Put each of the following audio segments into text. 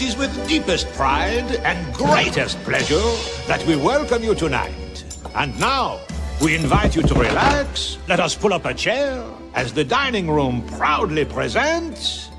is with deepest pride and greatest pleasure that we welcome you tonight. And now, we invite you to relax. Let us pull up a chair as the dining room proudly presents...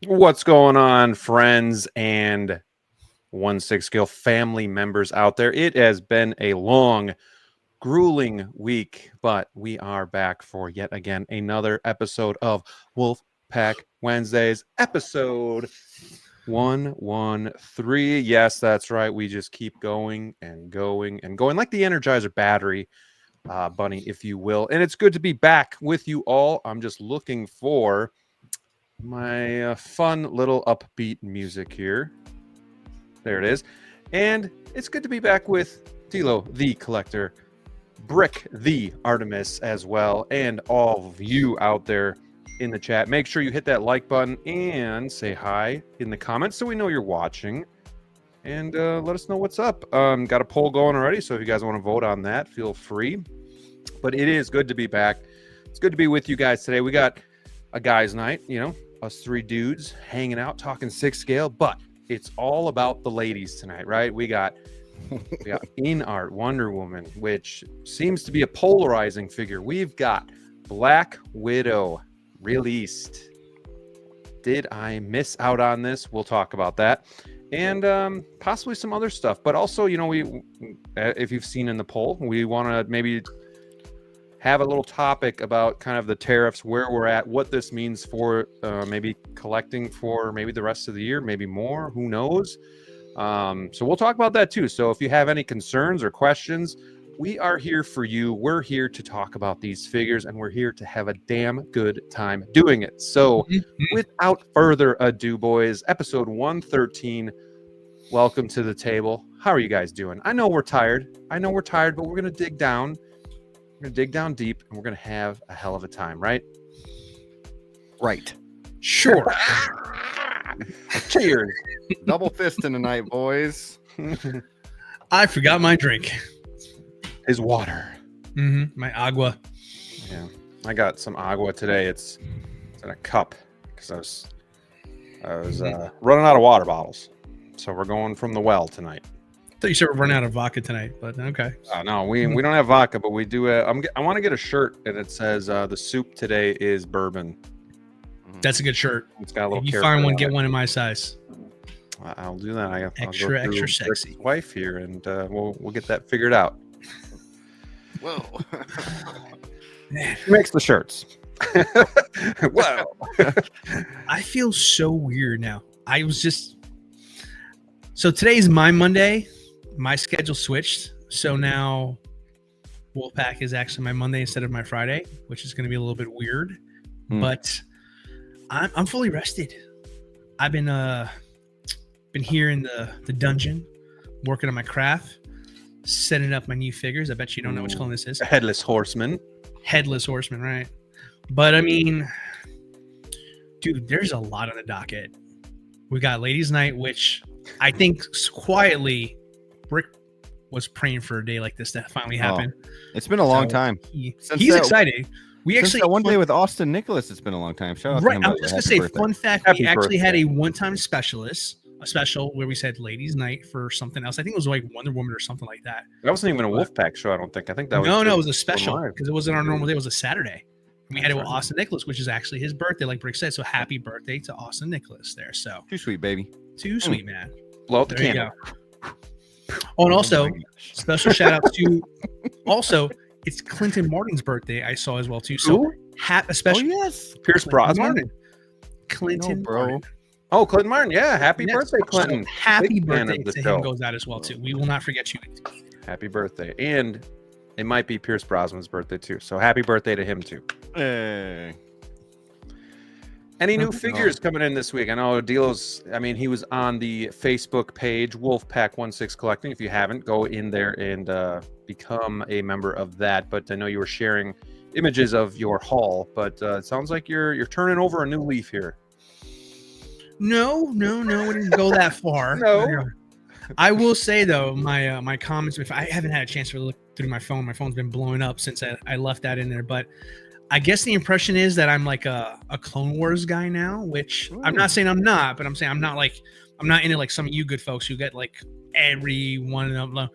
What's going on, friends and 1/6 Skill family members out there? It has been a long, grueling week, but we are back for yet again another episode of Wolfpack Wednesdays, episode 113. Yes, that's right. We just keep going and going and going like the Energizer battery, bunny, if you will. And it's good to be back with you all. I'm just looking for my fun little upbeat music here. There it is. And it's good to be back with DLO The Collector, Brick the Artemis as well, and all of you out there in the chat. Make sure you hit that like button and say hi in the comments so we know you're watching. And let us know what's up. Got a poll going already, so if you guys want to vote on that, feel free. But it is good to be back. It's good to be with you guys today. We got a guys' night, you know, us three dudes hanging out, talking 6 scale, but it's all about the ladies tonight, right? We got Inart, Wonder Woman, which seems to be a polarizing figure. We've got Black Widow released. Did I miss out on this? We'll talk about that. And possibly some other stuff. But also, you know, we, if you've seen in the poll, we want to maybe have a little topic about kind of the tariffs, where we're at, what this means for maybe collecting for maybe the rest of the year, maybe more, who knows. So we'll talk about that too. So if you have any concerns or questions, we are here for you. We're here to talk about these figures, and we're here to have a damn good time doing it. So without further ado, boys, episode 113, welcome to the table. How are you guys doing? I know we're tired, but we're going to dig down. We're going to dig down deep, and we're going to have a hell of a time, right? Right. Sure. Cheers. Double fisting tonight, boys. I forgot my drink. Is water. My agua. Yeah. I got some agua today. It's in a cup because I was running out of water bottles. So we're going from the well tonight. I thought you said we're running out of vodka tonight, but okay. No, we don't have vodka, but we do. I want to get a shirt, and it says the soup today is bourbon. That's a good shirt. It's got a little. If you find one, get one in my size. I'll do that. I'll extra sexy. Wife here, and we'll get that figured out. Whoa. She makes the shirts. Whoa. I feel so weird now. So today's my Monday. My schedule switched. So now Wolfpack is actually my Monday instead of my Friday, which is going to be a little bit weird. But I'm fully rested. I've been here in the dungeon, working on my craft, setting up my new figures. I bet you don't know which clone this is. Headless Horseman. Headless Horseman, right? But I mean, dude, there's a lot on the docket. We got Ladies' Night, which I think quietly Brick was praying for a day like this to finally happen. It's been a long time. He's excited. We Since actually that one day with Austin Nicholas, it's been a long time. Shout out to right. him. I by was the just way. gonna say, Happy birthday. fun fact: Happy we actually had birthday. a one-time a special where we said ladies' night for something else. I think it was like Wonder Woman or something like that. That wasn't even a Wolfpack show. I don't think. I think that was No, it just was a going special live. because it wasn't our normal day. It was a Saturday. We had it with That's right. Austin Nicholas, which is actually his birthday, like Brick said. So happy birthday to Austin Nicholas there. So Too sweet, baby. too sweet, man. Blow out the There you candle. go. Oh, and also my gosh. special shout out to it's Clinton Martin's birthday. I saw as well too. So Who? a special yes. Pierce Clinton Brosnan. Martin. Clinton No, bro. Martin. Oh, Clinton Martin. Yeah, happy Yes. birthday, Clinton. So happy Big fan birthday of the to show. him goes out as well too. We will not forget you. Happy birthday. And it might be Pierce Brosnan's birthday too. So happy birthday to him too. Hey. Any new No. figures coming in this week? I know Delos, I mean, he was on the Facebook page, Wolfpack 16 Collecting. If you haven't, go in there and become a member of that. But I know you were sharing images of your haul, but it sounds like you're turning over a new leaf here. No, we didn't go that far. No. I will say though, my comments. If I haven't had a chance to look through my phone's been blowing up since I left that in there. But I guess the impression is that I'm like a Clone Wars guy now, which I'm not saying I'm not, but I'm saying I'm not into like some of you good folks who get like every one of them.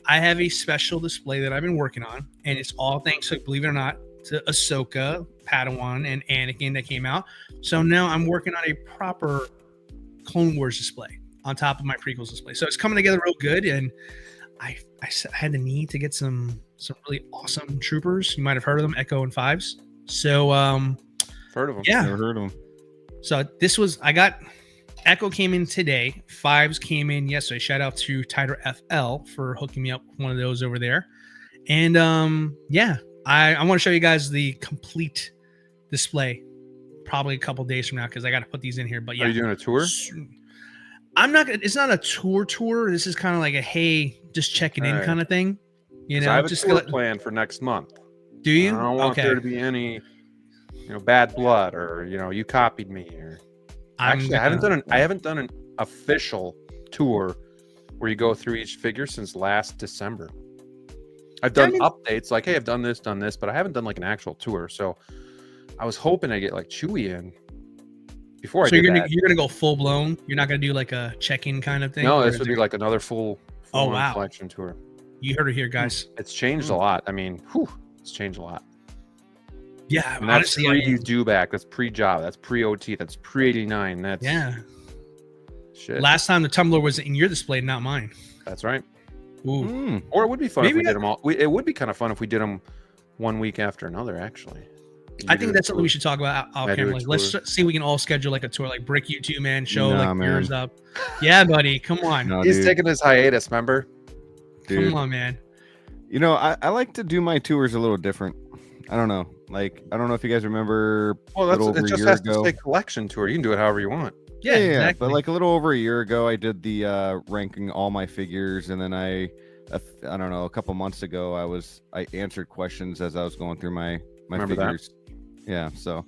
I have a special display that I've been working on, and it's all thanks to, believe it or not, to Ahsoka, Padawan, and Anakin that came out. So now I'm working on a proper Clone Wars display on top of my prequels display. So it's coming together real good, and I had the need to get some really awesome troopers. You might have heard of them, Echo and Fives. So Heard of him? yeah. Never heard of him. So Echo came in today. Fives came in yesterday. Shout out to Tariff FL for hooking me up with one of those over there. And yeah, I want to show you guys the complete display probably a couple days from now because I got to put these in here. But yeah, Are you doing a tour? I'm not. It's not a tour. This is kind of like a hey, just checking in All right. kind of thing. You 'Cause know, I have a just tour plan for next month. do you? I don't want there to be any, bad blood or you copied me or. Actually, I haven't done an official tour where you go through each figure since last December. I've done updates like, hey, I've done this, but I haven't done like an actual tour. So I was hoping to get like Chewie in before I So did you're that. gonna go full blown. You're not gonna do like a check-in kind of thing. No, or this is would it- be like another full Oh, wow. collection tour. You heard it here, guys. It's changed a lot. I mean, it's changed a lot. Yeah, And that's honestly, I mean, pre-Dewback, that's pre-Job, that's pre-OT, that's pre-89. That's yeah. shit. Last time the Tumblr was in your display, not mine. That's right. Ooh. Mm. Or it would be fun if Maybe we did them all. It would be kind of fun if we did them one week after another, actually. I think that's something we should talk about off Yeah, do camera. a Like, let's tour. see if we can all schedule like a tour, like Brick You Two Man show, Nah, like man. yours up. Yeah, buddy, come on, No, He's dude, taking his hiatus, remember? dude. come on, man. I like to do my tours a little different. I don't know. Like, I don't know if you guys remember Well, a little it over a just year has ago. to say collection tour. You can do it however you want. Yeah, exactly. But like a little over a year ago, I did the ranking all my figures, and then I don't know, a couple months ago, I answered questions as I was going through my Remember that? figures. Yeah, so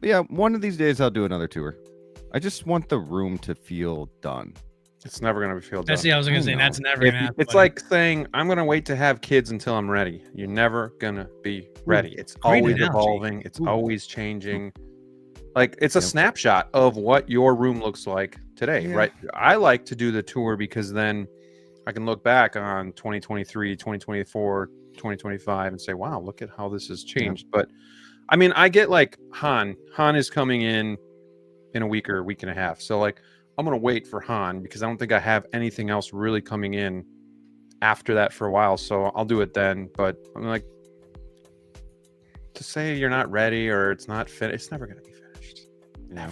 but yeah, one of these days I'll do another tour. I just want the room to feel done. It's never gonna be filled That's done. I was gonna say know. that's never If gonna you- happen. it's buddy. like saying I'm gonna wait to have kids until I'm ready. You're never gonna be ready. It's great always analogy. evolving. It's Ooh. always changing. Like it's a Yep. snapshot of what your room looks like today, Yeah. right? I like to do the tour because then I can look back on 2023, 2024, 2025 and say, wow, look at how this has changed. But I mean, I get like Han is coming in a week or a week and a half. So like I'm going to wait for Han because I don't think I have anything else really coming in after that for a while. So I'll do it then. But I'm like, to say you're not ready or it's not finished, it's never going to be finished. Yeah.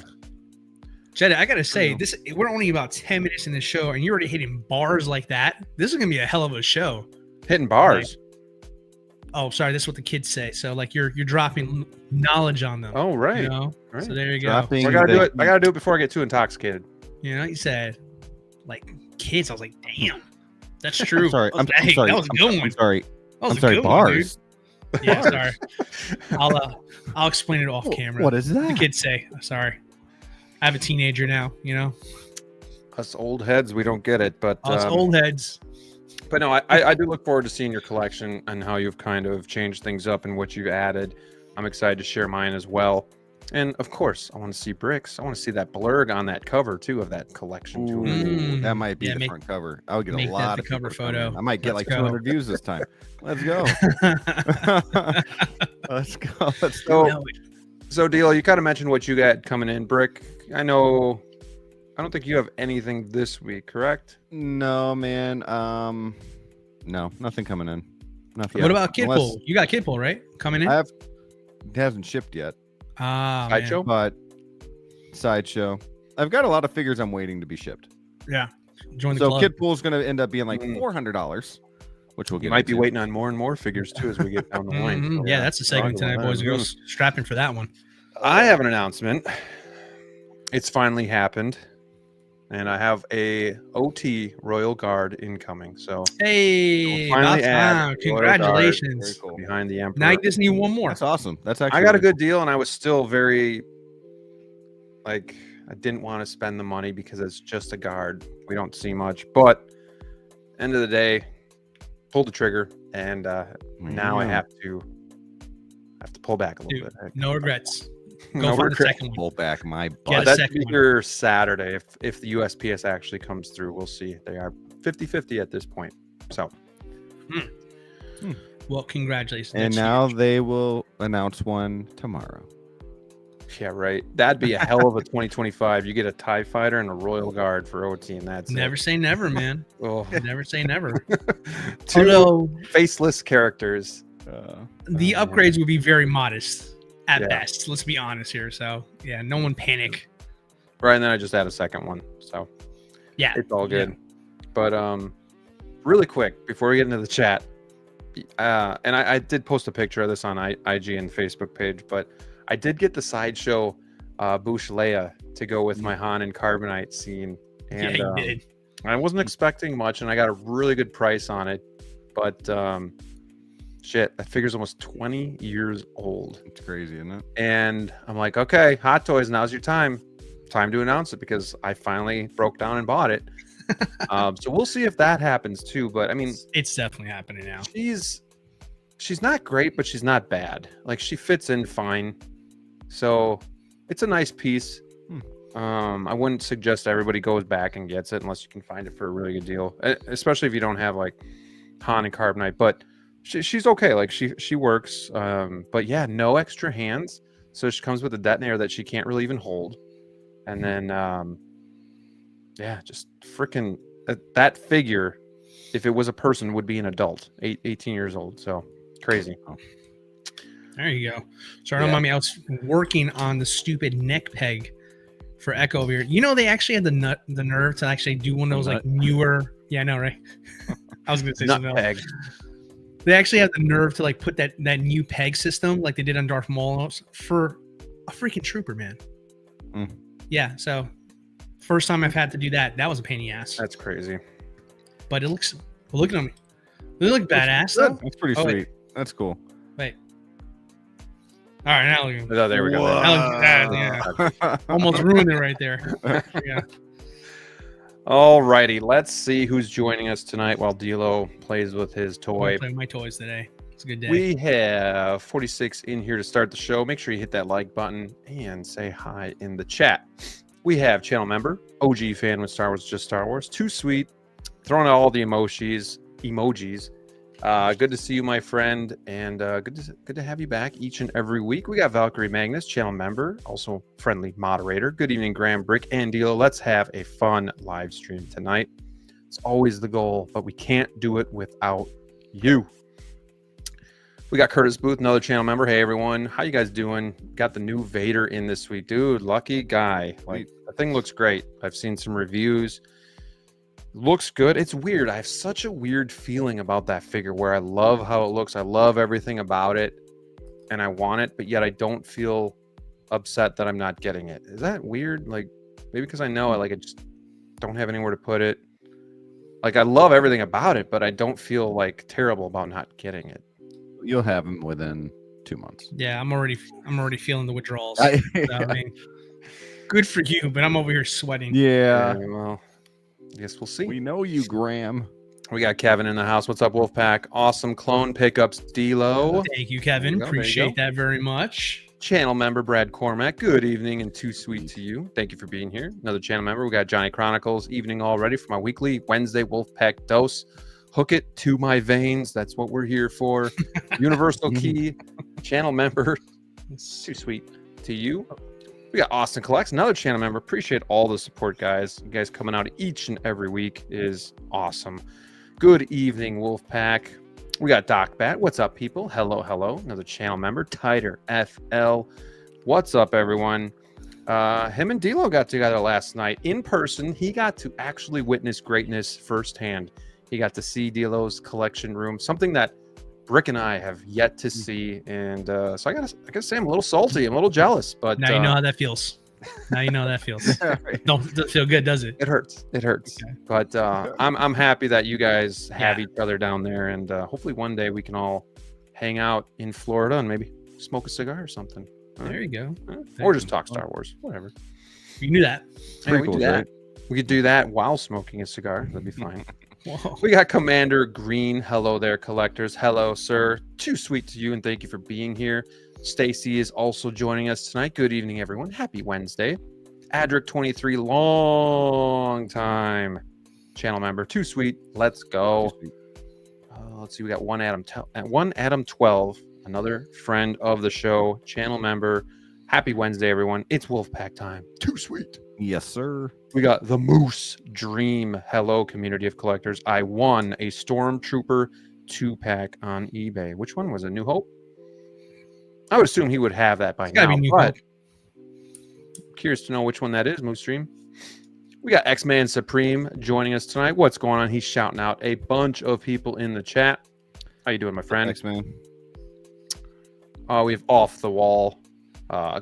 Jedi, I gotta say, know. we're only about 10 minutes in the show, and you're already hitting bars like that. This is gonna be a hell of a show. Hitting bars. Oh, sorry, that's what the kids say. So like you're dropping knowledge on them. Oh, right. You know? Right. So there you go. Dropping So I gotta do the- it. I gotta do it before I get too intoxicated. You know, you said like kids. I was like, damn, that's true. I'm sorry. That was, I'm sorry. That was a good one. I'm sorry. That was I'm a sorry. good one, dude. Bars. Yeah, sorry. I'll explain it off camera. What is The that? kids say. Sorry. I have a teenager now. You know, Us old heads, we don't get it. But us old heads. But no, I do look forward to seeing your collection and how you've kind of changed things up and what you've added. I'm excited to share mine as well. And of course, I want to see bricks. I want to see that blurg on that cover too of that collection tool. Ooh, that might be Yeah, the make- front cover. I would get a make that lot the of people cover to come in. photo. I might get Let's like go. 200 views this time. Let's go. Let's go. Let's So, go. No, so DLO, you kind of mentioned what you got coming in, Brick. I know. I don't think you have anything this week, correct? No, man. No, nothing coming in. Nothing. What about Unless- Kidpool? You got Kidpool, right? Coming in? I have. It hasn't shipped yet, Ah, Sideshow? but Sideshow. I've got a lot of figures I'm waiting to be shipped. Yeah. Join the So club. Kidpool's going to end up being like Mm. $400, which we'll You get. might be into. waiting on more and more figures too as we get down the line. Mhm. So, Yeah, that's the segment talk about tonight, boys and that. girls. Strapping for that one. I have an announcement. It's finally happened. And I have a OT Royal Guard incoming. So Hey, we'll about finally add time. Royal Guard. Congratulations. Very cool. behind the Emperor. Now you just need one more. That's awesome. That's actually. I got a really good deal, and I was still very like I didn't want to spend the money because it's just a guard. We don't see much, but end of the day, pulled the trigger, and now I Yeah. have to pull back a little Dude, bit. no regrets. Go No for the regrets. second one. Pull back my butt. Yeah, That's second one. either Saturday if the USPS actually comes through. We'll see. They are 50-50 at this point. So Well, congratulations. And That's now huge. they will announce one tomorrow. yeah, right. That'd be a hell of a 2025. You get a TIE fighter and a Royal Guard for OT, and that's Never it. say never, man. Oh, Never say never. two Although faceless characters. the Oh, man. upgrades would be very modest at Yeah. best. Let's be honest here. So yeah, no one panic. Right, and then I just add a second one. So Yeah, it's all good. But really quick before we get into the chat, and I did post a picture of this on IG and Facebook page, but I did get the Sideshow Bush Leia to go with my Han and Carbonite scene, and yeah, you did. I wasn't expecting much, and I got a really good price on it. But shit, that figure's almost 20 years old, It's crazy, isn't it? and I'm like, okay, Hot Toys, now's your time to announce it because I finally broke down and bought it. So we'll see if that happens too. But I mean, It's definitely happening now. she's not great, but she's not bad. Like she fits in fine. So it's a nice piece. I wouldn't suggest everybody goes back and gets it unless you can find it for a really good deal, especially if you don't have like Han and Carbonite. But she's okay. Like she works. But yeah, no extra hands. So she comes with a detonator that she can't really even hold. And then yeah, just freaking that figure, if it was a person, would be an adult, 18 years old. So crazy. There you go. Sorry, Yeah. don't mind me. I was working on the stupid neck peg for Echo over here. You know, they actually had the nerve to actually do one of those like newer. Yeah, I know, right? I was gonna say Nut something else. peg. They actually had the nerve to like put that new peg system like they did on Darth Maul for a freaking trooper, man. Mm. Yeah, so first time I've had to do that. That was a pain in the ass. That's crazy. But it looks. Look at them. They look badass though. That's pretty Oh, wait. sweet. That's cool. Wait. All right, now look at 'em. Oh, there we go. Now look at that, yeah. Almost ruined it right there. Yeah. All righty. Let's see who's joining us tonight while DLO plays with his I'm toy. playing my toys today. It's a good day. We have 46 in here to start the show. Make sure you hit that like button and say hi in the chat. We have channel member, OG fan with Star Wars, just Star Wars. Too sweet. Throwing out all the emojis. Good to see you, my friend, and good to have you back each and every week. We got Valkyrie Magnus, channel member, also friendly moderator. Good evening, Graham, Brick, and Deal. Let's have a fun live stream tonight. It's always the goal, but we can't do it without you. We got Curtis Booth, another channel member. Hey, everyone. How you guys doing? Got the new Vader in this week. Dude, lucky guy. Like, the thing looks great. I've seen some reviews. Looks good. It's weird. I have such a weird feeling about that figure where I love how it looks. I love everything about it, and I want it, but yet I don't feel upset that I'm not getting it. Is that weird? Like, maybe because I know I just don't have anywhere to put it. Like, I love everything about it, but I don't feel like terrible about not getting it. You'll have them within 2 months. Yeah, I'm already feeling the withdrawals. I- So, I mean, good for you, but I'm over here sweating. Yeah. Well, I guess we'll see. We know you, Graham. We got Kevin in the house. What's up, Wolfpack? Awesome clone pickups, DLO. Thank you, Kevin. There you go, Appreciate that very much. Channel member Brad Cormack. Good evening and too sweet to you. Thank you for being here. Another channel member. We got Johnny Chronicles. Evening already for my weekly Wednesday Wolfpack dose. Hook it to my veins. That's what we're here for. Universal Key. Channel member. It's too sweet to you. We got Austin Collects, another channel member. Appreciate all the support, guys. You guys coming out each and every week is awesome. Good evening, Wolfpack. We got Doc Bat. What's up, people? Hello, hello. Another channel member, Tighter FL. What's up, everyone? Him and DLO got together last night in person. He got to actually witness greatness firsthand. He got to see DLO's collection room, something that Brick and I have yet to see, and so I gotta say I'm a little salty. I'm a little jealous, but Now you know how that feels. Now you know how that feels. Doesn't feel good, does it? It hurts. It hurts. Okay. But I'm happy that you guys have each other down there, and hopefully one day we can all hang out in Florida and maybe smoke a cigar or something. There you go. Or just talk Star Wars, whatever. You can do that. Hey, we cool, do that. right? We could do that while smoking a cigar. That'd be fine. Whoa. We got Commander Green. Hello there, collectors. Hello, sir. Too sweet to you, and thank you for being here. Stacy is also joining us tonight. Good evening, everyone. Happy Wednesday. Adric23, long time channel member. Too sweet. Let's go. Let's see. We got one Adam 12, another friend of the show, channel member. Happy Wednesday, everyone. It's Wolfpack time. Too sweet. Yes, sir. We got the Moose Dream. Hello, community of collectors. I won a Stormtrooper 2-pack on eBay. Which one was it? New Hope? I would assume he would have that by now. Be New But Hope. curious to know which one that is, Moose Dream. We got X-Man Supreme joining us tonight. What's going on? He's shouting out a bunch of people in the chat. How you doing, my friend? Thanks, man. We have Off the Wall.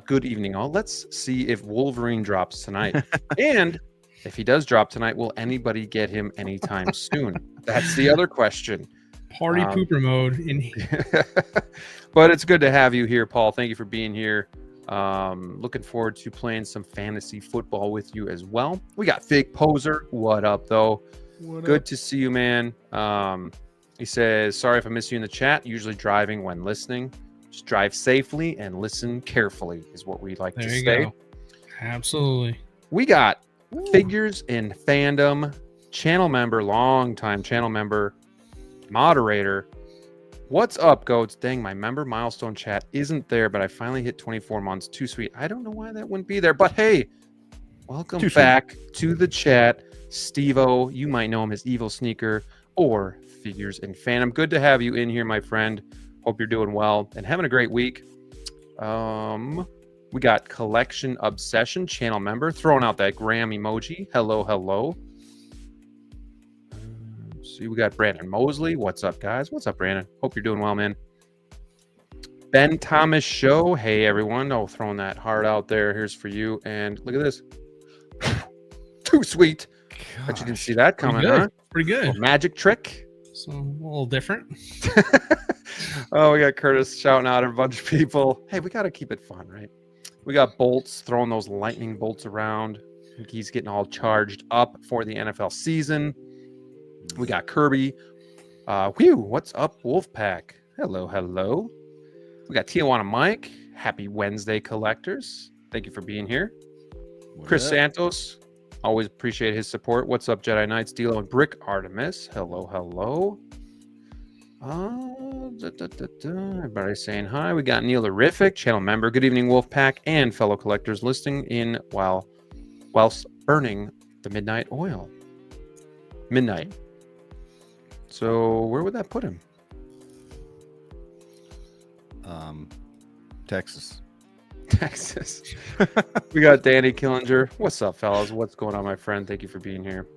Good evening, all. Let's see if Wolverine drops tonight. And if he does drop tonight, will anybody get him anytime soon? That's the other question. Party pooper mode. But it's good to have you here, Paul. Thank you for being here. Looking forward to playing some fantasy football with you as well. We got Fake Poser. What up, though? Good to see you, man. He says, sorry if I miss you in the chat. Usually driving when listening. Just drive safely and listen carefully is what we like to say. There you go. Absolutely. We got Figures in Fandom channel member, longtime channel member, moderator. What's up, goats? Dang, my member milestone chat isn't there, but I finally hit 24 months. Too sweet. I don't know why that wouldn't be there, but hey, welcome back to the chat. Steve-O, you might know him as Evil Sneaker or Figures in Fandom. Good to have you in here, my friend. Hope you're doing well and having a great week. We got Collection Obsession channel member throwing out that Graham emoji. Hello, hello. See, we got Brandon Mosley. What's up, guys? What's up, Brandon? Hope you're doing well, man. Ben Thomas Show. Hey, everyone. Oh, throwing that heart out there. Here's for you. And look at this. Too sweet. Bet you didn't see that coming, huh? Pretty good. Little magic trick. So a little different. Oh, we got Curtis shouting out at a bunch of people. Hey, we got to keep it fun, right? We got Bolts throwing those lightning bolts around. I think he's getting all charged up for the NFL season. We got Kirby. What's up, Wolfpack? Hello, hello. We got Tijuana Mike. Happy Wednesday, collectors. Thank you for being here. Chris Santos. Always appreciate his support. What's up, Jedi Knights? DLO and Brick Artemis. Hello, hello. Everybody saying hi. We got Neil Horrific, channel member. Good evening, Wolfpack and fellow collectors listening in whilst burning the midnight oil. Midnight. So where would that put him? Texas. Texas. We got Danny Killinger. What's up, fellas? What's going on, my friend? Thank you for being here.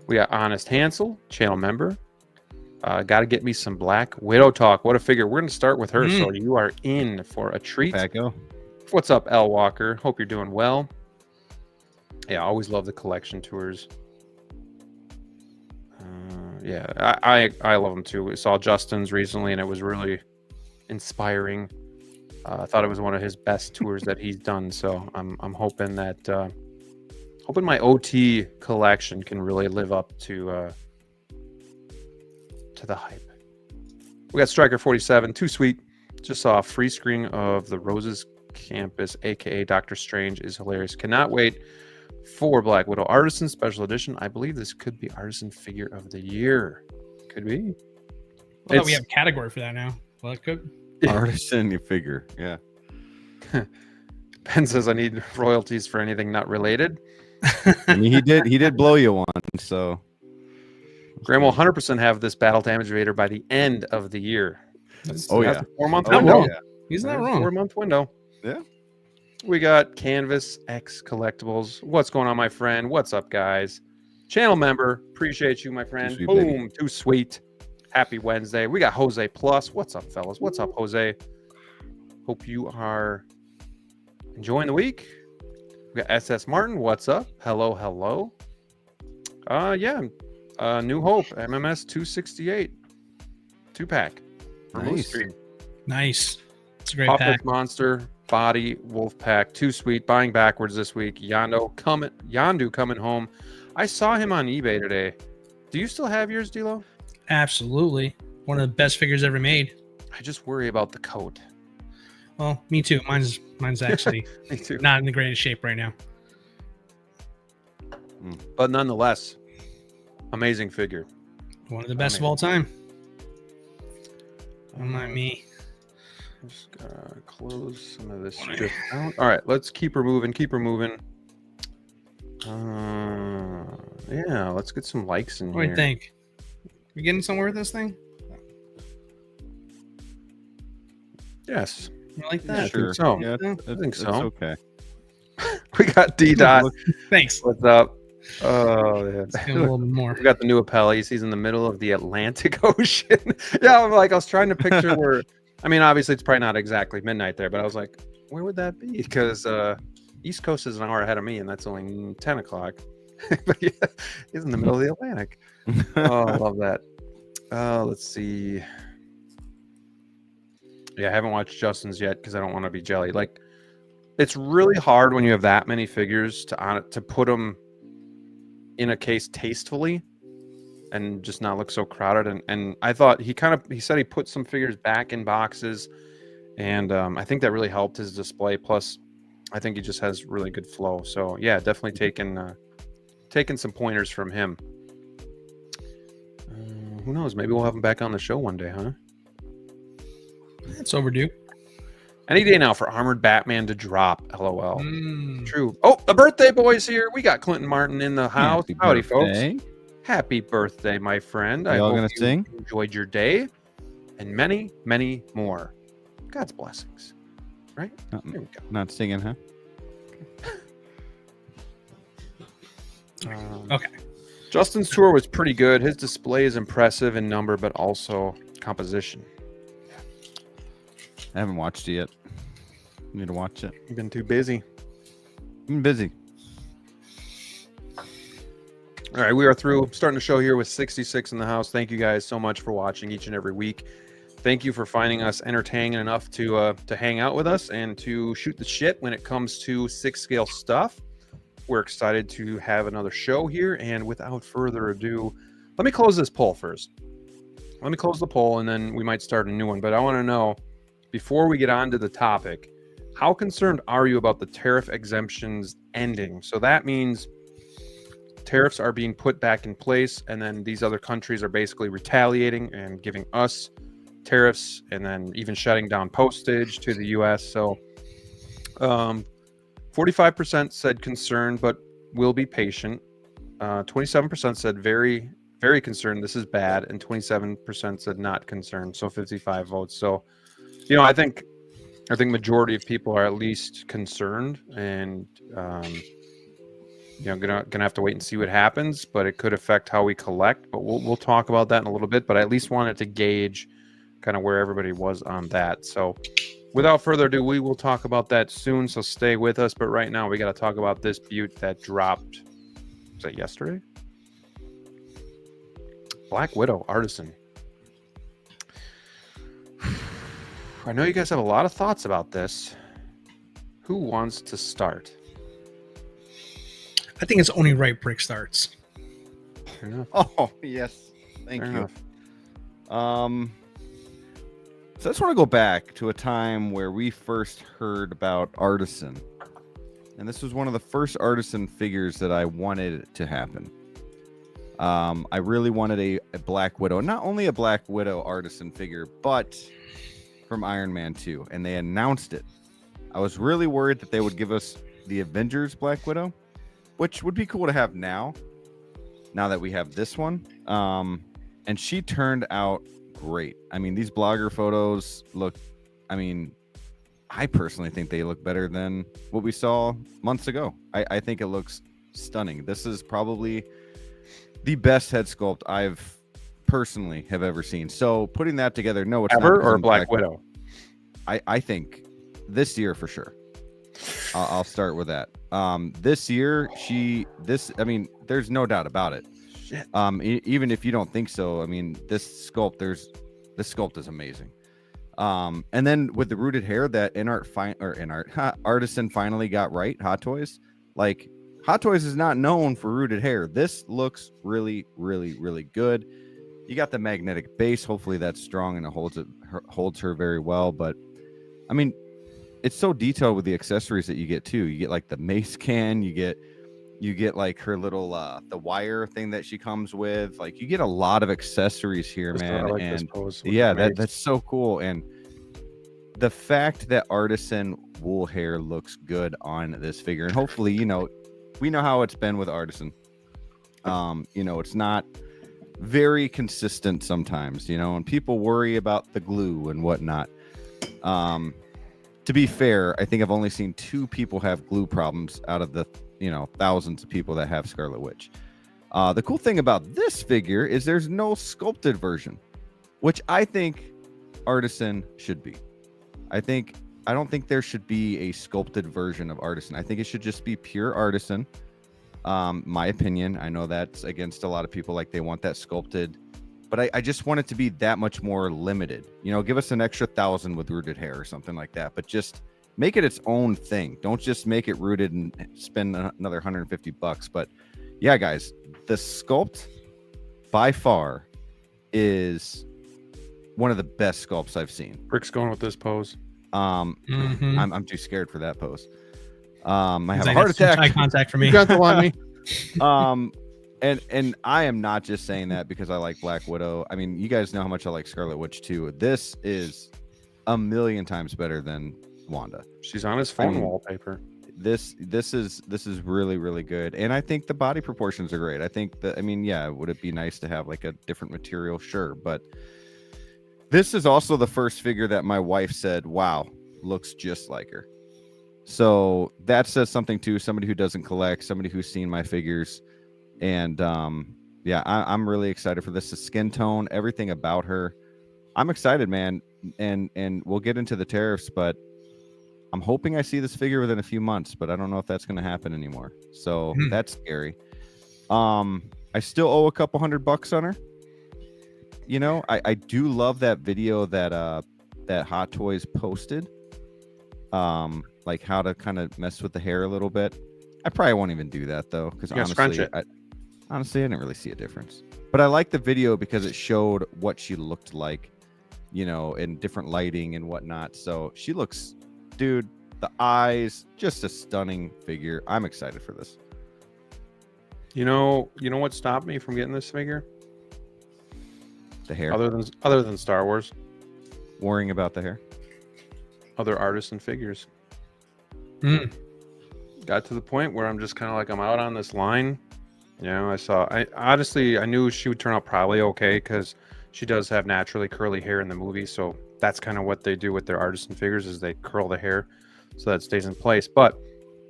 We got Honest Hansel, channel member. Got to get me some Black Widow talk. What a figure. We're going to start with her, so you are in for a treat. Packo. What's up, L. Walker? Hope you're doing well. Yeah, I always love the collection tours. Yeah, I love them too. We saw Justin's recently, and it was really inspiring. I thought it was one of his best tours that he's done. So I'm hoping that hoping my OT collection can really live up to the hype. We got Striker 47, too sweet. Just saw a free screen of the Roses Campus, aka Doctor Strange, is hilarious. Cannot wait for Black Widow Artisan Special Edition. I believe this could be Artisan Figure of the Year. Could be. Well, we have a category for that now. Well, it could. Artisan figure. Yeah. Ben says I need royalties for anything not related. I mean, he did blow you one, so Graham will 100% have this battle damage rater by the end of the year. That's yeah. a 4-month Not window. wrong. He's not wrong. 4-month window. Yeah. We got Canvas X Collectibles. What's going on, my friend? What's up, guys? Channel member. Appreciate you, my friend. Too sweet, Boom. baby. Too sweet. Happy Wednesday. We got Jose Plus. What's up, fellas? What's up, Jose? Hope you are enjoying the week. We got SS Martin. What's up? Hello, hello. Yeah. New Hope. MMS 268. 2-pack. Nice. Nice. It's a great Office pack. Monster, Body, Wolfpack, too sweet. Buying backwards this week. Yandu coming home. I saw him on eBay today. Do you still have yours, DLO? Absolutely. One of the best figures ever made. I just worry about the coat. Well, me too. Mine's actually Me too. not in the greatest shape right now. But nonetheless, amazing figure. One of the best of all time. Unlike me. Just gotta close some of this strip out. All right, let's keep her moving. Keep her moving. Yeah, let's get some likes in What do here. you think? We getting somewhere with this thing? Yes, You like Yeah, I that? think Sure. so. Yeah, Yeah. I think it's so. okay. We got D Dot. Thanks. What's up? Oh, yeah. Let's get a little bit more. We got the new Apelles. He's in the middle of the Atlantic Ocean. Yeah, I was trying to picture where. I mean, obviously, it's probably not exactly midnight there, but I was like, where would that be? Because East Coast is an hour ahead of me, and that's only 10 o'clock. But yeah, he's in the middle of the Atlantic. Oh, I love that. Let's see. Yeah, I haven't watched Justin's yet because I don't want to be jelly. Like, it's really hard when you have that many figures to put them in a case tastefully and just not look so crowded. And I thought he said he put some figures back in boxes, and I think that really helped his display. Plus, I think he just has really good flow. So yeah, definitely taking some pointers from him. Who knows? Maybe we'll have him back on the show one day, huh? It's overdue. Any day now for Armored Batman to drop. LOL. Mm. True. Oh, the birthday boy's here. We got Clinton Martin in the house. Happy Howdy, birthday. folks. Happy birthday, my friend. I Y'all hope gonna you sing? enjoyed your day and many, many more. God's blessings. Right? There we go. Not singing, huh? Okay. Justin's tour was pretty good. His display is impressive in number, but also composition. I haven't watched it yet. Need to watch it. You've been too busy. I'm busy. All right, we are through. Starting the show here with 66 in the house. Thank you guys so much for watching each and every week. Thank you for finding us entertaining enough to hang out with us and to shoot the shit when it comes to 6-scale stuff. We're excited to have another show here. And without further ado, let me close this poll first. Let me close the poll and then we might start a new one. But I want to know, before we get on to the topic, how concerned are you about the tariff exemptions ending? So that means tariffs are being put back in place, and then these other countries are basically retaliating and giving us tariffs, and then even shutting down postage to the US. So 45% said concerned but will be patient. 27% said very, very concerned, this is bad, and 27% said not concerned. So 55 votes. So, you know, I think majority of people are at least concerned, and you know, gonna have to wait and see what happens, but it could affect how we collect. But we'll talk about that in a little bit. But I at least wanted to gauge kind of where everybody was on that. So without further ado, we will talk about that soon. So stay with us. But right now, we got to talk about this butte that dropped. Was that yesterday? Black Widow Artisan. I know you guys have a lot of thoughts about this. Who wants to start? I think it's only right Brick starts. Fair enough. Oh, yes. Thank Fair you. enough. So I just want to go back to a time where we first heard about Artisan. And this was one of the first Artisan figures that I wanted to happen. I really wanted a Black Widow. Not only a Black Widow Artisan figure, but from Iron Man 2. And they announced it. I was really worried that they would give us the Avengers Black Widow, which would be cool to have now that we have this one. And she turned out great. I mean, these blogger photos look, I personally think they look better than what we saw months ago. I think it looks stunning. This is probably the best head sculpt I've personally have ever seen. So putting that together, no, it's Ever not or Black Widow? I think this year for sure. I'll start with that. This year, there's no doubt about it. Shit. Even if you don't think so, this sculpt is amazing. And then with the rooted hair that Artisan finally got right, Hot Toys. Like, Hot Toys is not known for rooted hair. This looks really, really, really good. You got the magnetic base. Hopefully that's strong and it holds her very well. But it's so detailed with the accessories that you get too. You get like the mace can, you get like her little the wire thing that she comes with. Like, you get a lot of accessories here, man. Like and this pose with yeah, the mace. that's so cool. And the fact that Artisan wool hair looks good on this figure, and hopefully, we know how it's been with Artisan. It's not very consistent sometimes, and people worry about the glue and whatnot. To be fair, I think I've only seen 2 people have glue problems out of the thousands of people that have Scarlet Witch. The cool thing about this figure is there's no sculpted version, which I think Artisan should be. I don't think there should be a sculpted version of Artisan. I think it should just be pure Artisan. My opinion. I know that's against a lot of people, like they want that sculpted, but I just want it to be that much more limited. Give us an extra 1,000 with rooted hair or something like that, but just make it its own thing. Don't just make it rooted and spend another $150. But yeah, guys, the sculpt by far is one of the best sculpts I've seen. Rick's going with this pose. I'm too scared for that pose. I have a Like, heart that's too attack. eye contact for me. You got the one me. And I am not just saying that because I like Black Widow. You guys know how much I like Scarlet Witch too. This is a million times better than Wanda. She's on his phone wallpaper. This is really, really good. And I think the body proportions are great. I think that, would it be nice to have like a different material? Sure. But this is also the first figure that my wife said, wow, looks just like her. So that says something to somebody who doesn't collect, somebody who's seen my figures. And I'm really excited for this. The skin tone, everything about her. I'm excited, man. And we'll get into the tariffs, but I'm hoping I see this figure within a few months, but I don't know if that's going to happen anymore. So that's scary. I still owe a couple $100 on her. I do love that video that Hot Toys posted. Like how to kind of mess with the hair a little bit. I probably won't even do that though, because honestly, I didn't really see a difference. But I like the video because it showed what she looked like, in different lighting and whatnot. So she looks, dude, the eyes, just a stunning figure. I'm excited for this. You know what stopped me from getting this figure? The hair. Other than Star Wars, Worrying about the hair. other Artisan figures. Got to the point where I'm just kind of like, I'm out on this line. I knew she would turn out probably okay because she does have naturally curly hair in the movie. So that's kind of what they do with their Artisan figures, is they curl the hair so that it stays in place. But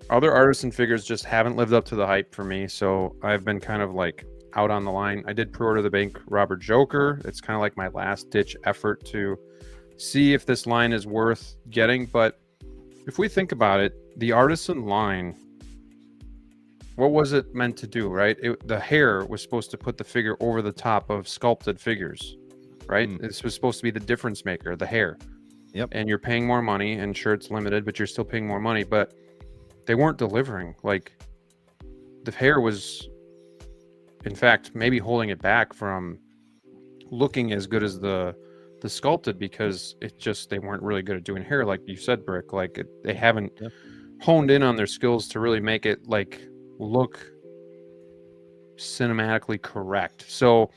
other Artisan figures just haven't lived up to the hype for me. So I've been kind of like out on the line. I did pre-order the Bank Robber Joker. It's kind of like my last ditch effort to see if this line is worth getting. But if we think about it, the Artisan line, what was it meant to do, right? The hair was supposed to put the figure over the top of sculpted figures, right? This was supposed to be the difference maker, the hair. Yep. And you're paying more money, and sure, it's limited, but you're still paying more money. But they weren't delivering. Like, the hair was, in fact, maybe holding it back from looking as good as the sculpted, because they weren't really good at doing hair, like you said, Brick. Like, they haven't honed in on their skills to really make it like look cinematically correct. So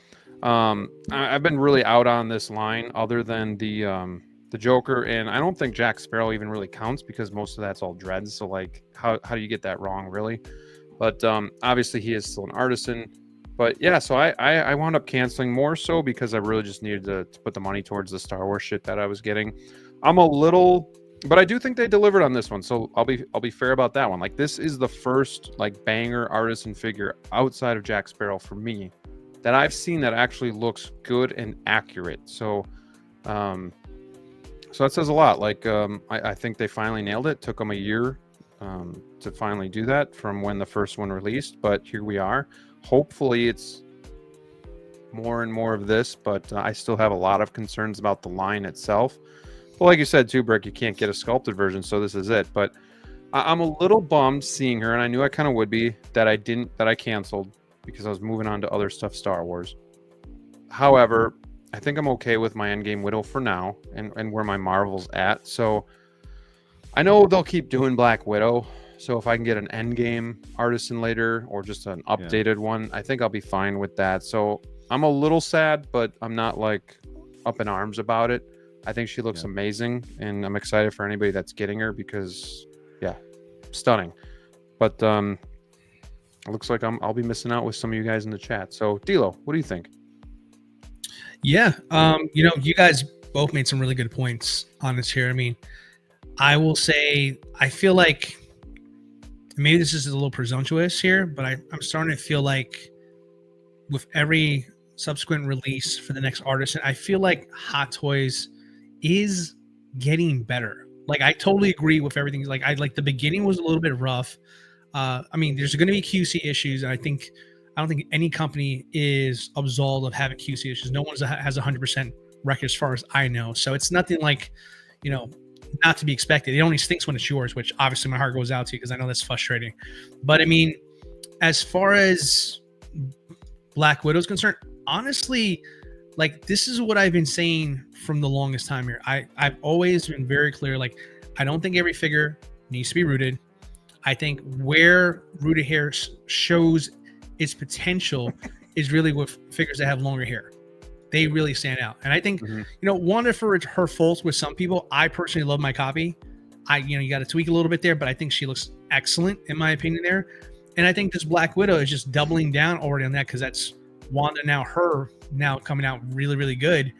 I've been really out on this line, other than the Joker, and I don't think Jack Sparrow even really counts, because most of that's all dreads. So like, how do you get that wrong, really? But obviously he is still an artisan. But yeah, so I wound up canceling, more so because I really just needed to put the money towards the Star Wars shit that I was getting. But I do think they delivered on this one, so I'll be fair about that one. Like, this is the first like banger artisan figure outside of Jack Sparrow for me that I've seen that actually looks good and accurate. So so that says a lot. Like, I think they finally nailed it. Took them a year to finally do that from when the first one released, but here we are. Hopefully it's more and more of this, but I still have a lot of concerns about the line itself. But like you said too, Brick, you can't get a sculpted version, so this is it. But I'm a little bummed seeing her, and I knew I kind of would be, that I canceled, because I was moving on to other stuff Star Wars. However, I think I'm okay with my Endgame Widow for now, and where my Marvel's at. So I know they'll keep doing Black Widow. So if I can get an Endgame artisan later, or just an updated one, I think I'll be fine with that. So I'm a little sad, but I'm not like up in arms about it. I think she looks amazing, and I'm excited for anybody that's getting her, because stunning. But it looks like I'll be missing out with some of you guys in the chat. So DLO, what do you think? Yeah, you guys both made some really good points on this here. I mean, I will say, I feel like, maybe this is a little presumptuous here, but I'm starting to feel like with every subsequent release for the next artisan, I feel like Hot Toys is getting better. Like, I totally agree with everything. Like, the beginning was a little bit rough. I mean, there's going to be QC issues, and I don't think any company is absolved of having QC issues. No one has 100% record as far as I know. So it's nothing like, not to be expected. It only stinks when it's yours, which obviously my heart goes out to, because I know that's frustrating. But I mean, as far as Black Widow is concerned, honestly, like, this is what I've been saying from the longest time here. I've always been very clear. Like, I don't think every figure needs to be rooted. I think where rooted hair shows its potential is really with figures that have longer hair. They really stand out. And I think, one of her faults with some people, I personally love my copy. You got to tweak a little bit there, but I think she looks excellent in my opinion there. And I think this Black Widow is just doubling down already on that, because that's Wanda now coming out really, really good.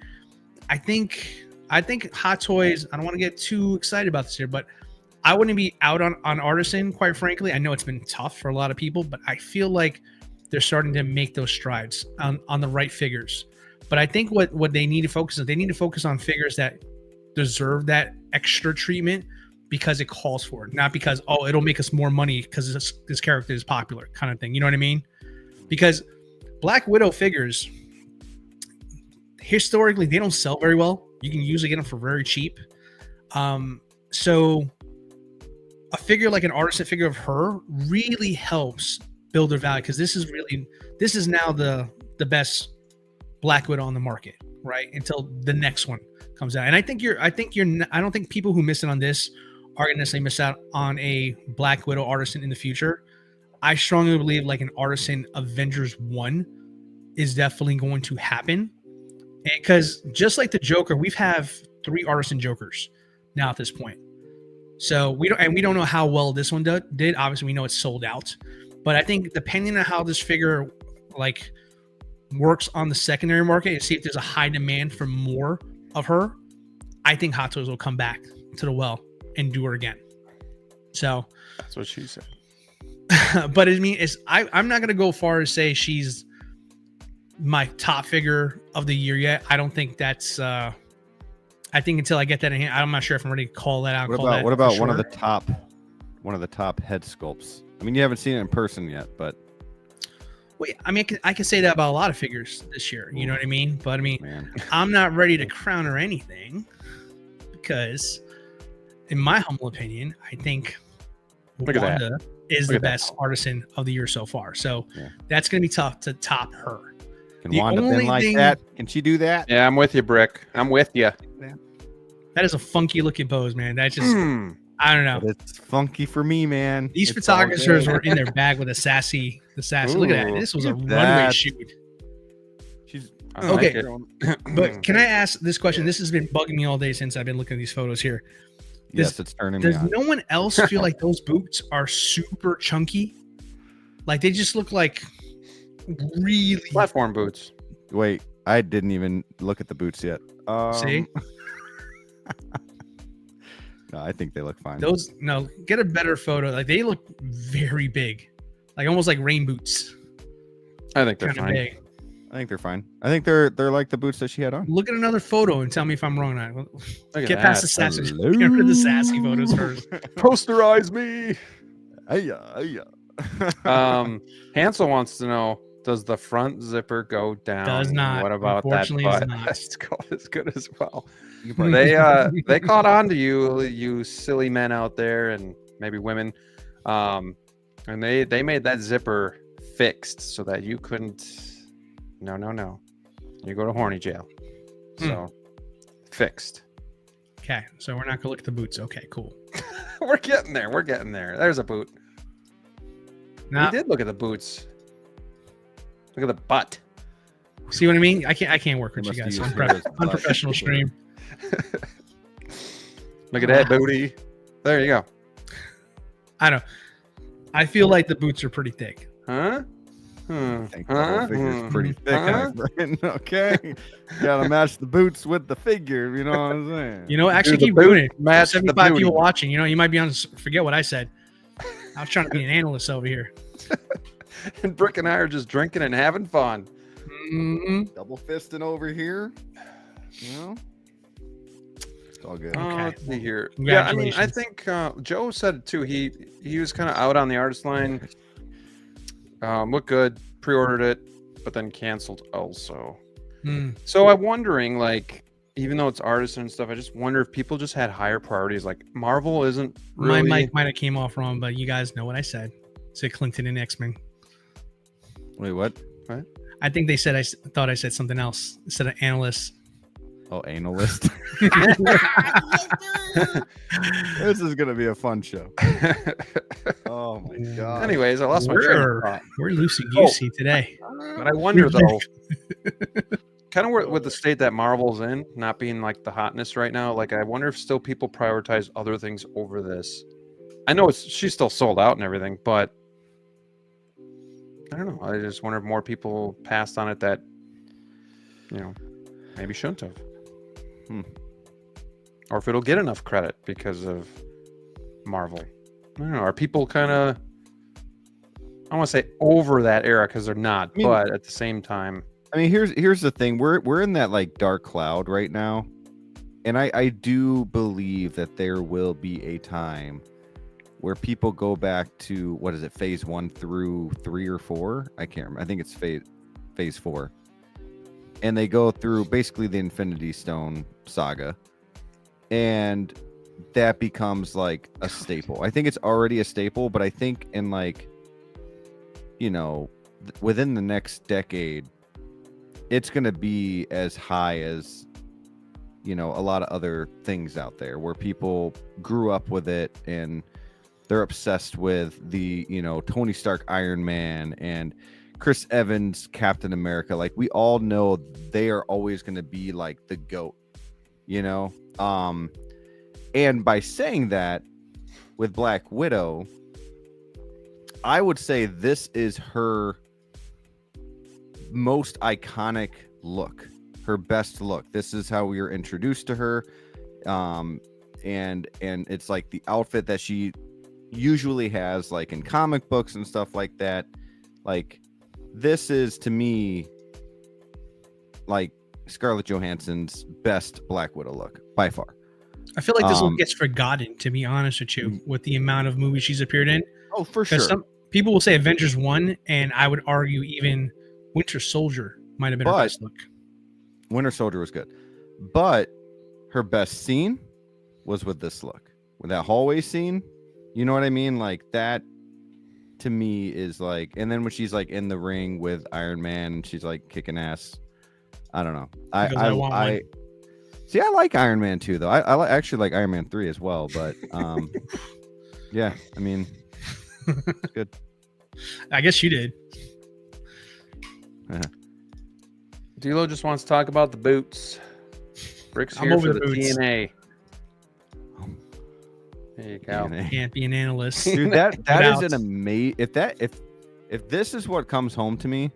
I think Hot Toys, I don't want to get too excited about this here, but I wouldn't be out on artisan, quite frankly. I know it's been tough for a lot of people, but I feel like they're starting to make those strides on the right figures. But I think what they need to focus on figures that deserve that extra treatment, because it calls for it, not because, it'll make us more money because this character is popular, kind of thing. You know what I mean? Because Black Widow figures, historically, they don't sell very well. You can usually get them for very cheap. So a figure like an artisan figure of her really helps build their value, because this is now the best Black Widow on the market, right? Until the next one comes out. And I don't think people who miss it on this are going to necessarily miss out on a Black Widow artisan in the future. I strongly believe like an artisan Avengers 1 is definitely going to happen. Because just like the Joker, we have 3 artisan Jokers now at this point. So we don't know how well this one did. Obviously, we know it's sold out. But I think depending on how this figure like works on the secondary market, and see if there's a high demand for more of her, I think Hot Toys will come back to the well and do her again. So that's what she said. But I mean, I'm not gonna go far as say she's my top figure of the year yet. I don't think that's. I think until I get that in hand, I'm not sure if I'm ready to call that out. What about one of the top head sculpts? I mean, you haven't seen it in person yet, but. Well, I mean, I can say that about a lot of figures this year. You know what I mean? But I mean, I'm not ready to crown her anything because, in my humble opinion, I think Look at that. Wanda is Look the at that. best artisan of the year so far. So Yeah. that's going to be tough to top her. Can The Wanda only been like thing- that? Can she do that? Yeah, I'm with you, Brick. I'm with you. That is a funky looking pose, man. That's just, I don't know. But it's funky for me, man. These It's all photographers good. were in their bag with the sassy. Look at that. Ooh, This was a look at runway that. shoot. She's I Okay. like it. But can I ask this question? This has been bugging me all day since I've been looking at these photos here. yes, it's turning me Does on. no one else feel like those boots are super chunky? Like they just look like really. Platform boots. Wait, I didn't even look at the boots yet. See? No, I think they look fine. Those get a better photo. Like they look very big, like almost like rain boots, I think they're kind of fine. big. I think they're fine. I think they're like the boots that she had on. Look at another photo and tell me if I'm wrong or not. Look at Get past the that. sassy. Hello. Get rid of the sassy photos first. Posterize me. Hey. Hansel wants to know: does the front zipper go down? Does not. What about that Unfortunately, butt? does not. It's good as well. You can They caught on to you silly men out there and maybe women, and they made that zipper fixed so that you couldn't. No. You go to horny jail. So fixed. Okay, so we're not gonna look at the boots. Okay, cool. We're getting there. There's a boot. Now, We did look at the boots. Look at the butt. see what I mean? I can't work with They you must guys. use those Unprofessional black stream. Look at that booty. There you go. I don't. I feel like the boots are pretty thick. Huh? I think the whole figure's pretty thick, Huh? my friend. Okay, gotta match the boots with the figure. You know what I'm saying? You know, actually the keep boot doing it. match the 75 people booty. watching. You know, you might be on. Forget what I said. I was trying to be an analyst over here. And Brick and I are just drinking and having fun. Mm-hmm. Double fisting over here. You know, it's all good. Okay. Let's see here. Yeah, I mean, I Congratulations. think Joe said it too. He was kind of out on the artist line. Looked good, pre-ordered it, but then canceled also. Mm. So I'm wondering, like, even though it's artisan and stuff, I just wonder if people just had higher priorities. Like Marvel isn't really. My mic might have came off wrong, but you guys know what I said. Said Clinton and X-Men. Wait, what? I think they said thought I said something else instead of analyst. Oh, analyst. This is gonna be a fun show. Oh my god. Anyways, I lost my train of We're, thought. we're loosey goosey today. But I wonder though, kind of with the state that Marvel's in, not being like the hotness right now. Like, I wonder if still people prioritize other things over this. I know she's still sold out and everything, but I don't know. I just wonder if more people passed on it that, maybe shouldn't have. Or if it'll get enough credit because of Marvel. I don't know. Are people kind of, I want to say over that era because they're not, but at the same time. I mean, here's the thing. We're in that like dark cloud right now. And I do believe that there will be a time where people go back to, what is it, phase 1 through 3 or 4? I can't remember. I think it's phase 4. And they go through basically the Infinity Stone saga. And that becomes like a staple. I think it's already a staple, but I think in like, within the next decade, it's going to be as high as, a lot of other things out there where people grew up with it and they're obsessed with the, Tony Stark Iron Man and Chris Evans Captain America. Like, we all know they are always going to be like the GOAT, and by saying that, with Black Widow, I would say this is her most iconic look, her best look. This is how we were introduced to her, and it's like the outfit that she usually has, like in comic books and stuff like that. Like, this is, to me, like Scarlett Johansson's best Black Widow look by far. I feel like this one gets forgotten, to be honest with you, with the amount of movies she's appeared in. Oh, for sure. Some people will say Avengers 1, and I would argue even Winter Soldier might have been her best look. Winter Soldier was good, but her best scene was with this look, with that hallway scene. You know what I mean? Like that to me is like, and then when she's like in the ring with Iron Man and she's like kicking ass. I don't know. I see. I like Iron Man 2 though. Actually like Iron Man 3 as well. But yeah, I mean, it's good. I guess you did. DLO just wants to talk about the boots. Brick's I'm here over for the the boots. TNA. There you go. Can't be an analyst. Dude, that is Without- an amazing. If this is what comes home to me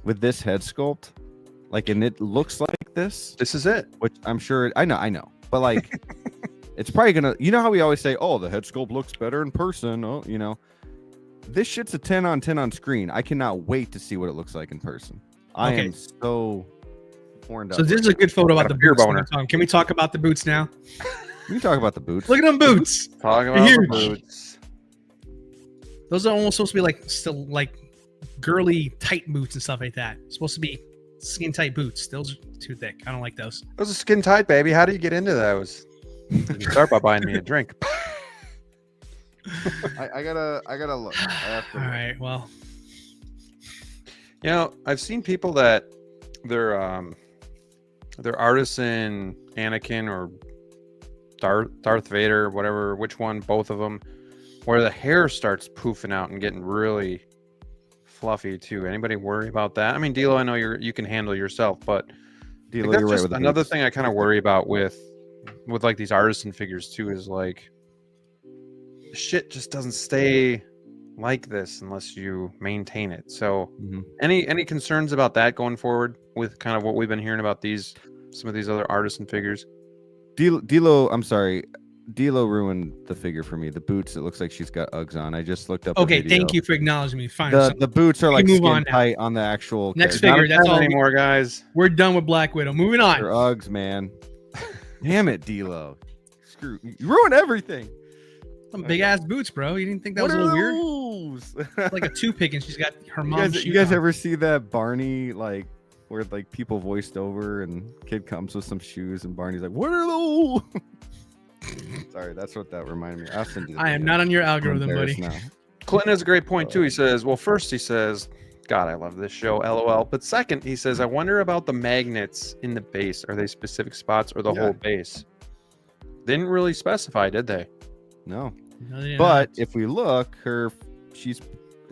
with this head sculpt, like, and it looks like this, This is it. which I'm sure I know, but like, it's probably gonna. You know how we always say, "Oh, the head sculpt looks better in person." Oh, you know, this shit's a 10 on 10 on screen. I cannot wait to see what it looks like in person. I Okay. am so horned up. So this is a good photo Got about a the beer boots. boner. Can we talk about the boots now? We can talk about the boots. Look at them boots. Talk about the Huge. boots. Those are almost supposed to be like still like girly tight boots and stuff like that. It's supposed to be skin tight boots. Those are too thick. I don't like those. Those are skin tight, baby. How do you get into those? You start by buying me a drink. I gotta look. I have to All look. right. Well, You know, I've seen people that they're artisan Anakin or Darth Vader, whatever, which one, both of them, where the hair starts poofing out and getting really fluffy too. Anybody worry about that? I mean, D'Lo, I know you can handle yourself, but D'Lo, that's you're right just with the another boots. thing I kind of worry about with like these artisan figures too, is like shit just doesn't stay like this unless you maintain it. So Mhm. any concerns about that going forward with kind of what we've been hearing about some of these other artisan figures? D'Lo, I'm sorry. D'Lo ruined the figure for me. The boots, it looks like she's got Uggs on. I just looked up. okay. A video. Thank you for acknowledging me. Fine. So The boots are we like move skin on now. tight on the actual. Next character. figure. Not a That's trend all. anymore, guys. We're done with Black Widow. Moving They're on. Uggs, man. Damn it, D'Lo. Screw you, ruined everything. Some big ass boots, bro. You didn't think that What was a are little weird? those? Like a toothpick, and she's got her you mom's guys, shoes you guys on. ever see that Barney like where like people voiced over and kid comes with some shoes and Barney's like, "What are those?" Sorry, that's what that reminded me. I'll send you the I am video. not on your I'm algorithm, buddy. embarrassed now. Clinton has a great point too. He says, well, first he says, God, I love this show, LOL. But second, he says, I wonder about the magnets in the base. Are they specific spots or the Yeah. whole base? They didn't really specify, did they? No. No, they're But not. if we look, she's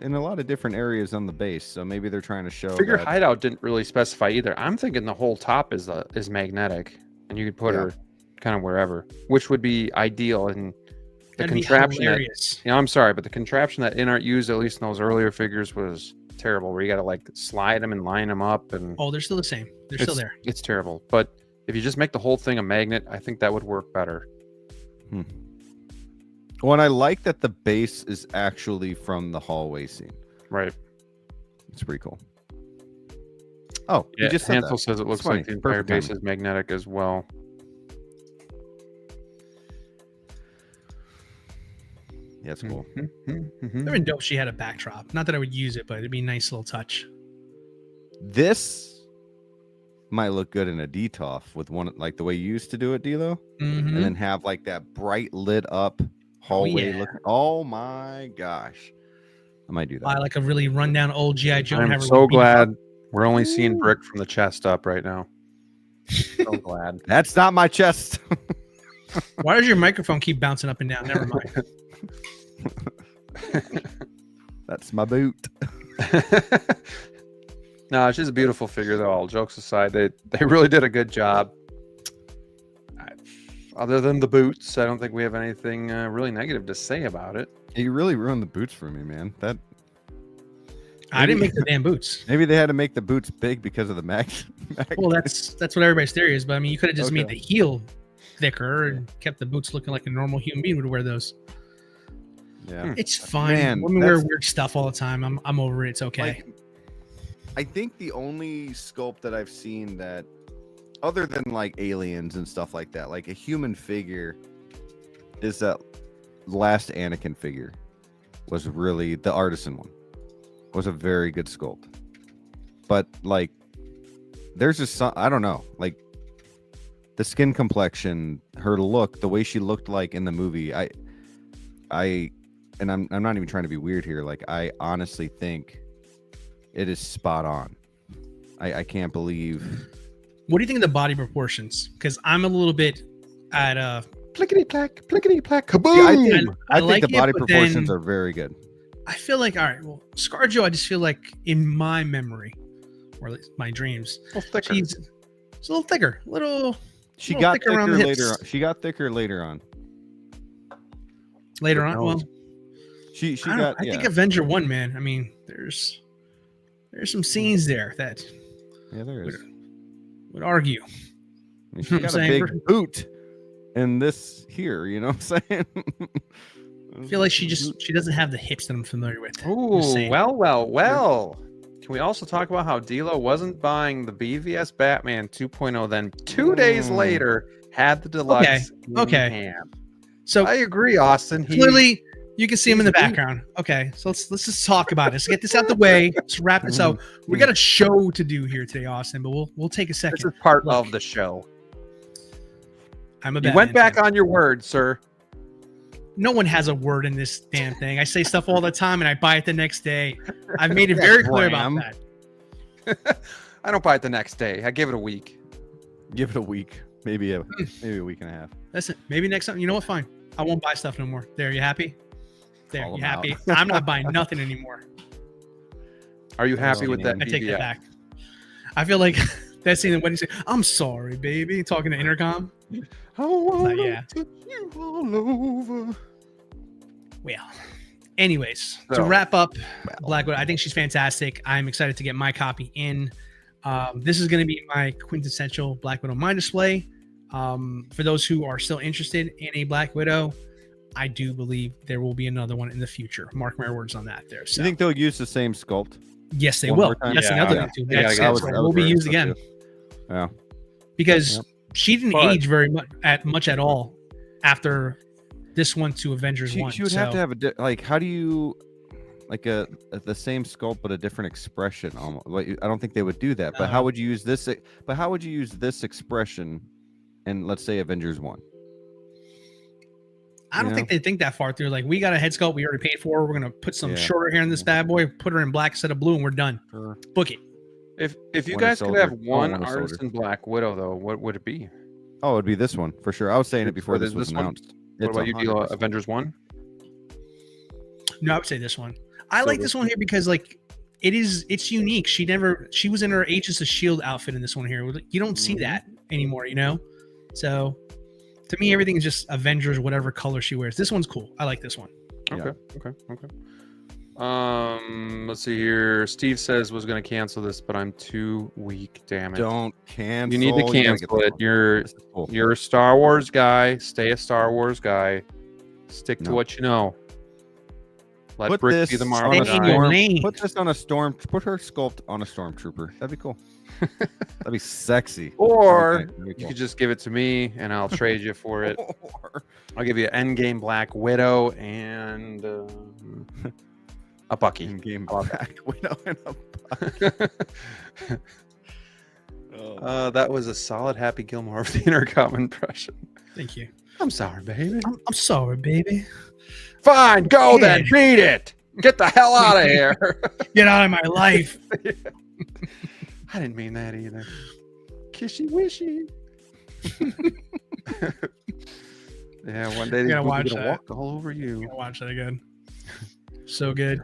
in a lot of different areas on the base, so maybe they're trying to show. Figure that- hideout didn't really specify either. I'm thinking the whole top is magnetic, and you could put Yeah. her kind of wherever, which would be ideal. And the That'd be contraption that, hilarious. you know, I'm sorry, but the contraption that Inart used, at least in those earlier figures, was terrible. Where you got to like slide them and line them up, and Oh, they're still the same. They're still there. it's terrible. But if you just make the whole thing a magnet, I think that would work better. Well, and I like that the base is actually from the hallway scene. Right. It's pretty cool. Oh, Yeah, you just said Hansel that. says it looks funny. like the entire Perfect base timing. is magnetic as well. Yeah, it's cool. Mhm. It'd been dope if she had a backdrop. Not that I would use it, but it'd be a nice little touch. This might look good in a DTOF with one like the way you used to do it, D'Lo, Mhm. and then have like that bright lit up hallway yeah. look. Oh my gosh, I might do Buy that. like a really rundown old GI Joe. and I'm have her so beat up. glad we're only seeing Brick from the chest up right now. So glad. That's not my chest. Why does your microphone keep bouncing up and down? Never mind. That's my boot. No, it's just a beautiful figure, though. All jokes aside, they really did a good job. Other than the boots, I don't think we have anything really negative to say about it. You really ruined the boots for me, man. That I didn't make the damn boots. maybe they had to make the boots big because of the mag. Well, that's what everybody's theory is. But I mean, you could have just made Okay. the heel thicker and kept the boots looking like a normal human being would wear those. Yeah. It's fine. Man, Women wear that's- weird stuff all the time. I'm over it. It's okay. Like, I think the only sculpt that I've seen that, other than like aliens and stuff like that, like a human figure, is that last Anakin figure was really the artisan one. Was a very good sculpt. But like, there's just some, I don't know, like the skin complexion, her look, the way she looked like in the movie. And I'm not even trying to be weird here. Like, I honestly think it is spot on. I can't believe. What do you think of the body proportions? Because I'm a little bit at Plickety plack, kaboom. Yeah, I think like the body it, but proportions then are very good. I feel like, all right, well, ScarJo, I just feel like in my memory, or at least my dreams, A little thicker. she's a little thicker, She little got thicker thicker around the later. hips. She got thicker later on. Later on. Well, She I think Avenger 1, man. I mean, there's some scenes there that there is. would argue. I mean, she got a saying? big boot in this here. You know what I'm saying? I feel like she doesn't have the hips that I'm familiar with. Just Ooh, saying. well. Can we also talk about how DLO wasn't buying the BVS Batman 2.0, then 2 days later had the deluxe Okay. in hand? So I agree, Austin. clearly, you can see him in the background. Okay, so let's just talk about it. Let's get this out the way. Let's wrap this up. We got a show to do here today, Austin, but we'll take a This second. is part Look, of the show. I'm a You Batman went back fan. on your word, sir. No one has a word in this damn thing. I say stuff all the time and I buy it the next day. I've made it very clear about Ram. that. I don't buy it the next day. I give it a week. Give it a week, maybe a week and a half. Listen, maybe next time. You know what? Fine. I won't buy stuff no more. There, you happy? There, Call you them happy? out. I'm not buying nothing anymore. Are you happy with that I take that BVS? back. I feel like that scene when you say, "I'm sorry, baby," talking to intercom. I wanna yeah. take you all over. Well, anyways, to So, wrap up Black Widow, I think she's fantastic. I'm excited to get my copy in. This is going to be my quintessential Black Widow mind display. For those who are still interested in a Black Widow, I do believe there will be another one in the future. Mark my words on that. There. So You think they'll use the same sculpt? yes, they one will. more time? That's Yeah, another yeah. thing too. Yeah, That that sculpt was will be very used again expensive. Yeah. because Yep. she didn't But- age very much at all after this one to Avengers 1. She would have to have how do you the same sculpt but a different expression almost. I don't think they would do that. But how would you use this? But how would you use this expression in, let's say, Avengers 1? I don't think they think that far through. Like, we got a head sculpt we already paid for. We're gonna put some Yeah. shorter hair in this bad boy, put her in black instead of blue, and we're done. Sure. Book it. If you Winter guys could Soldier. have Oh, one Winter artist Soldier. in Black Widow, though, what would it be? Oh, it'd be this one for sure. I was saying it before this was This one? announced. What It's about you, DLO? 100%. Avengers 1? No, I would say this one. I So like this one here because like it's unique. She was in her Agents of S.H.I.E.L.D. outfit in this one here. You don't see that anymore, you know? So to me, everything is just Avengers, whatever color she wears. This one's cool. I like this one. Okay. Let's see here. Steve says was going to cancel this, but I'm too weak. Damn it! Don't cancel. You need to gotta get cancel this it. one. You're This is cool. a Star Wars guy. Stay a Star Wars guy. Stick to No. what you know. Let Put Brick this be the on Marvel Stay a in guy. your storm. lane. Put this on a storm. Put her sculpt on a stormtrooper. That'd be cool. That'd be sexy. Or That'd be you cool. could just give it to me, and I'll trade you for it. Or- I'll give you an Endgame Black Widow and a Bucky. In-game How about Black Widow and a That was a solid Happy Gilmore of the intercom impression. Thank you. I'm sorry, baby. I'm sorry, baby. Fine, go Yeah. then. Beat it. Get the hell out of here. Get out of my life. I didn't mean that either. Kissy wishy. Yeah, one day these gotta boobs are watch gonna that. walk all over you. I'll watch that again. So good.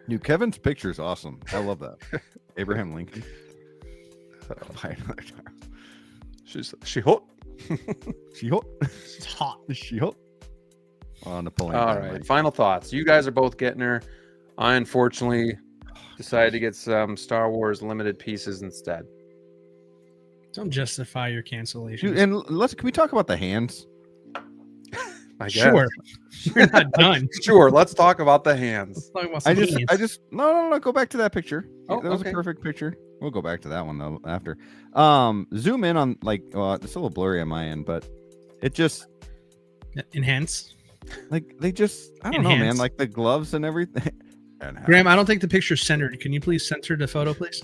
Dude, Kevin's picture is awesome. I love that. Abraham Lincoln. She hot. She hot. It's hot. She hot. Oh, Napoleon. All Dynamite. right. Final thoughts. You guys are both getting her. I unfortunately decided to get some Star Wars limited pieces instead. Don't justify your cancellation. Dude, and can we talk about the hands? I guess. Sure. You're not done. Sure. Let's talk about the hands. Let's talk about I some just hands. no, go back to that picture. Oh, that was okay. a perfect picture. We'll go back to that one though after. Zoom in on it's a little blurry on my end, but it just Enhance. they just I don't know, man, Enhance. like the gloves and everything. And Graham, I don't think the picture's centered. Can you please center the photo, please?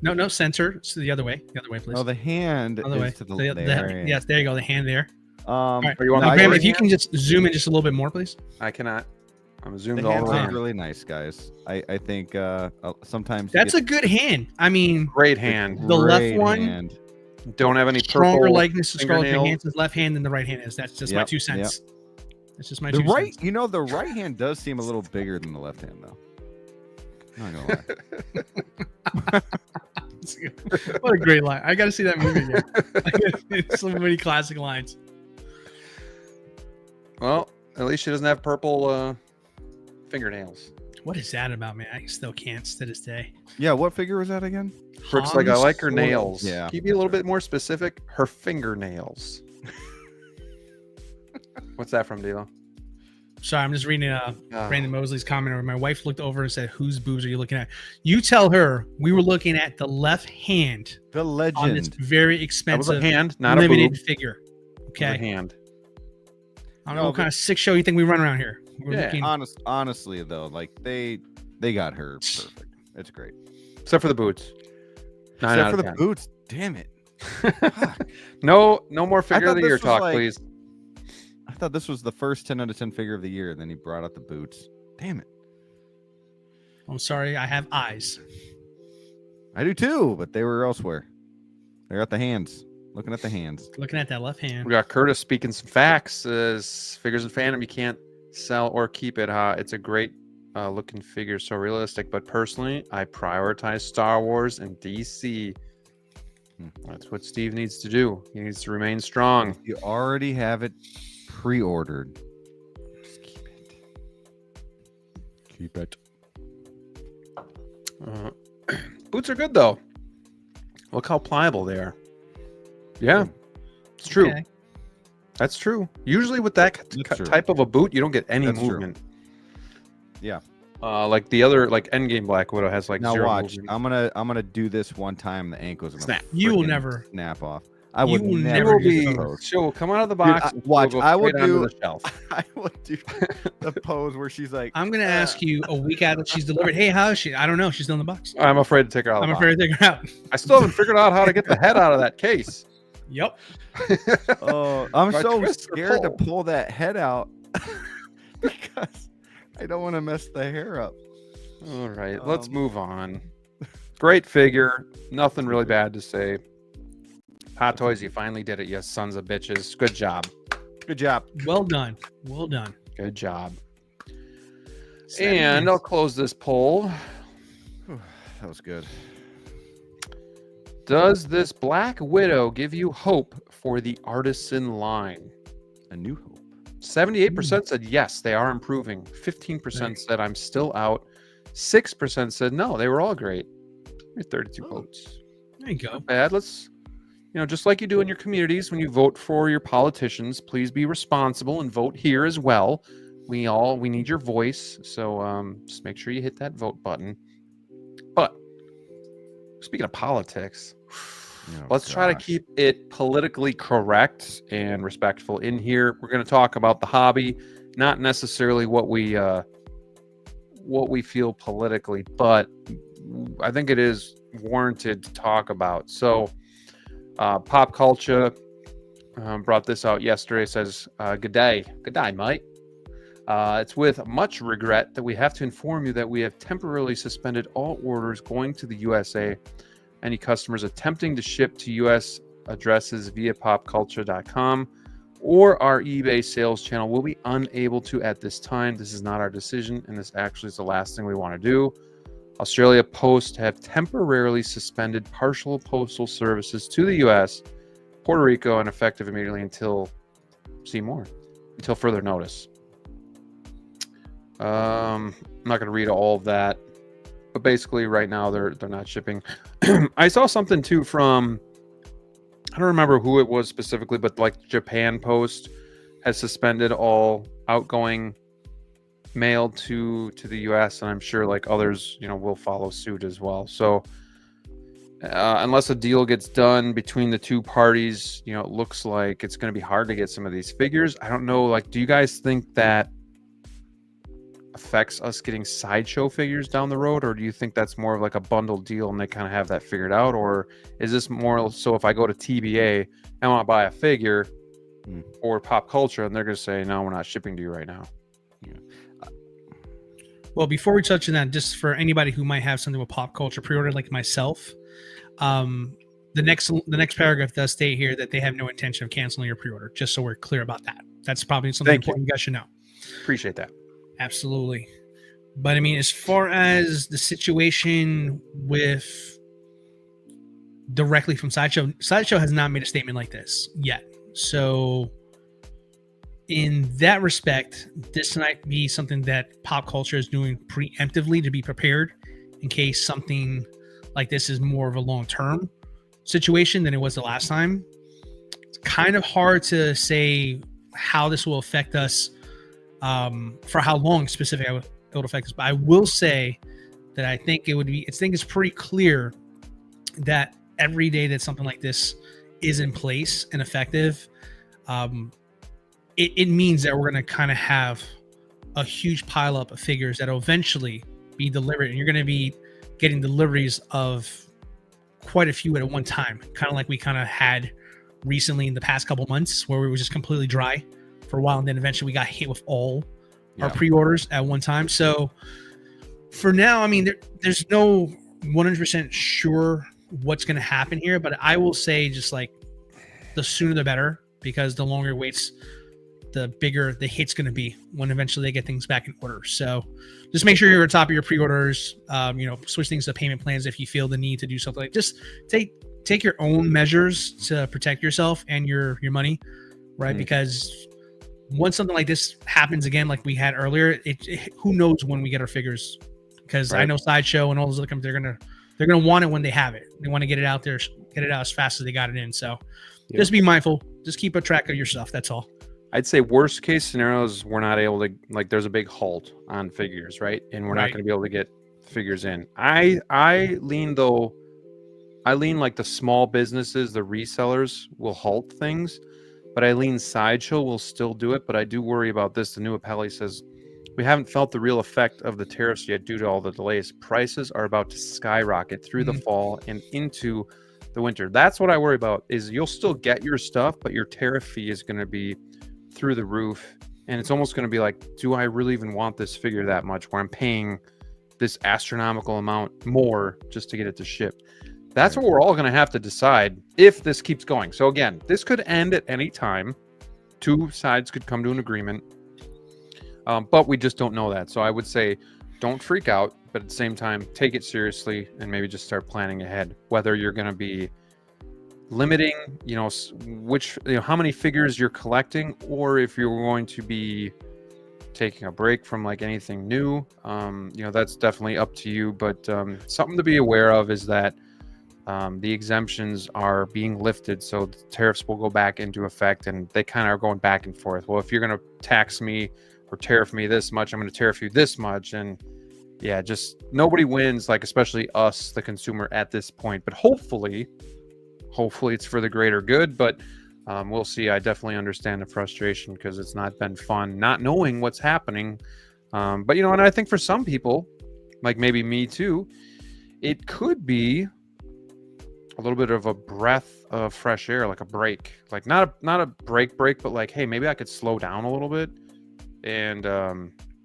No, center. It's the other way. The other way, please. Oh, the hand Other way. is to the there. Yes, there you go. The hand there. All right. Are you on Now, the Graham, board if you hand? can just zoom in just a little bit more, please. I cannot. I'm The zoomed all hands the way are in. really nice, guys. I think sometimes you That's get a good hand. I mean, Great hand. the left great one, hand. Don't have any stronger purple likeness to Scarlett fingernails. Johansson's left hand than the right hand is. That's just my Yep, 2 cents. That's just my The 2 right, cents. you know, the right hand does seem a little bigger than the left hand, though. I'm not gonna lie. What a great line. I got to see that movie again. It's so many classic lines. Well, at least she doesn't have purple fingernails. What is that about, man? I still can't to this day. Yeah, what figure was that again? Brooke's like, I like her Han nails. Solo. Yeah, Can you be a little bit more specific? Her fingernails. What's that from, Dilo? Sorry, I'm just reading Brandon Mosley's comment. Where my wife looked over and said, "Whose boobs are you looking at?" You tell her we were looking at the left hand The on this legend. very That was a expensive, hand, not a limited boob. figure. It was a Okay, hand. I don't know No, what kind of sick show you think we run around here. We're Yeah. looking, Honestly, though, like they got her perfect. It's great. Except for the boots. 9 Except out for of the 10. boots. Damn it. Fuck. No more figure of thought the year this was talk, like- please. I thought this was the first 10 out of 10 figure of the year, and then he brought out the boots. Damn it. I'm sorry, I have eyes. I do too, but they were elsewhere. They got the hands. Looking at the hands. Looking at that left hand. We got Curtis speaking some facts. Says figures and fandom, you can't sell or keep it. It's a great looking figure, so realistic. But personally, I prioritize Star Wars and DC. That's what Steve needs to do. He needs to remain strong. You already have it pre-ordered. Just keep it. Keep it. Boots are good though. Look how pliable they are. Yeah, it's true. Okay. That's true. Usually with that That's true. type of a boot, you don't get any That's true. movement. Yeah. Like the other, like Endgame Black Widow has like Now zero watch. movement. I'm gonna do this one time. The ankle's gonna Snap. You will freaking never- snap off. I you would will It never never will do be. the pose. She'll come out of the box. and watch, she'll go I will straight onto do- the shelf. I would do the pose where she's like, I'm gonna ask you a week after she's delivered. Hey, how is she? I don't know. She's still in the box. I'm afraid to take her out. Of I'm the afraid to take her out. box. I still haven't figured out how to get the head out of that case. Yep. "Oh, I'm Do I so twist or scared to pull? pull that head out because I don't want to mess the hair up." All right, let's Um, move on. Great figure. Nothing really bad to say. Hot Toys, you finally did it, you sons of bitches. Good job. Good job. Well done. Well done. Good job. 7 And minutes. I'll close this poll. That was good. Does this Black Widow give you hope for the Artisan line? A new hope. 78% said yes, they are improving. 15% said I'm still out. 6% said no, they were all great. 32 votes. There you go. Not bad. Let's, just like you do in your communities when you vote for your politicians, please be responsible and vote here as well. We need your voice, so just make sure you hit that vote button. But speaking of politics, Oh, let's try to gosh. keep it politically correct and respectful in here. We're going to talk about the hobby, not necessarily what we feel politically, but I think it is warranted to talk about. So, Pop Culture brought this out yesterday. It says, "Good day, mate. It's with much regret that we have to inform you that we have temporarily suspended all orders going to the USA. Any customers attempting to ship to US addresses via popculture.com or our eBay sales channel will be unable to at this time. This is not our decision, and this actually is the last thing we want to do. Australia Post have temporarily suspended partial postal services to the US, Puerto Rico, and effective immediately until further notice." I'm not going to read all of that, but basically right now they're not shipping. I saw something too from, I don't remember who it was specifically, but like Japan Post has suspended all outgoing mail to the US, and I'm sure like others will follow suit as well. So unless a deal gets done between the two parties, it looks like it's going to be hard to get some of these figures. I don't know, like, do you guys think that affects us getting sideshow figures down the road, or do you think that's more of like a bundled deal and they kind of have that figured out, or is this more so if I go to TBA and want to buy a figure or pop culture and they're going to say, no, we're not shipping to you right now? Well, before we touch on that, just for anybody who might have something with pop culture pre-order like myself, the next paragraph does state here that they have no intention of canceling your pre-order, just so we're clear about that. That's probably something important you guys should know. Appreciate that. Absolutely. But I mean, as far as the situation with directly from Sideshow has not made a statement like this yet. So in that respect, this might be something that pop culture is doing preemptively to be prepared in case something like this is more of a long-term situation than it was the last time. It's kind of hard to say how this will affect us, for how long specifically it would affect us. But I will say that I think it's pretty clear that every day that something like this is in place and effective, it means that we're going to kind of have a huge pileup of figures that will eventually be delivered, and you're going to be getting deliveries of quite a few at one time, kind of like we kind of had recently in the past couple months, where we were just completely dry for a while, and then eventually we got hit with all our pre-orders at one time. So for now, I mean, there's no 100% sure what's going to happen here, but I will say just like the sooner the better, because the longer it waits, the bigger the hit's going to be when eventually they get things back in order. So just make sure you're on top of your pre-orders, switch things to payment plans if you feel the need to do something. Like just take your own measures to protect yourself and your money, right? Mm-hmm. Because once something like this happens again, like we had earlier, who knows when we get our figures? Because I know Sideshow and all those other companies, they're gonna want it when they have it. They want to get it out there, get it out as fast as they got it in. So just be mindful. Just keep a track of your stuff. That's all. I'd say worst case scenarios, we're not able to, like, there's a big halt on figures, right? And we're not going to be able to get figures in. I lean like the small businesses, the resellers will halt things, but I lean Sideshow will still do it. But I do worry about this. The new appellee says, we haven't felt the real effect of the tariffs yet due to all the delays. Prices are about to skyrocket through the fall and into the winter. That's what I worry about, is you'll still get your stuff, but your tariff fee is going to be through the roof, and it's almost going to be like, do I really even want this figure that much, where I'm paying this astronomical amount more just to get it to ship? That's what we're all going to have to decide if this keeps going. So again, this could end at any time. Two sides could come to an agreement, but we just don't know that. So I would say don't freak out, but at the same time, take it seriously and maybe just start planning ahead, whether you're going to be limiting, how many figures you're collecting, or if you're going to be taking a break from like anything new. That's definitely up to you. But something to be aware of is that the exemptions are being lifted, so the tariffs will go back into effect, and they kind of are going back and forth. Well, if you're going to tax me or tariff me this much, I'm going to tariff you this much, and just nobody wins, like especially us, the consumer, at this point. But hopefully it's for the greater good, but we'll see. I definitely understand the frustration, because it's not been fun not knowing what's happening. But and I think for some people, like maybe me too, it could be a little bit of a breath of fresh air, like a break, like not a break, but like, hey, maybe I could slow down a little bit and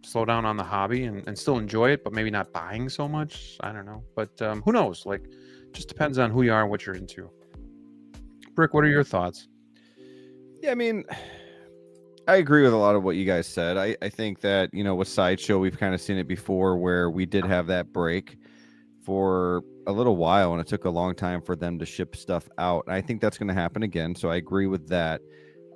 slow down on the hobby and still enjoy it, but maybe not buying so much. I don't know, but who knows? Like, just depends on who you are and what you're into. Brick, what are your thoughts? Yeah, I mean, I agree with a lot of what you guys said. I think that, with Sideshow, we've kind of seen it before, where we did have that break for a little while, and it took a long time for them to ship stuff out. And I think that's going to happen again. So I agree with that.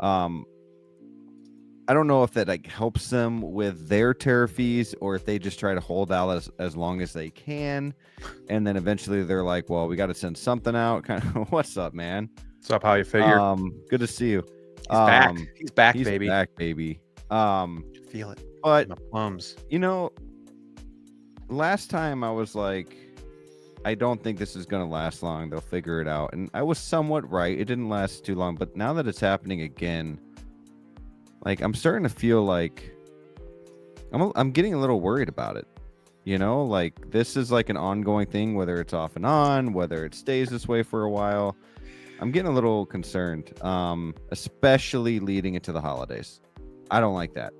I don't know if that like helps them with their tariff fees, or if they just try to hold out as long as they can, and then eventually they're like, well, we got to send something out. Kind of, what's up, man? What's up? How you figure? Good to see you. He's back. He's back, he's baby. Back, baby. Feel it. But the plums. Last time I was like, I don't think this is going to last long. They'll figure it out, and I was somewhat right. It didn't last too long, but now that it's happening again, like, I'm starting to feel like I'm getting a little worried about it. You know, like this is like an ongoing thing, whether it's off and on, whether it stays this way for a while. I'm getting a little concerned, especially leading into the holidays. I don't like that.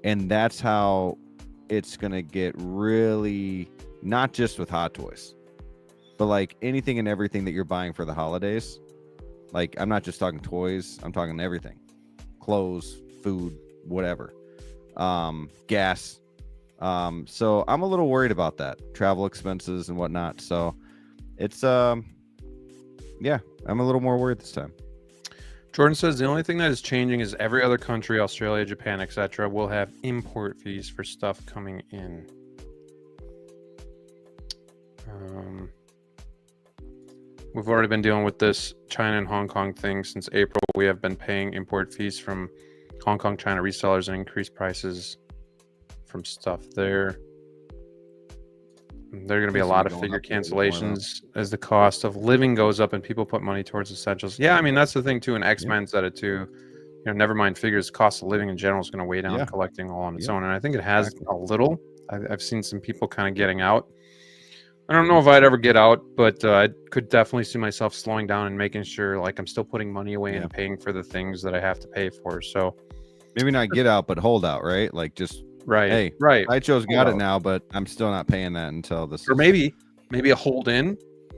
And that's how it's going to get really, not just with Hot Toys, but like anything and everything that you're buying for the holidays. Like, I'm not just talking toys, I'm talking everything. Clothes, food, whatever. Gas. So I'm a little worried about that. Travel expenses and whatnot. So it's, yeah, I'm a little more worried this time. Jordan says the only thing that is changing is every other country, Australia, Japan, etc., will have import fees for stuff coming in. We've already been dealing with this China and Hong Kong thing since April. We have been paying import fees from Hong Kong, China resellers and increased prices from stuff there. There are going to be a lot of figure cancellations as the cost of living goes up and people put money towards essentials. Yeah, I mean, that's the thing too. And X-Men said it too. You know, never mind figures, cost of living in general is going to weigh down collecting all on its own. And I think it has a little. I've seen some people kind of getting out. I don't know if I'd ever get out, but I could definitely see myself slowing down and making sure like I'm still putting money away and paying for the things that I have to pay for. So maybe not get out, but hold out, right? Like just right. Hey, right. Sideshow's got it now, but I'm still not paying that until this. Or maybe a hold in,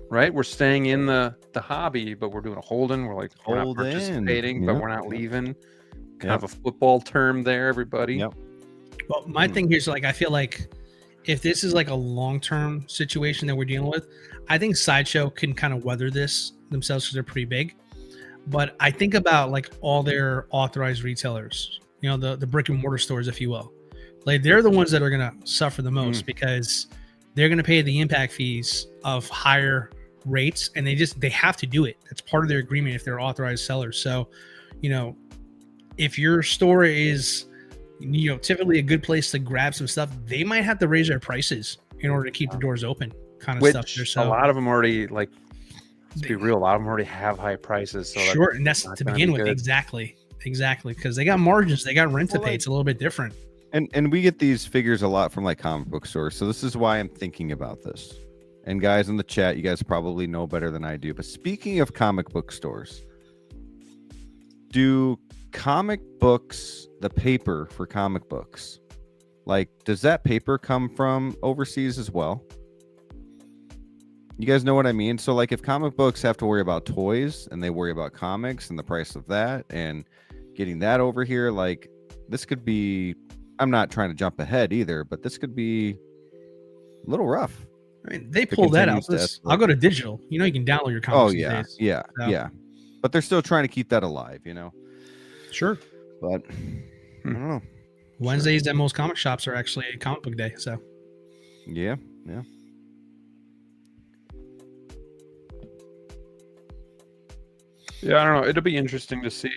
right? We're staying in the hobby, but we're doing a hold in. We're like we're not participating, but we're not leaving. Kind of a football term there, everybody. Yep. Well, my thing here is like I feel like if this is like a long-term situation that we're dealing with, I think Sideshow can kind of weather this themselves because they're pretty big. But I think about like all their authorized retailers, you know, the brick and mortar stores, if you will. Like they're the ones that are going to suffer the most because they're going to pay the impact fees of higher rates, and they have to do it. That's part of their agreement if they're authorized sellers. So, you know, if your store is, you know, typically a good place to grab some stuff, they might have to raise their prices in order to keep the doors open, kind of Which stuff. So a lot of them already, like, let's be real, a lot of them already have high prices. So sure, and that's to begin with. Exactly, because they got margins, they got rent to pay. It's a little bit different. And we get these figures a lot from like comic book stores. So this is why I'm thinking about this. And guys in the chat, you guys probably know better than I do. But speaking of comic book stores, do comic books, the paper for comic books, like, does that paper come from overseas as well? You guys know what I mean? So like if comic books have to worry about toys and they worry about comics and the price of that and getting that over here, like this could be, I'm not trying to jump ahead either, but this could be a little rough. I mean, they pull that out. I'll go to digital. You know, you can download your comics. Oh yeah, yeah. But they're still trying to keep that alive, you know? Sure. But I don't know. Wednesdays at most comic shops are actually a comic book day. So yeah. Yeah, I don't know. It'll be interesting to see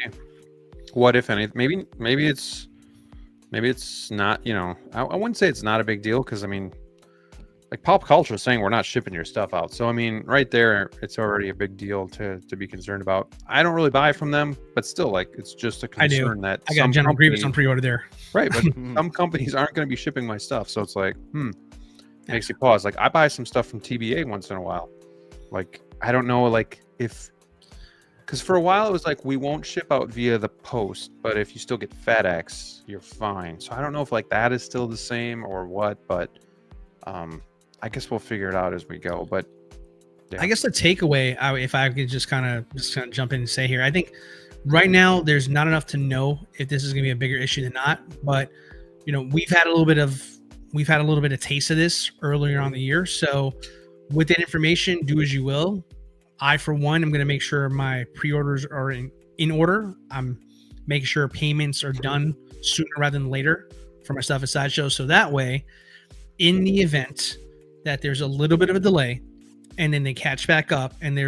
what, if any, maybe it's not, you know, I wouldn't say it's not a big deal because I mean, like pop culture is saying we're not shipping your stuff out. So I mean, right there, it's already a big deal to be concerned about. I don't really buy from them, but still, like, it's just a concern that I got a general grievance on pre-order there. Right, but some companies aren't going to be shipping my stuff, so it's like, makes you pause. Like I buy some stuff from TBA once in a while. Like I don't know, like if. Because for a while it was like we won't ship out via the post, but if you still get FedEx, you're fine. So I don't know if like that is still the same or what, but I guess we'll figure it out as we go. But yeah. I guess the takeaway, if I could just kind of jump in and say here, I think right now there's not enough to know if this is going to be a bigger issue than not. But you know, we've had a little bit of taste of this earlier on in the year. So with that information, do as you will. I, for one, am going to make sure my pre-orders are in order. I'm making sure payments are done sooner rather than later for my stuff at Sideshow. So that way, in the event that there's a little bit of a delay and then they catch back up and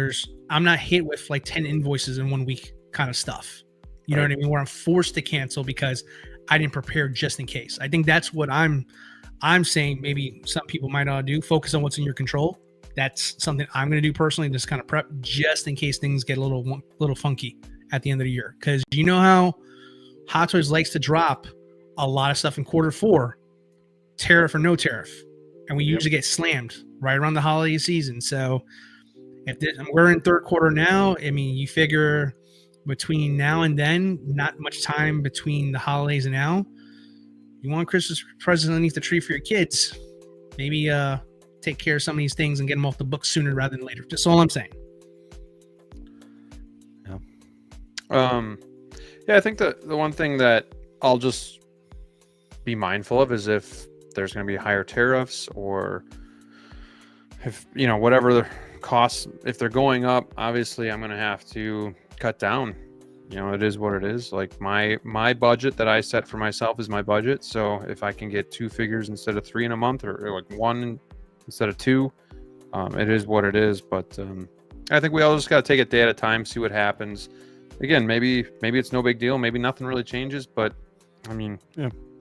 I'm not hit with like 10 invoices in 1 week kind of stuff. You know what I mean? Where I'm forced to cancel because I didn't prepare just in case. I think that's what I'm saying. Maybe some people might not do. Focus on what's in your control. That's something I'm going to do personally, just kind of prep just in case things get a little funky at the end of the year. Because you know how Hot Toys likes to drop a lot of stuff in quarter 4 tariff or no tariff, and we usually get slammed right around the holiday season. So we're in third quarter now. I mean, you figure between now and then, not much time between the holidays and now. You want Christmas presents underneath the tree for your kids. Maybe take care of some of these things and get them off the books sooner rather than later. Just all I'm saying. Yeah, I think the one thing that I'll just be mindful of is if there's going to be higher tariffs, or if, whatever the costs, if they're going up, obviously I'm going to have to cut down. It is what it is. Like my budget that I set for myself is my budget. So if I can get 2 figures instead of 3 in a month, or like 1 instead of 2, it is what it is. But I think we all just got to take it day at a time, see what happens. Again, maybe it's no big deal. Maybe nothing really changes, but I mean,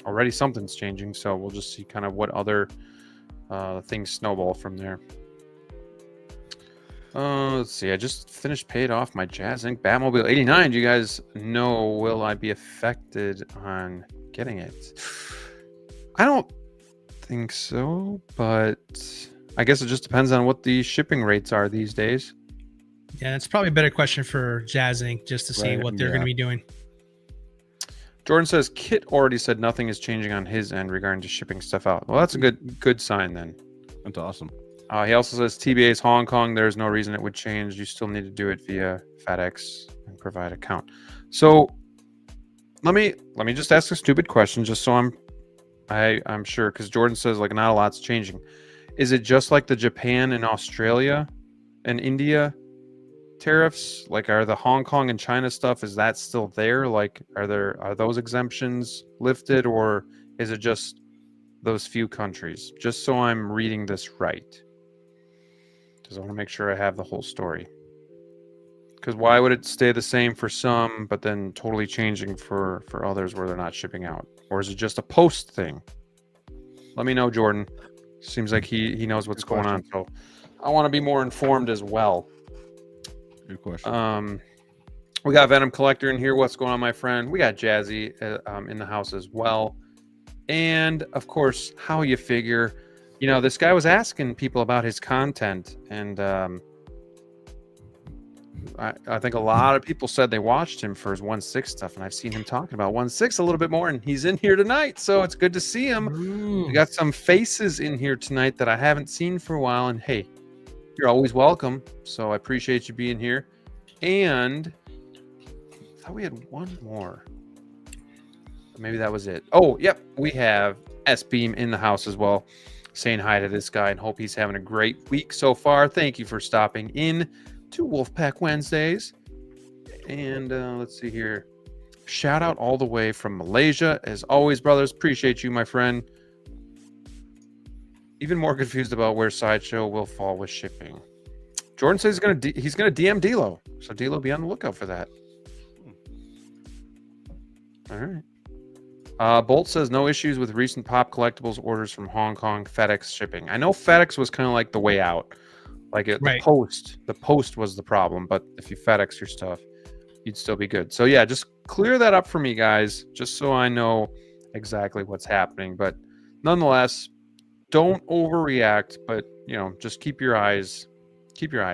already something's changing. So we'll just see kind of what other things snowball from there. Let's see. I just finished paid off my Jazz Inc. Batmobile 89. Do you guys know, will I be affected on getting it? I don't think so, but I guess it just depends on what the shipping rates are these days. Yeah, it's probably a better question for Jazz Inc. just to see what they're going to be doing. Jordan says Kit already said nothing is changing on his end regarding to shipping stuff out. Well, that's a good sign then. That's awesome. He also says TBA's Hong Kong. There's no reason it would change. You still need to do it via FedEx and provide account. So let me just ask a stupid question, just so I'm sure, because Jordan says like not a lot's changing. Is it just like the Japan and Australia and India tariffs? Like, are the Hong Kong and China stuff, is that still there? Like, are those exemptions lifted, or is it just those few countries? Just so I'm reading this right, because I want to make sure I have the whole story. Because why would it stay the same for some, but then totally changing for others where they're not shipping out? Or is it just a post thing? Let me know, Jordan. Seems like he knows what's going on. So I want to be more informed as well. Good question. We got Venom Collector in here. What's going on, my friend? We got Jazzy in the house as well. And of course, how you figure, this guy was asking people about his content, and I think a lot of people said they watched him for his 1/6 stuff, and I've seen him talking about 1/6 a little bit more, and he's in here tonight, so it's good to see him. We got some faces in here tonight that I haven't seen for a while, and hey, you're always welcome, so I appreciate you being here. And I thought we had one more. Maybe that was it. Oh, yep, we have S-Beam in the house as well, saying hi to this guy and hope he's having a great week so far. Thank you for stopping in to Wolfpack Wednesdays. And let's see here. Shout out all the way from Malaysia. As always, brothers, appreciate you, my friend. Even more confused about where Sideshow will fall with shipping. Jordan says he's gonna DM DLO, so DLO, be on the lookout for that. All right. Bolt says no issues with recent Pop Collectibles orders from Hong Kong FedEx shipping. I know FedEx was kind of like the way out. Like the post was the problem, but if you FedEx your stuff, you'd still be good. So yeah, just clear that up for me, guys, just so I know exactly what's happening. But nonetheless, don't overreact, but just keep your eyes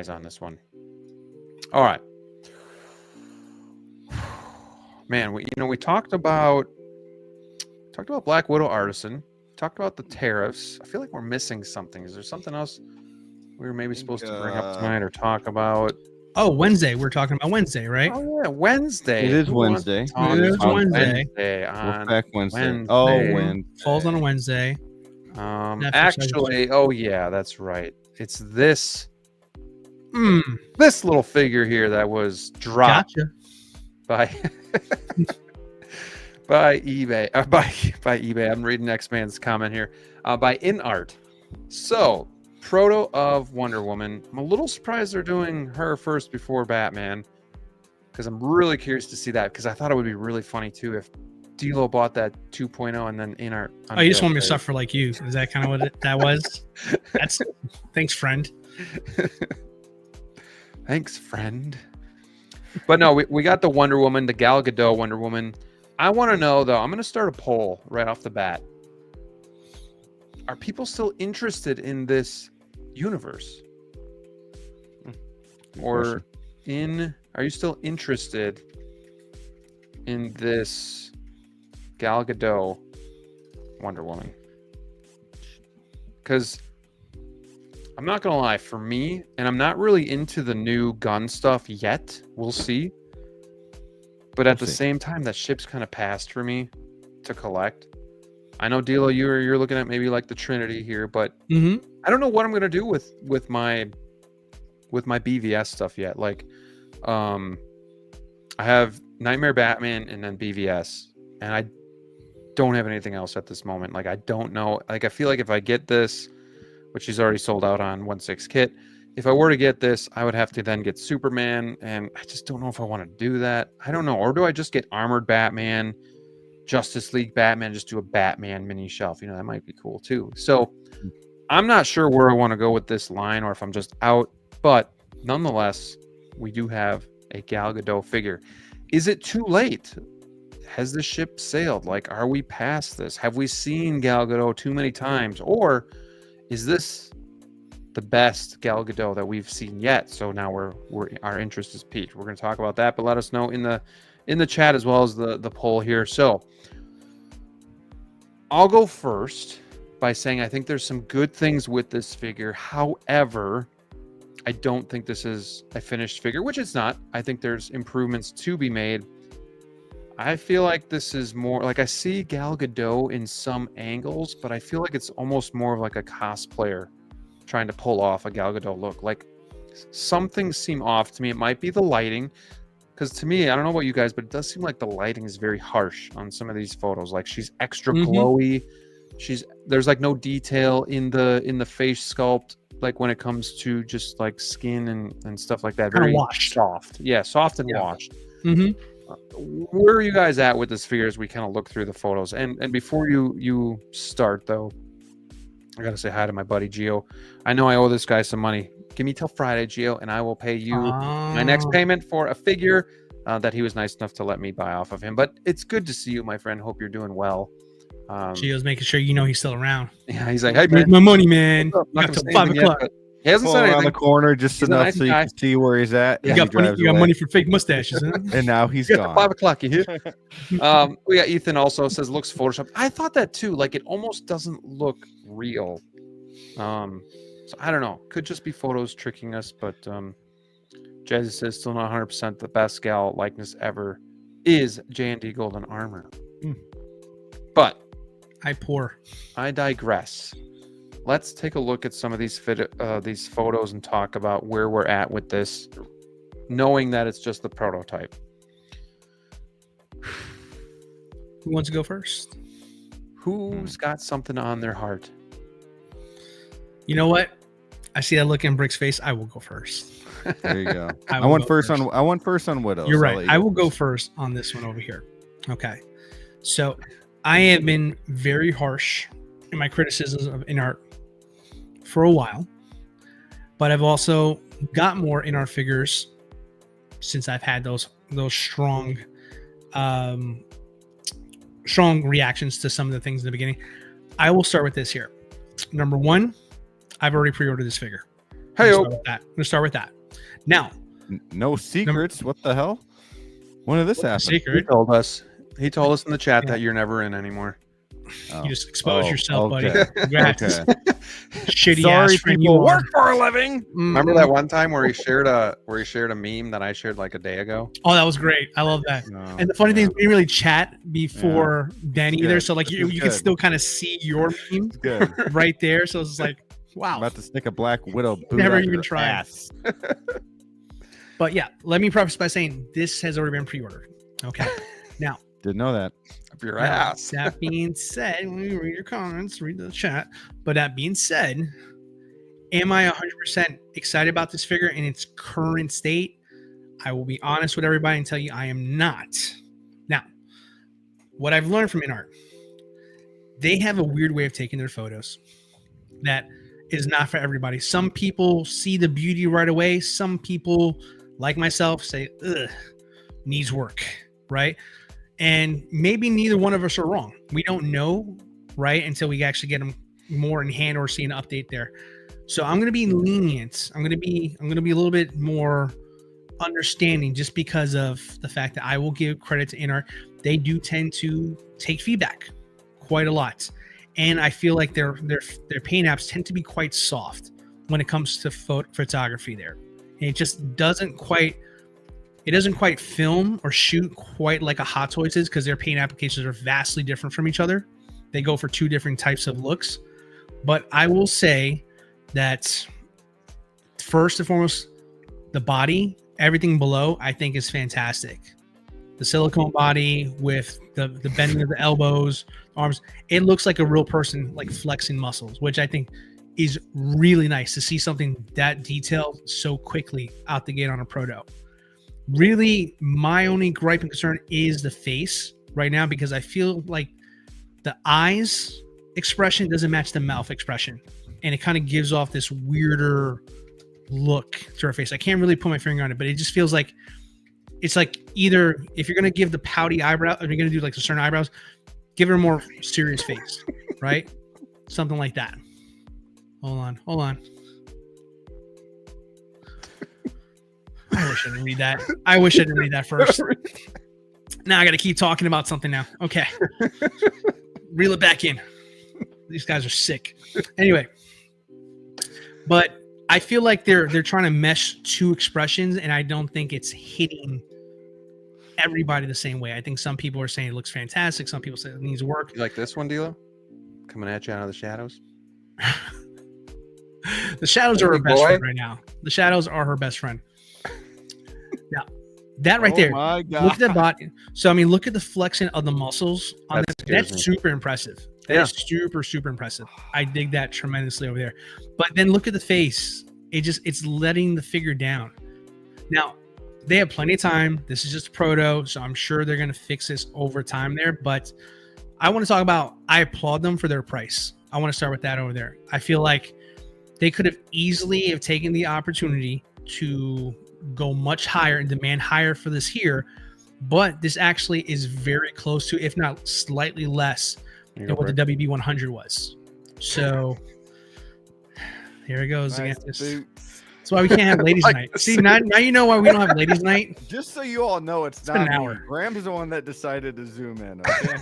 on this one. All right, man. We talked about Black Widow Artisan. Talked about the tariffs. I feel like we're missing something. Is there something else we were maybe supposed to bring up tonight or talk about? Oh, Wednesday. We're talking about Wednesday, right? Oh yeah, Wednesday. It is Wednesday. It is Wednesday. Wolfpack Wednesday. Oh, Wednesday. Falls on a Wednesday. Actually, oh yeah, that's right. It's this this little figure here that was dropped by by eBay. By eBay. I'm reading Next Man's comment here. By Inart. So, proto of Wonder Woman. I'm a little surprised they're doing her first before Batman, because I'm really curious to see that, because I thought it would be really funny too if DLO bought that 2.0 and then Inart. Oh, you just want me to suffer like you? Is that kind of what that was? Thanks, friend. Thanks, friend. But no, we got the Wonder Woman, the Gal Gadot Wonder Woman. I want to know though. I'm going to start a poll right off the bat. are people still interested in this universe? Or are you still interested in this Gal Gadot Wonder Woman? Because I'm not gonna lie, for me, and I'm not really into the new gun stuff yet. We'll see. But at the same time, that ship's kind of passed for me to collect. I know, DLO, you're looking at maybe like the Trinity here, but I don't know what I'm gonna do with my BVS stuff yet. Like, I have Nightmare Batman and then BVS, and I don't have anything else at this moment. Like, I don't know. Like, I feel like if I get this, which he's already sold out on 1/6 kit, if I were to get this, I would have to then get Superman, and I just don't know if I want to do that. I don't know. Or do I just get Armored Batman, Justice League Batman, just do a Batman mini shelf? You know, that might be cool too. So I'm not sure where I want to go with this line, or if I'm just out. But nonetheless, we do have a Gal Gadot figure. Is it too late? Has the ship sailed? Like, are we past this? Have we seen Gal Gadot too many times? Or is this the best Gal Gadot that we've seen yet? So now our interest is piqued. We're going to talk about that, but let us know in the chat as well as the poll here. So I'll go first by saying I think there's some good things with this figure. However, I don't think this is a finished figure, which it's not. I think there's improvements to be made. I feel like this is more like, I see Gal Gadot in some angles, but I feel like it's almost more of like a cosplayer trying to pull off a Gal Gadot look. Like, some things seem off to me. It might be the lighting, because to me, I don't know about you guys, but it does seem like the lighting is very harsh on some of these photos. Like, she's extra glowy. There's like no detail in the face sculpt, like when it comes to just like skin and stuff like that. Very washed. Soft. Yeah, soft and washed. Where are you guys at with this figure as we kind of look through the photos? And before you start, though, I gotta say hi to my buddy Gio. I know I owe this guy some money. Give me till Friday, Gio, and I will pay you my next payment for a figure that he was nice enough to let me buy off of him. But it's good to see you, my friend. Hope you're doing well. Gio's making sure you know he's still around. Yeah, he's like, hey, man, where's my money, man? Not Till gonna say 5 anything o'clock. yet, he hasn't said around anything. the corner just He's a enough nice so you guy. can see where he's at. You got money for fake mustaches, huh? And now he's Yeah, gone. 5 o'clock, you hear? We got Ethan also says looks photoshopped. I thought that too. Like, it almost doesn't look real. So I don't know. Could just be photos tricking us, but Jazzy says still not 100% the best Gal likeness ever is J&D Golden Armor. But I digress. Let's take a look at some of these photos and talk about where we're at with this, knowing that it's just the prototype. Who wants to go first? Who's got something on their heart? You know what? I see that look in Brick's face. I will go first. There you go. I I went go first first. on. I went first on Widows. You're I'll let right. you I will go first on this one over here. Okay. So I have been very harsh in my criticisms of Inart for a while, but I've also got more Inart figures since I've had those strong reactions to some of the things in the beginning. I will start with this here. Number one, I've already pre-ordered this figure. Hey, I'm gonna start with that. Now, No secrets. What the hell? When did this happen? secret. He told us in the chat that you're never in anymore. Oh. You just exposed yourself, okay. buddy. Congrats. Okay. Shitty Sorry, ass friend people you work are. for a living. Remember that one time where he shared a meme that I shared like a day ago? Oh, that was great. I love that. No, And the funny thing is, yeah. we didn't really chat before then It's either. good. So like This you is can good. still kind of see your meme Good. right there. So it's like, I'm wow. about to stick a Black Widow boot Never up even your tried. ass. But yeah, let me preface by saying this has already been pre-ordered. Okay. Now, Didn't know that. Up your now, ass. that being said, when you read your comments, read the chat. But that being said, am I 100% excited about this figure in its current state? I will be honest with everybody and tell you I am not. Now, what I've learned from Inart, they have a weird way of taking their photos that is not for everybody. Some people see the beauty right away. Some people, like myself, say, ugh, needs work, right? And maybe neither one of us are wrong. We don't know, right, until we actually get them more in hand or see an update there. So I'm going to be lenient. I'm going to be a little bit more understanding, just because of the fact that I will give credit to Inart. They do tend to take feedback quite a lot, and I feel like their paint apps tend to be quite soft when it comes to photography there. And it just doesn't quite film or shoot quite like a Hot Toys is, because their paint applications are vastly different from each other. They go for two different types of looks. But I will say that first and foremost, the body, everything below, I think is fantastic. The silicone body with the bending of the elbows, arms, it looks like a real person, like flexing muscles, which I think is really nice to see something that detailed so quickly out the gate on a proto. Really, my only gripe and concern is the face right now, because I feel like the eyes expression doesn't match the mouth expression, and it kind of gives off this weirder look to her face. I can't really put my finger on it, but it just feels like it's like, either if you're going to give the pouty eyebrow, or you're going to do like the certain eyebrows, give her a more serious face, right? Something like that. Hold on. I wish I didn't read that first. Now I got to keep talking about something now. Okay. Reel it back in. These guys are sick. Anyway, but I feel like they're trying to mesh two expressions, and I don't think it's hitting everybody the same way. I think some people are saying it looks fantastic. Some people say it needs work. You like this one, DLO? Coming at you out of the shadows. The shadows are her best friend right now. The shadows are her best friend. Now, that right there. My God. Look at the body. So, I mean, look at the flexion of the muscles on this. That's super impressive. That is super, super impressive. I dig that tremendously over there. But then look at the face. It's letting the figure down. Now, they have plenty of time. This is just a proto, so I'm sure they're going to fix this over time there. But I want to talk about, I applaud them for their price. I want to start with that over there. I feel like they could have easily have taken the opportunity to go much higher and demand higher for this here. But this actually is very close to, if not slightly less, than what the WB 100 was. So here it goes again. That's why we can't have ladies' night. See, now you know why we don't have ladies' night. Just so you all know, it's not been an me. hour. Graham's the one that decided to zoom in. Okay.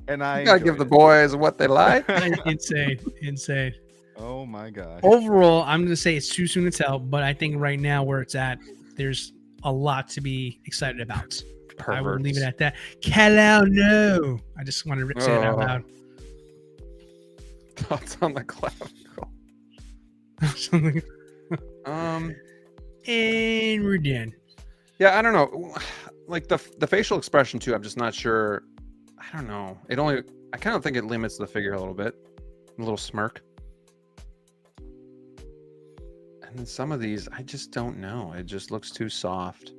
And I gotta give the boys what they like. Insane. Oh my God. Overall, I'm gonna say it's too soon to tell, but I think right now where it's at, there's a lot to be excited about. Perverts. I will leave it at that. Kalau, no. I just wanted to say it out loud. Thoughts on the cloud? Something. And we're done. Yeah, I don't know. Like the facial expression too. I'm just not sure. I don't know. I kind of think it limits the figure a little bit. A little smirk. And then some of these, I just don't know. It just looks too soft.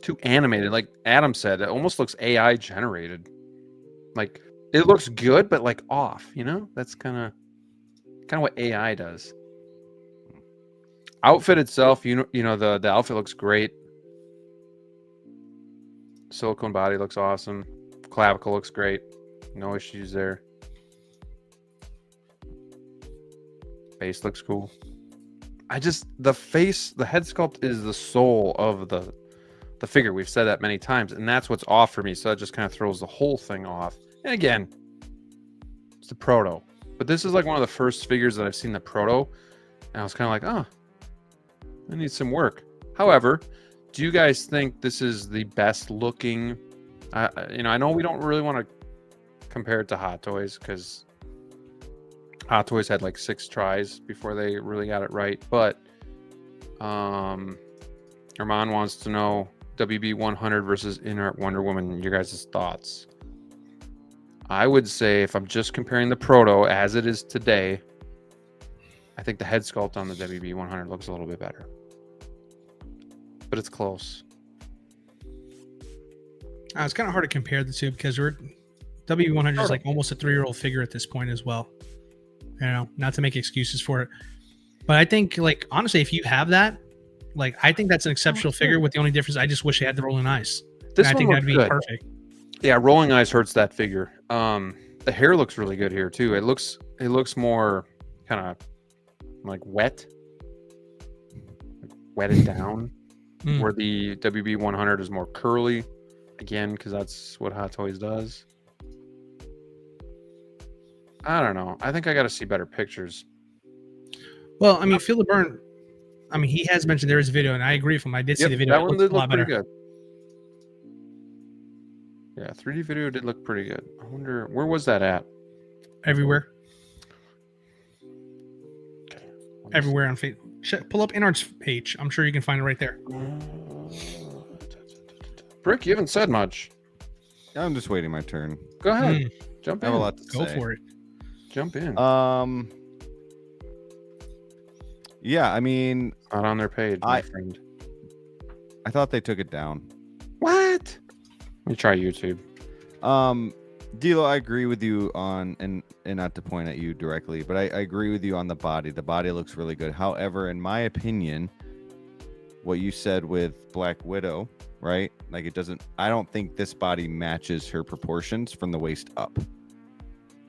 Too animated. Like Adam said, it almost looks AI generated. Like it looks good, but like off, you know? That's kind of what AI does. Outfit itself, you know, the outfit looks great. Silicone body looks awesome. Clavicle looks great. No issues there. Face looks cool. The face, the head sculpt is the soul of the figure. We've said that many times, and that's what's off for me. So that just kind of throws the whole thing off. And again, it's the proto. But this is like one of the first figures that I've seen the proto, and I was kind of like, oh, I need some work. However, do you guys think this is the best looking? I know we don't really want to compare it to Hot Toys, because Hot Toys had like 6 tries before they really got it right. But Armand wants to know WB 100 versus Inart Wonder Woman. Your guys' thoughts? I would say, if I'm just comparing the proto as it is today, I think the head sculpt on the WB 100 looks a little bit better. But it's close. It's kind of hard to compare the two, because WB 100 is like almost a 3-year-old figure at this point as well. You know, not to make excuses for it. But I think, like, honestly, if you have that, like, I think that's an exceptional figure, with the only difference, I just wish they had the rolling eyes. This I one think that'd be good. perfect. Yeah, rolling eyes hurts that figure. The hair looks really good here too. It looks more kind of like wet, like wetted down. Where the WB 100 is more curly, again, because that's what Hot Toys does. I don't know. I think I got to see better pictures. Well, I mean, Feel the Burn. I mean, he has mentioned there is a video, and I agree with him. I did see the video. That It one looks did a lot look pretty better. good. Yeah, 3D video did look pretty good. I wonder, where was that at? Everywhere. Everywhere on Facebook. Pull up Inart's page. I'm sure you can find it right there. Brick, you haven't said much. I'm just waiting my turn. Go ahead. Jump I in. have a lot to Go say. for it. Jump in. Yeah, I mean, Not on their page, my friend. I thought they took it down. What? Let me try YouTube. DLO, I agree with you on, and not to point at you directly, but I agree with you on the body. The body looks really good. However, in my opinion, what you said with Black Widow, right? Like, it doesn't, I don't think this body matches her proportions from the waist up.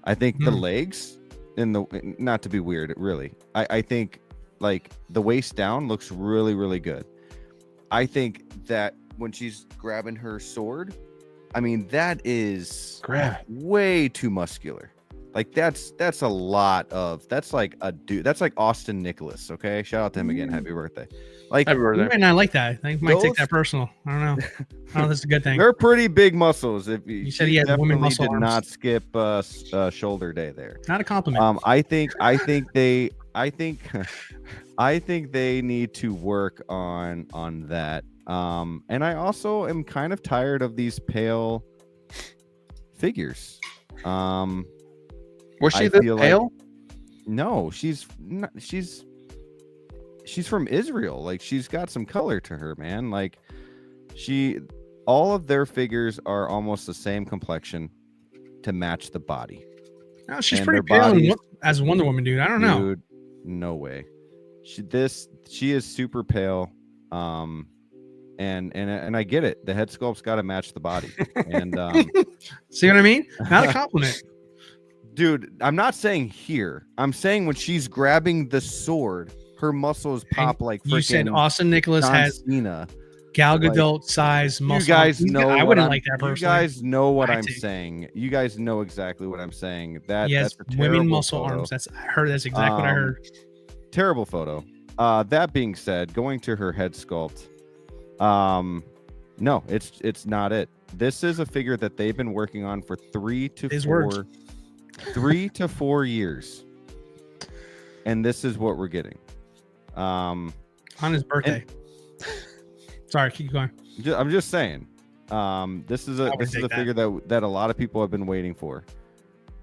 I think the legs not to be weird, really. I think like the waist down looks really, really good. I think that when she's grabbing her sword, I mean, that is way too muscular. Like that's a lot of, that's like a dude. That's like Austin Nicholas. Okay. Shout out to him again. Happy birthday. Like, Happy birthday. You might not like that. I think you might take that personal. I don't know. I don't know if that's a good thing. They're pretty big muscles. If You said he had women muscle did arms. not skip shoulder day there. Not a compliment. I think they need to work on that. And I also am kind of tired of these pale figures. Was she this pale? No, she's not, she's from Israel. Like, she's got some color to her, man. Like, all of their figures are almost the same complexion to match the body. No, she's pretty pale as Wonder Woman, dude. I don't know. Dude, no way. She is super pale. And I get it. The head sculpt's got to match the body. And see what I mean? Not a compliment. Dude, I'm not saying here. I'm saying when she's grabbing the sword, her muscles pop like freaking. You said Austin Nicholas has Cena. Gal Gadot size muscle. You guys know. I wouldn't like that personally. You guys know what I'm saying. You guys know exactly what I'm saying. That's a women muscle photo. arms. That's exactly what I heard. Terrible photo. That being said, going to her head sculpt. No, it's not it. This is a figure that they've been working on for 3 to 4 years, and this is what we're getting. On his birthday. Sorry, keep going. I'm just saying. This is a figure that a lot of people have been waiting for,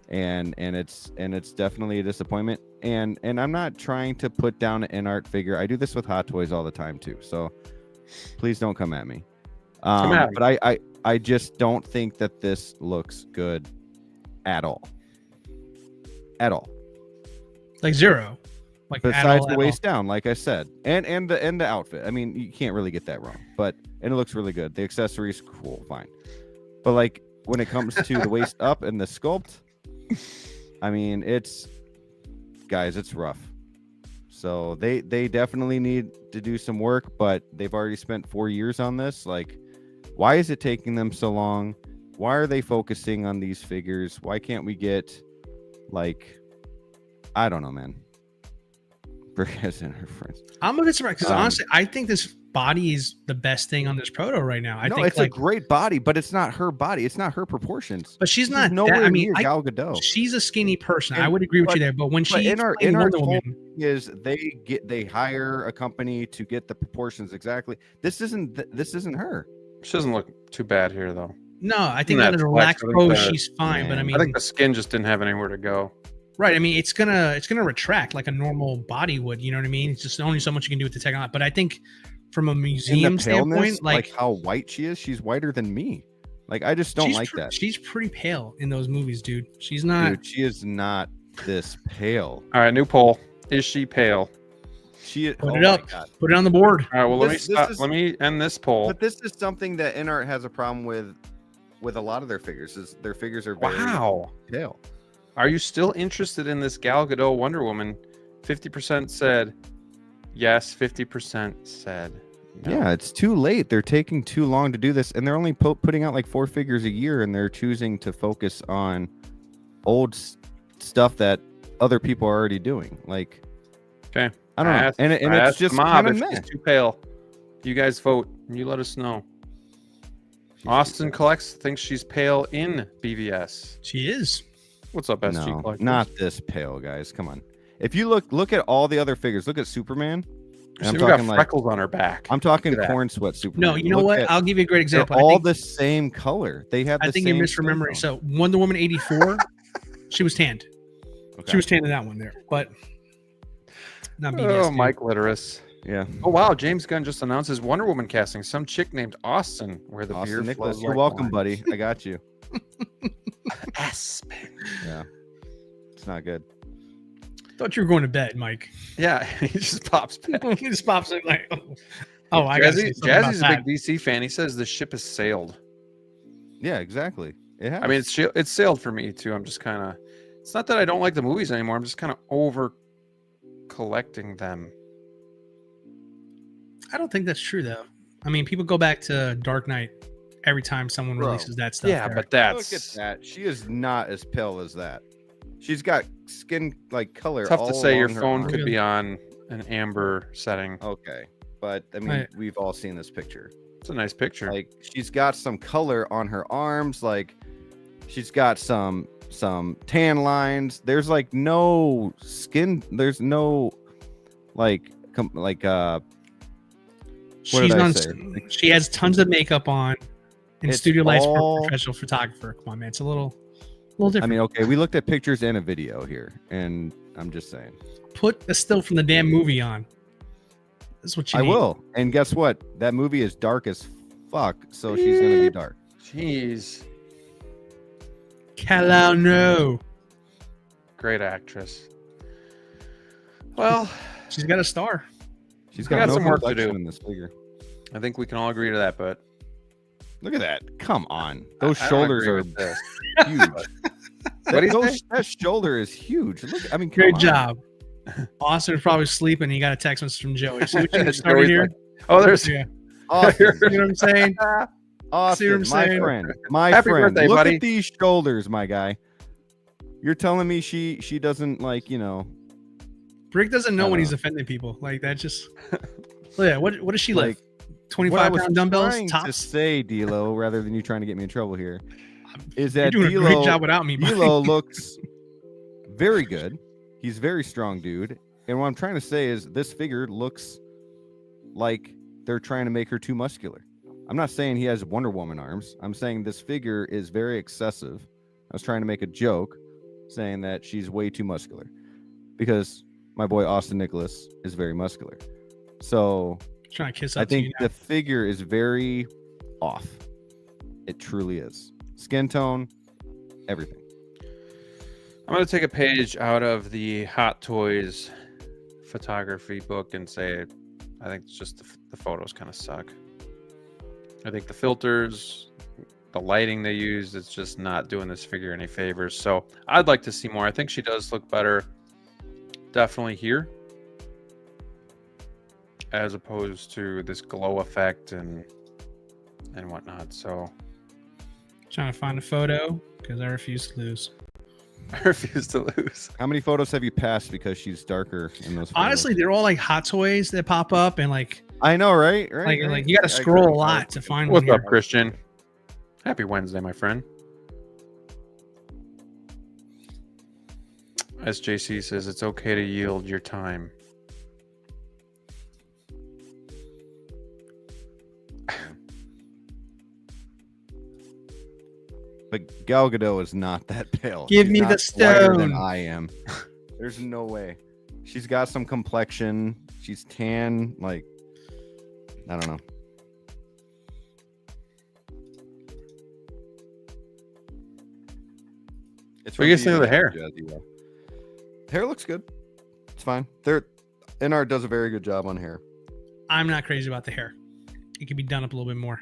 and it's definitely a disappointment. And I'm not trying to put down an Inart figure. I do this with Hot Toys all the time too. So please don't come at me. But I just don't think that this looks good at all. At all. Like zero. Like besides the waist down, like I said, and the outfit. I mean, you can't really get that wrong. But it looks really good. The accessories, cool, fine. But like when it comes to the waist up and the sculpt, I mean, it's rough. So they definitely need to do some work, but they've already spent 4 years on this. Like, why is it taking them so long? Why are they focusing on these figures? Why can't we get, like, I don't know, man. I'm a bit surprised because honestly, I think this body is the best thing on this proto right now. I think it's a great body, but it's not her body. It's not her proportions. But she's not nowhere near Gal Gadot. She's a skinny person. I would agree with you there. But when she's in our is they hire a company to get the proportions exactly. This isn't her. She doesn't look too bad here though. No, I think on a relaxed pose she's fine. But I mean, I think the skin just didn't have anywhere to go. Right. I mean, it's gonna retract like a normal body would. You know what I mean? It's just only so much you can do with the technology. But I think from a museum standpoint, like how white she is, she's whiter than me. Like, I just don't like that. She's pretty pale in those movies, dude. She's not. Dude, she is not this pale. All right, new poll. Is she pale? She is. Put it up. Put it on the board. All right. Well, let me end this poll. But this is something that Inart has a problem with with a lot of their figures is their figures are very Wow. pale. Are you still interested in this Gal Gadot Wonder Woman? 50% said yes, 50% said no. Yeah, it's too late. They're taking too long to do this, and they're only putting out like 4 figures a year, and they're choosing to focus on old stuff that other people are already doing. Like, Okay. I don't know, and it's just kind of if she's too pale. You guys vote, and you let us know. Austin Collects thinks she's pale in BVS. She is. What's up, SG No, Collectors? not this pale, guys. Come on. If you look at all the other figures, look at Superman. And I'm She's got talking like freckles on her back. I'm talking Look at that. corn sweat Superman. No, you know Look what? at- I'll give you a great they're example. all the same color. They have. I think you're misremembering. So Wonder Woman 84, she was tanned. She was tanned in that one there, but not BBS. Oh, dude. Mike Litteris. Yeah. Oh wow, James Gunn just announced his Wonder Woman casting. Some chick named Austin, where the Austin beer Nicholas, flows you're like welcome, wine. buddy. I got you. Aspen. Yeah. It's not good. Thought you were going to bed, Mike. Yeah, he just pops back. He just pops in like, oh, I got Jazzy's a big DC fan. He says the ship has sailed. Yeah, exactly. It has. I mean, it's sailed for me too. I'm just kind of. It's not that I don't like the movies anymore. I'm just kind of over collecting them. I don't think that's true though. I mean, people go back to Dark Knight every time someone Bro. releases that stuff. Yeah, there. but look at that's that. She is not as pale as that. She's got skin like color. tough to all say. Your along her phone arm. could be on an amber setting. Okay, but I mean, Right. we've all seen this picture. It's a nice picture. Like she's got some color on her arms. Like she's got some tan lines. There's like no skin. There's no like she's did I on. say? She has tons of makeup on, and It's studio lights for all- a professional photographer. Come on, man, it's a little different. I mean, okay, we looked at pictures and a video here, and I'm just saying. Put a still from the damn movie on. That's what you I need. will. And guess what? That movie is dark as fuck, so she's gonna be dark. Jeez, Kalau no. great actress. Well, She's got a star. She's We got got no some work to complexion do. in this figure. I think we can all agree to that, but Look at that. Come on. Those I don't shoulders agree are with this. huge. What do you say? That shoulder is huge. Look, I mean, come Great on. job. Austin was probably sleeping. He got a text message from Joey. See what you Joey's started here? like, oh, there's Yeah. Austin, You know what I'm saying? Austin, I'm my saying? friend, my Happy friend. birthday, Look buddy. at these shoulders, my guy. You're telling me she doesn't like, Brick doesn't know I when don't he's know. offending people. Like that just. Well, yeah. What does she like lift? what I 25 was pound dumbbells trying to tops. say, D'Lo, rather than you trying to get me in trouble here, is You're that doing a great D'Lo job without me. Mike. D'Lo looks very good. He's a very strong dude. And what I'm trying to say is this figure looks like they're trying to make her too muscular. I'm not saying he has Wonder Woman arms. I'm saying this figure is very excessive. I was trying to make a joke saying that she's way too muscular because my boy Austin Nicholas is very muscular. So Trying to kiss I up to you think now. the figure is very off. It truly is. Skin tone, everything. I'm going to take a page out of the Hot Toys photography book and say I think it's just the photos kind of suck. I think the filters, the lighting they use, it's just not doing this figure any favors. So I'd like to see more. I think she does look better definitely here as opposed to this glow effect and whatnot. So Trying to find a photo because I refuse to lose. I refuse to lose. How many photos have you passed because she's darker in those photos? Honestly, they're all like hot toys that pop up and like I know, right? Right. like you got to scroll a lot to find What's one. up, Here. Christian? Happy Wednesday, my friend. SJC says it's okay to yield your time. But Gal Gadot is not that pale. Give She's me not the lighter than stone. I am. There's no way. She's got some complexion. She's tan. Like, I don't know. It's What do you guys think of the hair? Hair looks good. It's fine. Inart does a very good job on hair. I'm not crazy about the hair. It could be done up a little bit more.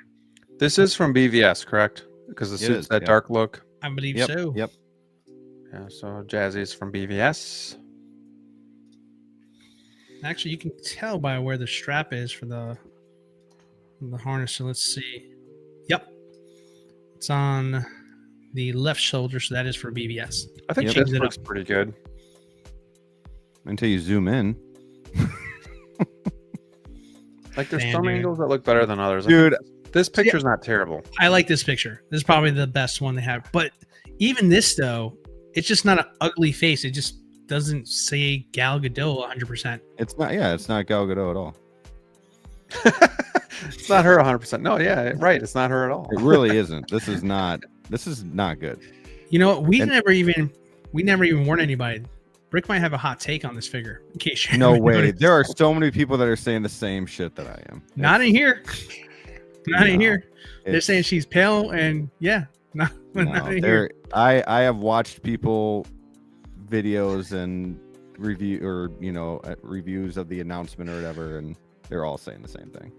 This is from BVS, correct? because the It suit's is, that yeah. dark look. I believe Yep. so. Yep. Yeah, so Jazzy's from BVS. Actually, you can tell by where the strap is for the harness. So let's see. Yep, it's on the left shoulder, so that is for BBS. I think Yep. this Change it looks up. pretty good. Until you zoom in. Like there's Man, some dude. angles that look better than others. Dude. This picture's not terrible. I like this picture. This is probably the best one they have. But even this, though, it's just not an ugly face. It just doesn't say Gal Gadot 100%. It's not. Yeah, it's not Gal Gadot at all. It's not her 100%. No, yeah, right. It's not her at all. It really isn't. This is not. This is not good. You know what? We And- never even warned anybody. Rick might have a hot take on this figure. In case you No haven't way. noticed. There are so many people that are saying the same shit that I am. Not in here. Not in No, here. They're It's- saying she's pale, and yeah, not no, in there. here. I have watched people videos and review or reviews of the announcement or whatever, and they're all saying the same thing.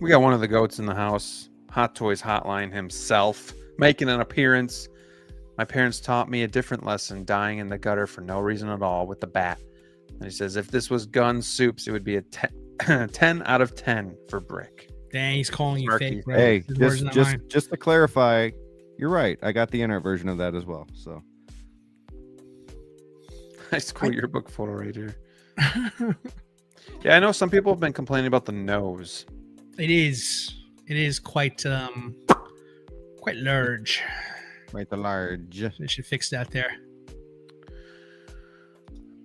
We got one of the goats in the house. Hot Toys Hotline himself making an appearance. My parents taught me a different lesson, dying in the gutter for no reason at all with the bat. And he says, if this was gun soups, it would be a 10 out of 10 for Brick. Dang, he's calling you Snarky. fake, bro. Hey, His words, not mine. just to clarify, you're right. I got the Inart version of that as well. So Nice cool yearbook photo right here. Yeah, I know some people have been complaining about the nose. It is quite large. right, the large. They should fix that there.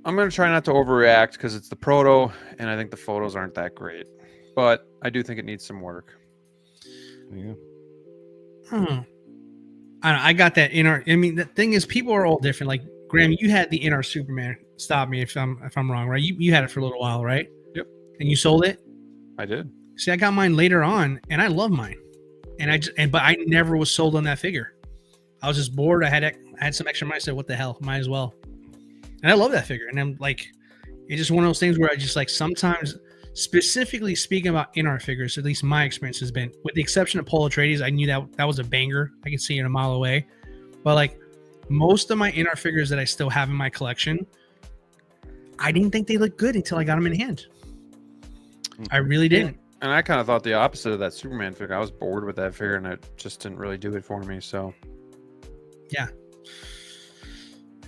I'm going to try not to overreact because it's the proto, and I think the photos aren't that great. But I do think it needs some work. Yeah. I don't know. I got that Inart. I mean, the thing is, people are all different. Like Graham, you had the Inart Superman. Stop me if I'm wrong, right? You had it for a little while, right? Yep. And you sold it. I did. See, I got mine later on, and I love mine. But I never was sold on that figure. I was just bored. I had some extra money. I said, "What the hell? Might as well." And I love that figure. And I'm like, it's just one of those things where I just like sometimes, specifically speaking about Inart figures, at least my experience has been, with the exception of Polo Trades, I knew that was a banger. I could see it a mile away. But like most of my Inart figures that I still have in my collection, I didn't think they looked good until I got them in hand. I really didn't. And I kind of thought the opposite of that Superman figure. I was bored with that figure, and it just didn't really do it for me. So, Yeah.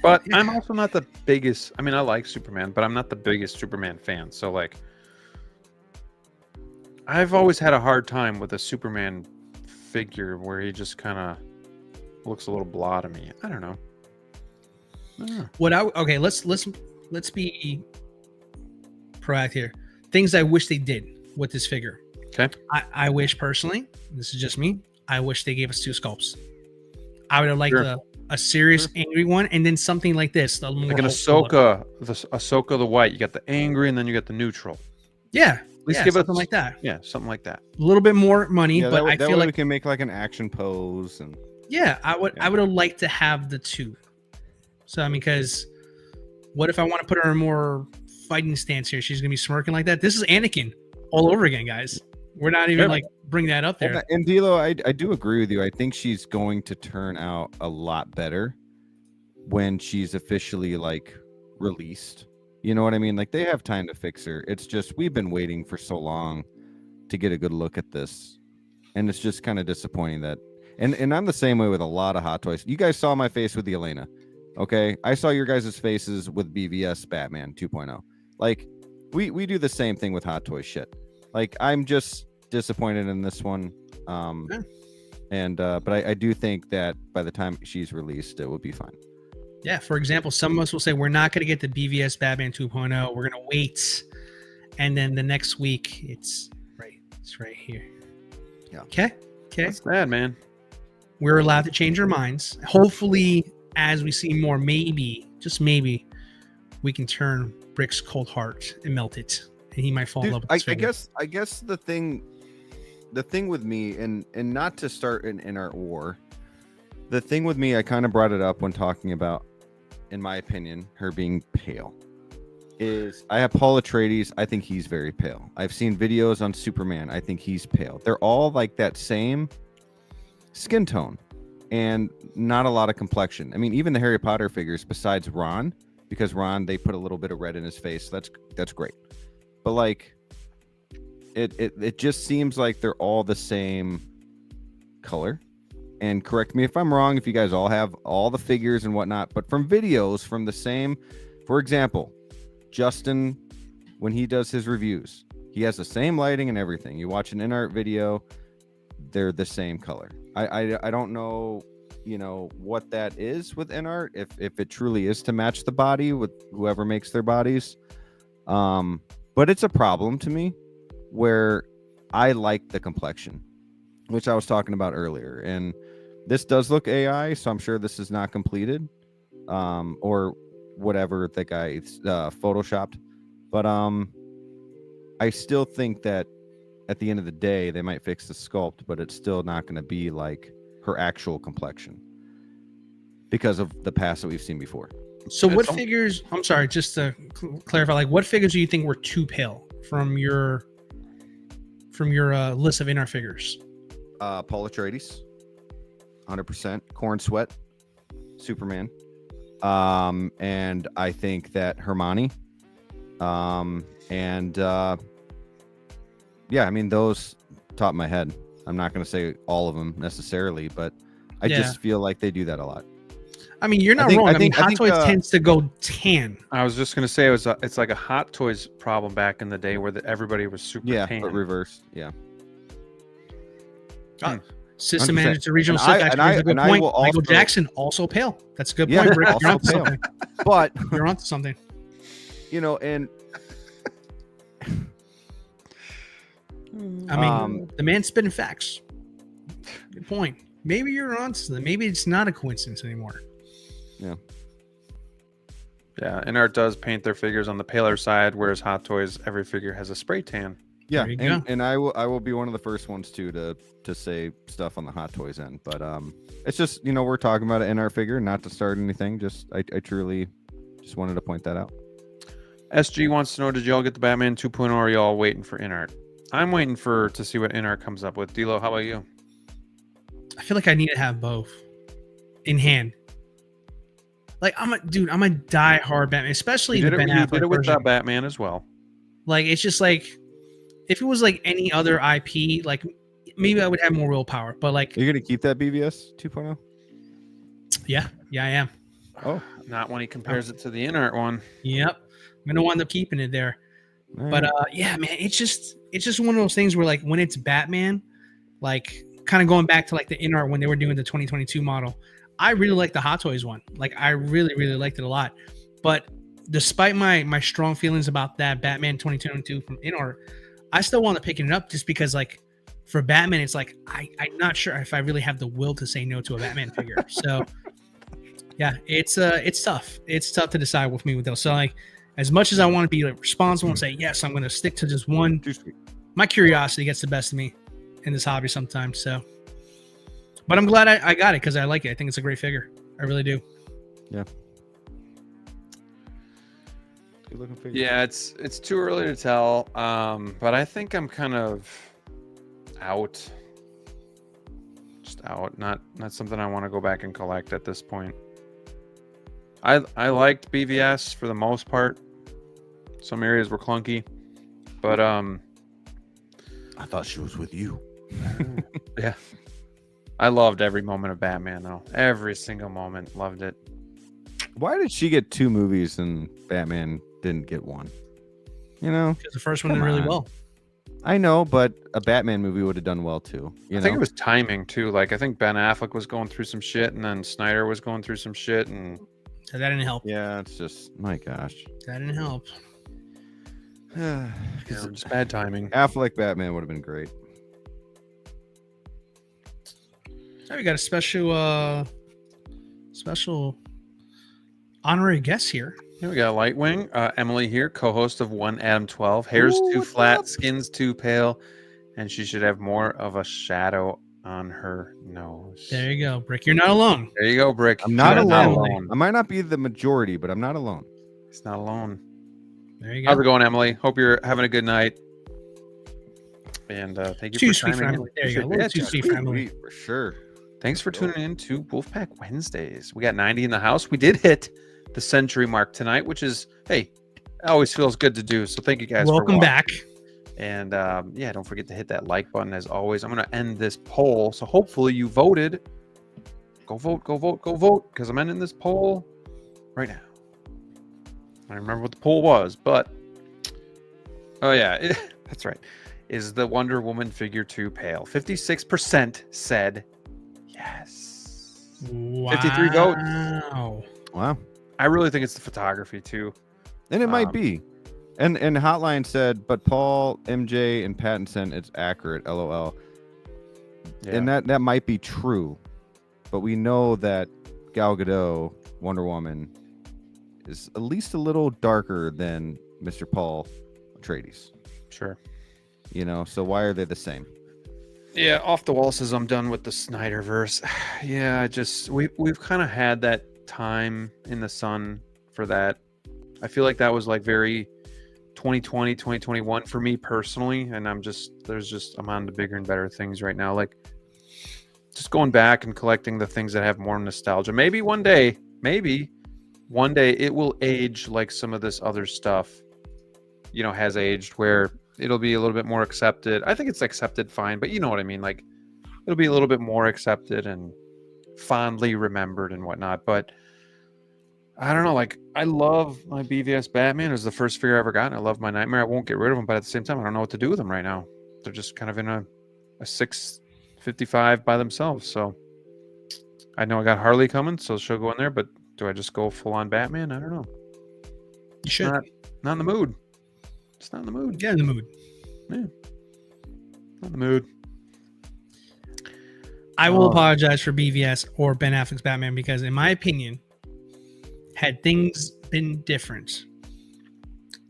But I'm also not the biggest. I mean, I like Superman, but I'm not the biggest Superman fan. So, like, I've always had a hard time with a Superman figure where he just kind of looks a little blah to me. I don't know. Okay, let's be proactive here. Things I wish they did with this figure. Okay. I wish personally, this is just me, I wish they gave us two sculpts. I would have liked Sure. a serious angry one, and then something like this. Like an Ahsoka, Ahsoka the white. You got the angry, and then you got the neutral. Yeah. At least Yeah, give us something like that. Yeah, something like that. A little bit more money, Yeah, but I that feel way like we can make like an action pose and I would Yeah. have liked to have the two. So I mean, because what if I want to put her in a more fighting stance here? She's gonna be smirking like that. This is Anakin all over again, guys. We're not even Yeah. like bring that up there. And D'Lo, I do agree with you. I think she's going to turn out a lot better when she's officially like released. You know what I mean? Like they have time to fix her. It's just we've been waiting for so long to get a good look at this, and it's just kind of disappointing that. And I'm the same way with a lot of Hot Toys. You guys saw my face with the Elena, okay? I saw your guys' faces with BVS Batman 2.0. Like we do the same thing with Hot Toys shit. Like I'm just disappointed in this one. But I do think that by the time she's released, it will be fine. Yeah, for example, some of us will say we're not going to get the BVS Batman 2.0. We're going to wait, and then the next week it's right here. Yeah. Okay. That's bad, man. We're allowed to change our minds. Hopefully, as we see more, maybe, just maybe, we can turn Brick's cold heart and melt it, and he might fall in Dude, love with I this figure. guess the thing with me, and not to start an Inart war, the thing with me, I kind of brought it up when talking about, in my opinion, her being pale. Is I have Paul Atreides. I think he's very pale. I've seen videos on Superman. I think he's pale. They're all like that same skin tone and not a lot of complexion. I mean, even the Harry Potter figures, besides Ron, because Ron, they put a little bit of red in his face. That's great. But like, it just seems like they're all the same color. And correct me if I'm wrong, if you guys all have all the figures and whatnot, but from videos from the same, for example, Justin, when he does his reviews, he has the same lighting and everything. You watch an Inart video, they're the same color. I don't know, you know, what that is with Inart, if it truly is to match the body with whoever makes their bodies. But it's a problem to me where I like the complexion, which I was talking about earlier. And this does look AI, so I'm sure this is not completed, or whatever the guy photoshopped. But I still think that at the end of the day, they might fix the sculpt, but it's still not going to be like her actual complexion because of the past that we've seen before. So what figures, I'm sorry, just to clarify, like what figures do you think were too pale from your list of Inart figures? Paul Atreides, 100%. Corn Sweat, Superman. And I think that Hermione, yeah, I mean, those top of my head. I'm not going to say all of them necessarily, but I just feel like they do that a lot. I mean, you're not wrong. I mean, Hot Toys tends to go tan. I was just going to say it's like a Hot Toys problem back in the day where everybody was super tan. But reversed. Yeah. System manager, regional stuff. Actually, a good point. Michael Jackson also pale. That's a good point. Rick, also pale. But you're onto something. You know, and I mean, the man's spitting facts. Good point. Maybe you're on something. Maybe it's not a coincidence anymore. Yeah. Yeah, Inart does paint their figures on the paler side, whereas Hot Toys, every figure has a spray tan. Yeah, and I will be one of the first ones too to say stuff on the Hot Toys end. But it's just, you know, we're talking about an Inart figure, not to start anything. Just I truly just wanted to point that out. SG wants to know, did y'all get the Batman 2.0 or are y'all waiting for Inart? I'm waiting to see what Inart comes up with. DLO, how about you? I feel like I need to have both in hand. Like I'm a die-hard Batman, especially the Ben Affleck did it with version. Batman as well. Like it's just like if it was like any other IP, like maybe I would have more willpower. But like, are you gonna keep that BVS 2.0? Yeah, I am. Oh, not when he compares it to the Inart one. Yep, I'm gonna wind up keeping it there. But yeah, man, it's just one of those things where like when it's Batman, like kind of going back to like the Inart when they were doing the 2022 model, I really like the Hot Toys one. Like I really liked it a lot. But despite my strong feelings about that Batman 2022 from Inart, I still want to pick it up just because like for Batman, it's like I'm not sure if I really have the will to say no to a Batman figure. So yeah, it's tough. It's tough to decide with me with those. So like, as much as I want to be like responsible and say yes, I'm going to stick to just one. My curiosity gets the best of me in this hobby sometimes. So, but I'm glad I got it because I like it. I think it's a great figure. I really do. Yeah. Good looking figure. Yeah, it's too early to tell. But I think I'm kind of out. Just out. Not something I want to go back and collect at this point. I liked BVS for the most part. Some areas were clunky, but I thought she was with you. Yeah. I loved every moment of Batman though. Every single moment. Loved it. Why did she get 2 movies and Batman didn't get 1? You know? Because the first one did really well. I know, but a Batman movie would have done well too. I think it was timing too. Like I think Ben Affleck was going through some shit and then Snyder was going through some shit and so that didn't help. Yeah, it's just, my gosh. That didn't help. Just bad timing. Affleck Batman would have been great. Oh, we got a special honorary guest here. Here we got Lightwing. Emily here, co-host of One Adam 12. Hair's too flat, skin's too pale, and she should have more of a shadow on her nose. There you go, Brick. You're not alone. There you go, Brick. I'm not alone. I might not be the majority, but I'm not alone. He's not alone. There you go. How's it going, Emily? Hope you're having a good night. And thank you Too for sweet chiming for Emily. in. There you go. Too sweet for Emily. For sure. Thanks for tuning in to Wolfpack Wednesdays. We got 90 in the house. We did hit the century mark tonight, which is, hey, it always feels good to do. So thank you guys Welcome for watching. back. And yeah, don't forget to hit that like button as always. I'm going to end this poll. So hopefully you voted. Go vote, go vote, go vote. Because I'm ending this poll right now. I don't remember what the poll was, but oh yeah, that's right. Is the Wonder Woman figure too pale? 56% said yes. Wow. 53 votes. Wow. I really think it's the photography too. And it might be. And Hotline said, but Paul, MJ, and Pattinson, it's accurate. LOL. Yeah. And that might be true, but we know that Gal Gadot, Wonder Woman, is at least a little darker than Mr. Paul Atreides. Sure. You know, so why are they the same? Yeah, off the wall says I'm done with the Snyderverse. Yeah, we've kind of had that time in the sun for that. I feel like that was like very 2020, 2021 for me personally, and I'm on to bigger and better things right now. Like just going back and collecting the things that have more nostalgia. Maybe one day it will age like some of this other stuff, you know, has aged, where it'll be a little bit more accepted. I think it's accepted fine, but you know what I mean? Like it'll be a little bit more accepted and fondly remembered and whatnot. But I don't know, like I love my BVS Batman. It was the first figure I ever got. I love my Nightmare. I won't get rid of them, but at the same time, I don't know what to do with them right now. They're just kind of in a 655 by themselves. So I know I got Harley coming, so she'll go in there, but do I just go full on Batman? I don't know. You should. Not in the mood. Just not in the mood. Get in the mood. Yeah. Not in the mood. I will apologize for BVS or Ben Affleck's Batman because, in my opinion, had things been different,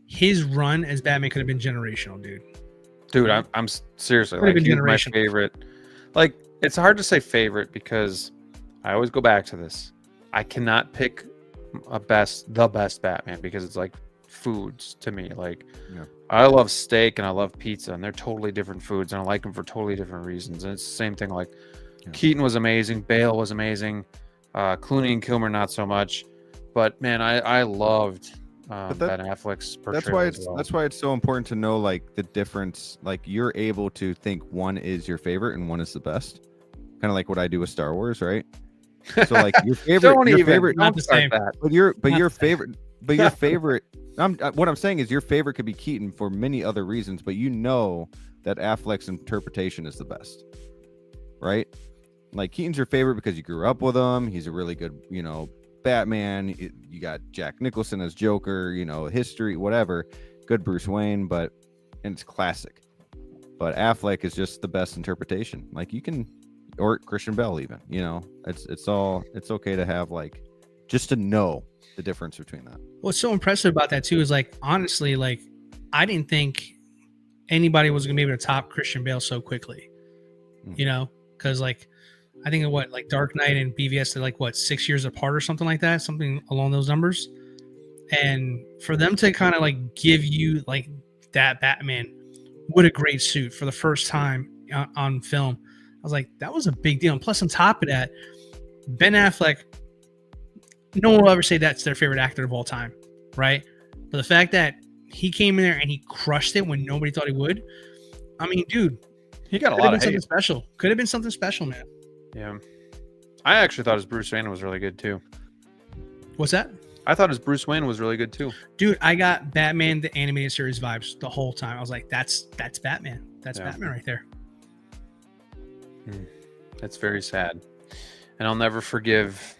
his run as Batman could have been generational, dude. Dude, I'm seriously Could have like been he's my generational. favorite. Like it's hard to say favorite because I always go back to this. I cannot pick the best Batman because it's like foods to me. Like Yeah. I love steak and I love pizza, and they're totally different foods, and I like them for totally different reasons. And it's the same thing. Like Keaton was amazing, Bale was amazing, Clooney and Kilmer not so much. But man, I loved Ben Affleck's portrayal. That's why it's so important to know like the difference. Like you're able to think one is your favorite and one is the best. Kind of like what I do with Star Wars, right? So like your favorite, not the same. But your favorite. What I'm saying is your favorite could be Keaton for many other reasons, but you know that Affleck's interpretation is the best, right? Like Keaton's your favorite because you grew up with him. He's a really good, you know, Batman. You got Jack Nicholson as Joker, you know, history, whatever. Good Bruce Wayne, and it's classic. But Affleck is just the best interpretation. Like you can, or Christian Bale even, you know, it's okay to have like, just to know the difference between that. What's so impressive about that too is like, honestly, like I didn't think anybody was gonna be able to top Christian Bale so quickly, you know, because like I think like Dark Knight and BVS are like 6 years apart or something like that, something along those numbers. And for them to kind of like give you like that Batman with a great suit for the first time on film, I was like, that was a big deal. And plus, on top of that, Ben Affleck, no one will ever say that's their favorite actor of all time, right? But the fact that he came in there and he crushed it when nobody thought he would, I mean, dude, he got a lot of hate. Special. Could have been something special, man. Yeah. I actually thought his Bruce Wayne was really good too. What's that? I thought his Bruce Wayne was really good too. Dude, I got Batman the animated series vibes the whole time. I was like, that's Batman. That's Batman right there. That's very sad. And I'll never forgive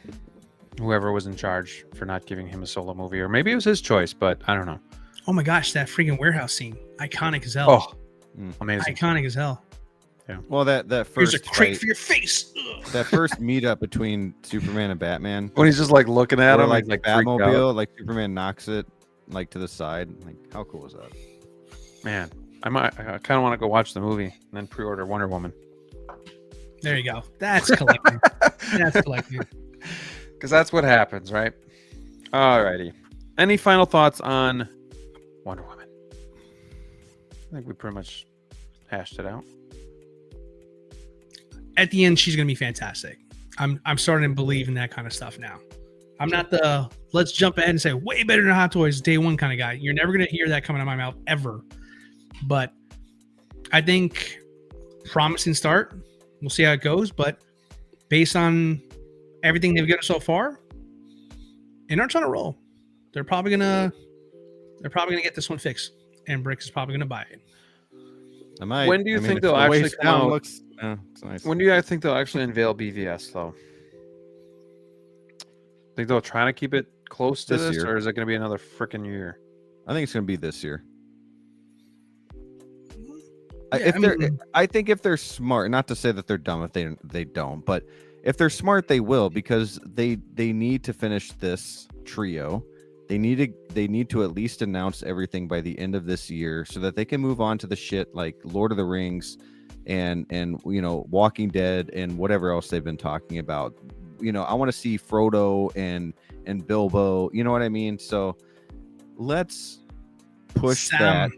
whoever was in charge for not giving him a solo movie. Or maybe it was his choice, but I don't know. Oh my gosh, that freaking warehouse scene. Iconic as hell. Oh, amazing. Iconic as hell. Yeah. Well, that first Here's a crate for your face. Ugh. That first meetup between Superman and Batman, when he's just like looking at him, like like Batmobile, like Superman knocks it like to the side. Like, how cool is that? Man, I kind of want to go watch the movie and then pre-order Wonder Woman. There you go. That's collecting. That's collecting. Because that's what happens, right? Alrighty. Any final thoughts on Wonder Woman? I think we pretty much hashed it out. At the end, she's going to be fantastic. I'm starting to believe in that kind of stuff now. I'm not the let's jump ahead and say way better than Hot Toys day one kind of guy. You're never gonna hear that coming out of my mouth ever. But I think promising start. We'll see how it goes. But based on everything they've given so far, Inart's on a roll. They're probably gonna get this one fixed, and Brick is probably gonna buy it. I might. When do you think if they'll the actually waist come down out? looks, it's nice. When do you guys think they'll actually unveil BVS though? Think they'll try to keep it close to This this, year. or is it going to be another freaking year? I think it's going to be this year. Yeah, I think if they're smart, not to say that they're dumb if they don't, but if they're smart, they will, because they need to finish this trio. They need to at least announce everything by the end of this year so that they can move on to the shit like Lord of the Rings and Walking Dead and whatever else they've been talking about. I want to see Frodo and Bilbo. You know what I mean? So let's push that.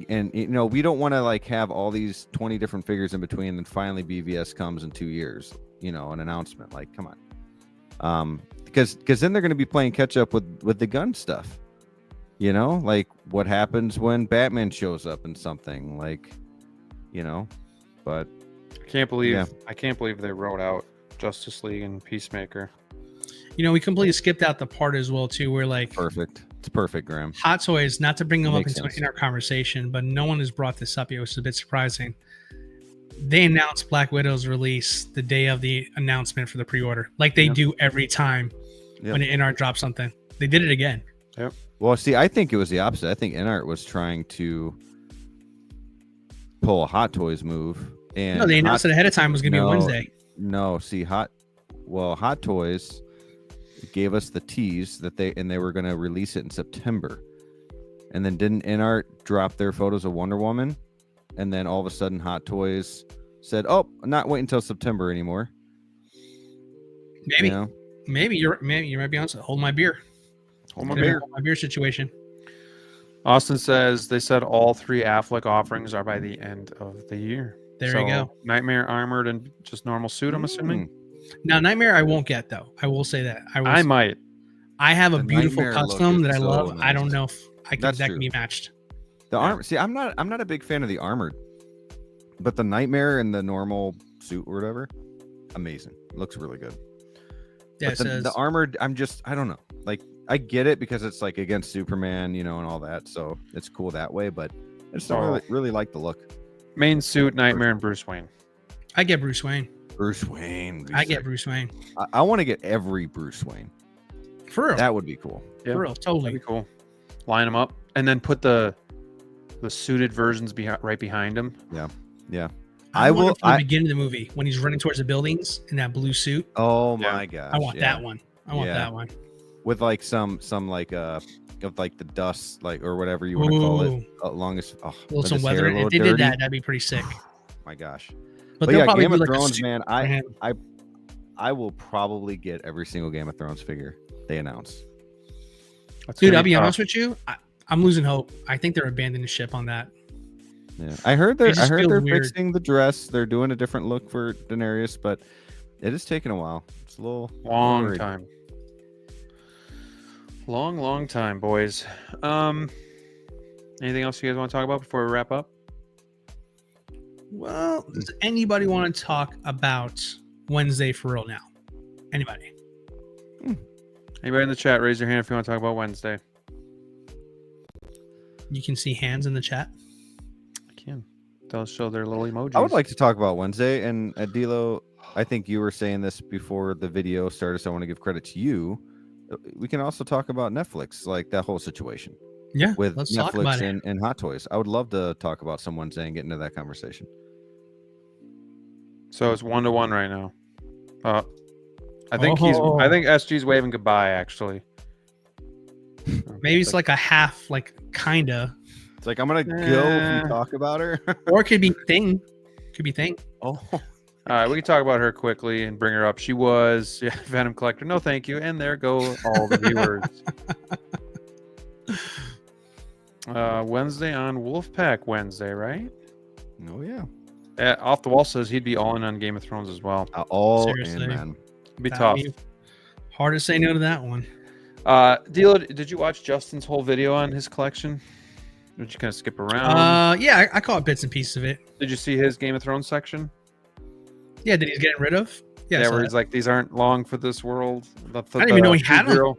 And we don't want to like have all these 20 different figures in between, and finally BVS comes in 2 years. An announcement. Like, come on. Because then they're going to be playing catch up with the gun stuff. Like what happens when Batman shows up in something, like, but I can't believe they wrote out Justice League and Peacemaker. We completely skipped out the part as well too, where like perfect. It's perfect, Graham. Hot Toys, not to bring them up Makes into sense. in our conversation, but no one has brought this up yet, which is a bit surprising. They announced Black Widow's release the day of the announcement for the pre-order, like they do every time when an Inart drops something. They did it again. Yep. Well, see, I think it was the opposite. I think Inart was trying to pull a Hot Toys move, and No, they announced it ahead of time. It was going to be a Wednesday. No, see, Hot Toys gave us the tease that they were going to release it in September, and then didn't Inart drop their photos of Wonder Woman, and then all of a sudden Hot Toys said, "Oh, not wait until September anymore." Maybe you might be honest. Hold my beer. Hold my beer. Hold my beer situation. Austin says they said all 3 Affleck offerings are by the end of the year. There you go. Nightmare armored and just normal suit, I'm assuming. Now, Nightmare I won't get though. I will say that. I might. I have a The beautiful Nightmare look custom is that I so love. nice. I don't know if that That's can be true. matched. The armor. See, I'm not a big fan of the armored, but the Nightmare and the normal suit or whatever, amazing. Looks really good. Yeah, But the armored, I don't know. Like, I get it because it's like against Superman, and all that, so it's cool that way. But I just don't really like the look. Main suit, Nightmare, and Bruce Wayne. I get Bruce Wayne. Bruce Wayne. I get Bruce Wayne. I want to get every Bruce Wayne. For real. That would be cool. Yeah, For real. Totally. that'd be cool. Line them up and then put the suited versions right behind him. Yeah. I will. From the beginning of the movie when he's running towards the buildings in that blue suit. Oh my gosh. I want that one. I want that one. With like some like of like the dust, like, or whatever you want to call it, along as Some weather. If they did that, that'd be pretty sick. My gosh. But yeah, probably Game of do like Thrones, man. I will probably get every single Game of Thrones figure they announce. Dude, I'll be honest with you. I'm losing hope. I think they're abandoning ship on that. Yeah, I heard they're weird. fixing the dress. They're doing a different look for Daenerys, but it is taking a while. It's a little long time. Long time, boys. Anything else you guys want to talk about before we wrap up? Well, does anybody want to talk about Wednesday for real now? Anybody? Anybody in the chat, raise your hand if you want to talk about Wednesday. You can see hands in the chat. I can. They'll show their little emojis. I would like to talk about Wednesday, and DLO, I think you were saying this before the video started, so I want to give credit to you. We can also talk about Netflix, like that whole situation. Yeah, with let's talk about Netflix and Hot Toys. I would love to talk about some Wednesday and get into that conversation. So it's 1-1 right now. I think SG's waving goodbye, actually. Maybe it's like a half, like kinda. It's like I'm gonna go if you talk about her. Or it could be thing. Oh. All right, we can talk about her quickly and bring her up. She was Venom Collector. No, thank you. And there go all the viewers. Wednesday on Wolfpack Wednesday, right? Oh yeah. Off the Wall says he'd be all in on Game of Thrones as well. All Seriously. in, man. It'd be That'd tough. be hard to say no to that one. DLO, did you watch Justin's whole video on his collection? Did you kind of skip around? Yeah, I caught bits and pieces of it. Did you see his Game of Thrones section? Yeah, that he's getting rid of. Yeah, I saw where that. he's like, these aren't long for this world. I didn't even know he had them.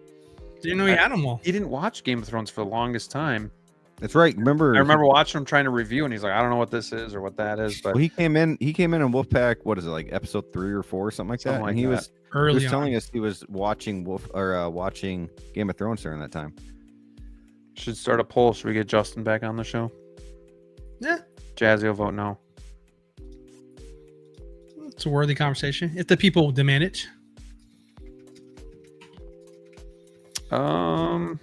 Didn't know he had them all. He didn't watch Game of Thrones for the longest time. That's right. I remember watching him trying to review, and he's like, I don't know what this is or what that is. But well, he came in on Wolfpack. What is it, like episode 3 or 4 or something like that? Something like and he that. was telling us he was watching watching Game of Thrones during that time. Should start a poll. Should we get Justin back on the show? Yeah, Jazzy will vote no. it's a worthy conversation if the people demand it. So